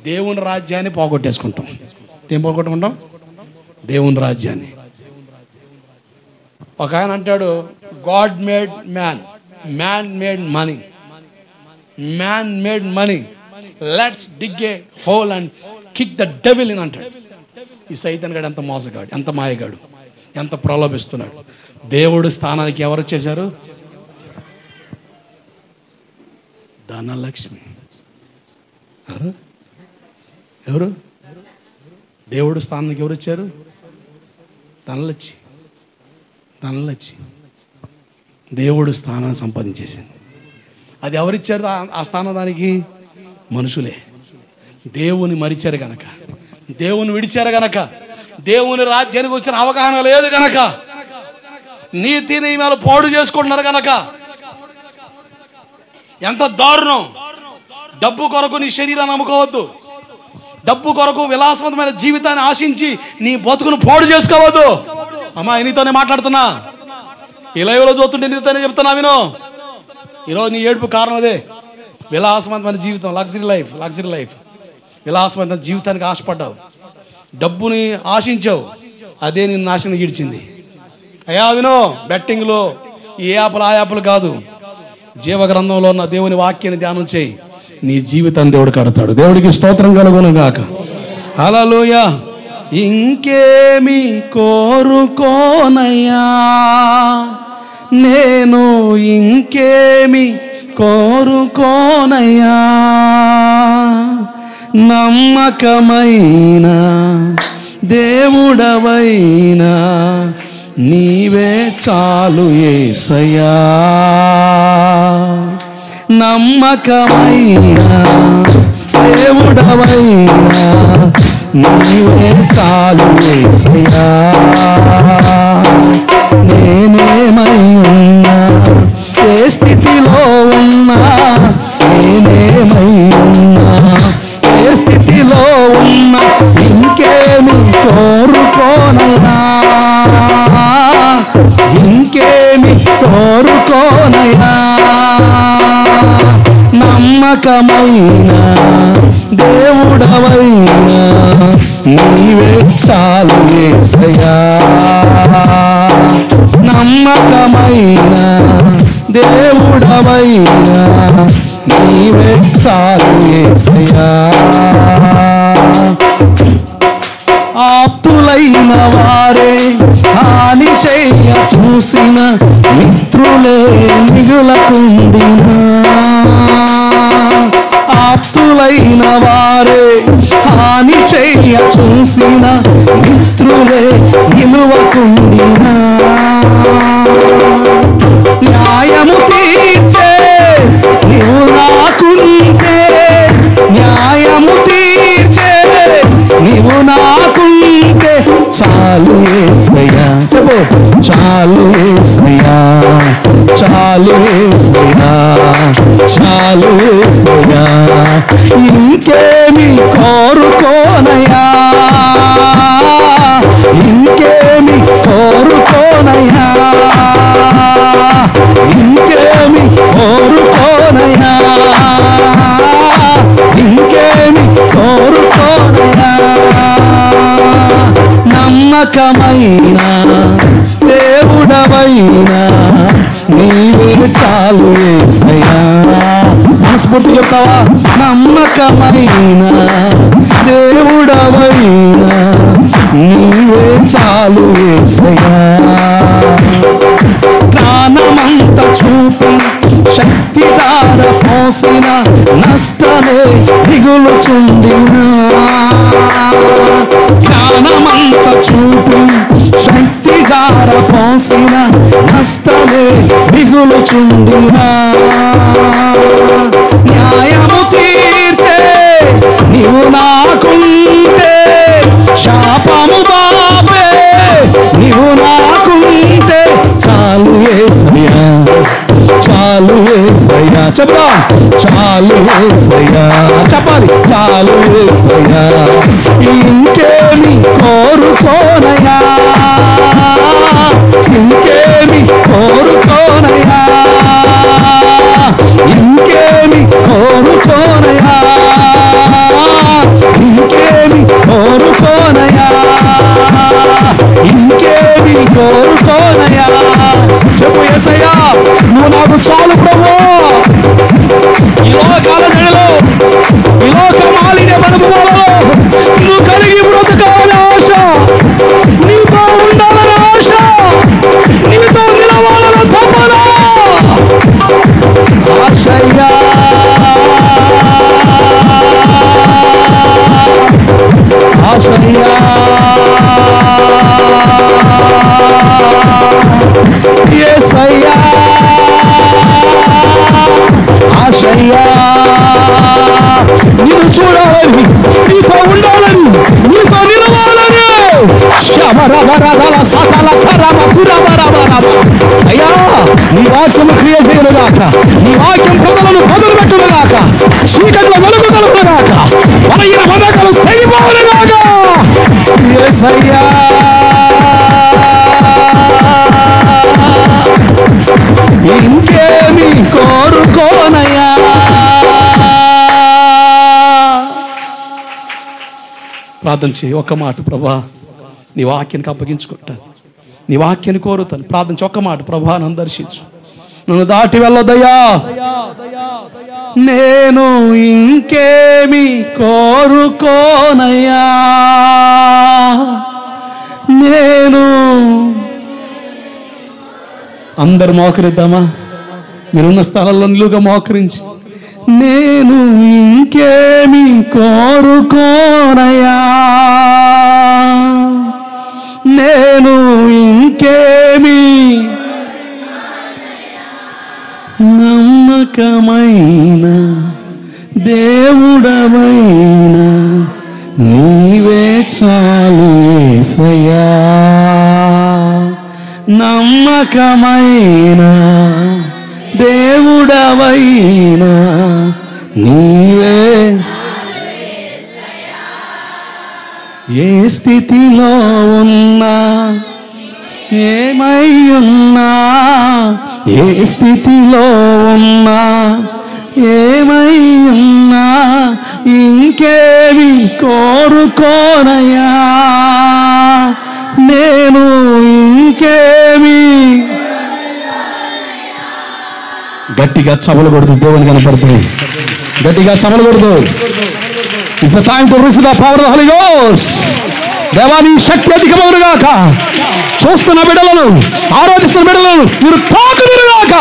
దేవుని రాజ్యాన్ని పోగొట్టేసుకుంటాం. ఏం పోగొట్టుకుంటాం? దేవుని రాజ్యాన్ని. ఒక ఆయన అంటాడు, God made man, man made money, man made money, let's dig A whole and kick the devil in అంటాడు. ఈ సైతాన్ గాడు ఎంత మోసగాడు, ఎంత మాయగాడు, ఎంత ప్రలోభిస్తున్నాడు. దేవుడు స్థానానికి ఎవరు వచ్చేశారు? ధనలక్ష్మి. ఎవరు? దేవుడు స్థానానికి ఎవరు వచ్చారు? ధనలచ్చి. దేవుడు స్థానాన్ని సంపాదించేసింది. అది ఎవరిచ్చారు ఆ స్థానం? దానికి మనుషులే. దేవుని మరిచారు గనక, దేవుని విడిచారు గనక, దేవుని రాజ్యానికి వచ్చిన అవగాహన లేదు గనక, నీతి నియమాలు పాడు చేసుకుంటున్నారు గనక. ఎంత దారుణం! డబ్బు కొరకు నీ శరీరాన్ని అమ్ముకోవద్దు. డబ్బు కొరకు విలాసవంతమైన జీవితాన్ని ఆశించి నీ బతుకును పాడు చేసుకోవద్దు. అమ్మా, నీతోనే మాట్లాడుతున్నా. ఈ లైవ్లో చూస్తుంటే నీతోనే చెప్తున్నా, విను. ఈరోజు నీ ఏడుపు కారణం అదే. విలాసవంతమైన జీవితం, లగ్జరీ లైఫ్. విలాసవంతమైన జీవితానికి ఆశపడ్డావు, డబ్బుని ఆశించావు, అదే నిన్ను నాశనం గీడ్చింది. అయ్యా వినో, బెట్టింగ్లో ఈ యాప్లు ఆ యాప్లు కాదు, జీవగ్రంథంలో ఉన్న దేవుని వాక్యాన్ని ధ్యానం చేయి, నీ జీవితాన్ని దేవుడు కడతాడు. దేవుడికి స్తోత్రం కలుగును గాక. హల్లెలూయా. ఇంకేమి కోరుకోనయ్యా నేను, ఇంకేమి కోరుకోనయ్యా, నమ్మకమైన దేవుడవైనా నీవే చాలు యేసయ్యా. నమ్మకమైన దేవుడవైనా నీవే చాలు యేసయ్యా. నేనేమై ఉన్నా, ఏ స్థితిలో ఉన్నా, నేనేమై ఉన్నా, ఏ స్థితిలో ఉన్నా, ఇంకేమి కోరుకోనయ్యా, ఇంకేమి కోరుకోనయ్యా. నమ్మకమైన దేవుడవైనా నీవే చాలు యేసయ్యా. నమ్మకమైన దేవుడవైనా నీవే చాలు యేసయ్యా. ఆప్తులైన వారే హాని చెయ్య చూసిన, మిత్రులే మిగులకుండినా. ఆప్తులైన వారే హాని చెయ్య చూసిన, మిత్రులే నిలువకుండినా. న్యాయము తీర్చే నీవు నాకుంటే, న్యాయము తీర్చే నీవు నాకుంటే చాలు యేసయ్యా. చెప్పు, చాలు యేసయ్యా, చాలు యేసయ్యా, చాలు యేసయ్యా. ఇంకేమి కోరుకోనయ్యా, ఇంకేమి కోరుకోనయ్యా, ఇంకేమి కోరుకోనయ్యా, ఇంకేమి కోరుకోనయ్యా. నమ్మకమైన దేవుడవైనా నీవే చాలు యేసయ్యా. మనస్ఫూర్తి చెప్తావా? నమ్మకమైన దేవుడవైనా నీవే చాలు యేసయ్యా. ప్రాణమంత చూపి శక్తిదార పోసిన, నష్టమే దిగులుచుండినా. జ్ఞానమంత చూపి శక్తిదార పోసిన, నష్టమే దిగులుచుండినా. న్యాయము తీర్చే నీవు నాకుంటే, శాపము బాపే నీవు నాకుంటే చాలు యేసయ్యా, చాలు యేసయ్యా. చెప్పా, చాలు యేసయ్యా. చెప్పాలి, చాలు యేసయ్యా. కోరుకోనయా, ఇంకేమి కోరుకోనయా. చెప్పు యేసయ్యా, నువ్వు నాకు చాలు ప్రభువా. ఈ లోకాల జడిలో, ఈ లోక మాలిన్య అనుభవాలలో నువ్వు కలిగి బ్రతకాలని ఆశ, నీతో ఉండాలని ఆశ, నీతో నిలవాలని తపన ఆశయ్యా. ఆశయ్యా యేసయ్యా, ఆశయ్యా నిన్ను చూడాలని, నీతో ఉండాలని, నీతో నిలవాలని. అయ్యా, నీ వాక్యము క్రియ చేయనుగాక, నీ వాక్యం ప్రజలను బదులు పెట్టునుగాక, చీకట్లో వెలుగు కలుగునుగాక, బలహీన బంధకాలు తెగిపోవునుగాక. యేసయ్యా ఇంకేమి కోరుకోనయా. ప్రార్థన చేయి. ఒక్క మాట, ప్రభా నీ వాక్యానికి అప్పగించుకుంటాను, నీ వాక్యాన్ని కోరుతాను. ప్రార్థన ఒక్క మాట, ప్రభా నన్ను దర్శించు, నన్ను దాటి వెళ్ళొద్దయ్యా. నేను ఇంకేమి కోరుకోనయ్యా, నేను. అందరు మోకరిద్దామా? మీరున్న స్థలంలో నిలువుగా మోకరించి, నేను ఇంకేమి కోరుకోనయ్యా, నేను ఇంకేమి. నమ్మకమైన దేవుడమైన నీవే చాలు యేసయ్యా, నమ్మకమైన దేవుడవైన నీవే. ఏ స్థితిలో ఉన్నా, ఏమై ఉన్నా, ఏ స్థితిలో ఉన్నా, ఏమై ఉన్నా, ఇంకేమి కోరుకోనయ్యా, నేను ఇంకేమి. గట్టిగా చమలు కొడుతూ దేవుని కనపడుతుంది, గట్టిగా చమలు కొడుతూ. It's the time to receive the power of the Holy Ghost. దేవాని శక్తి అధికమవునుగాక. చూస్తున్న బిడ్డలను, ఆరాధిస్తున్న బిడ్డలను మీరు తాకుదురుగాక.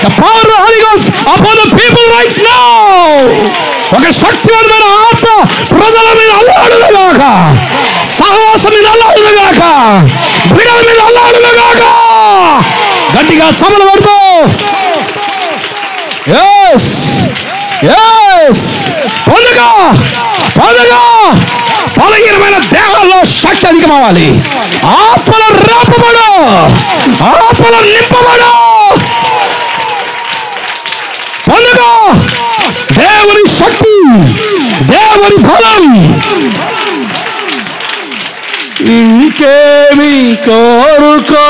The power of the Holy Ghost upon the people right now. ఒక శక్తివంతమైన ఆత్మ ప్రజల మీద అల్లాడునుగాక, సహవాసం మీద అల్లాడునుగాక, బిడ్డల మీద అల్లాడునుగాక. గట్టిగా చమలు కొడుతూ. yes yes పొందుగా పొందుగా. బలహీనమైన దేహాల్లో శక్తి అధికమవ్వాలి. ఆత్మలో రేపబడు, ఆత్మలో నింపబడు. పొందుగా దేవుని శక్తి, దేవుని బలం. ఇంకేమి కోరుకో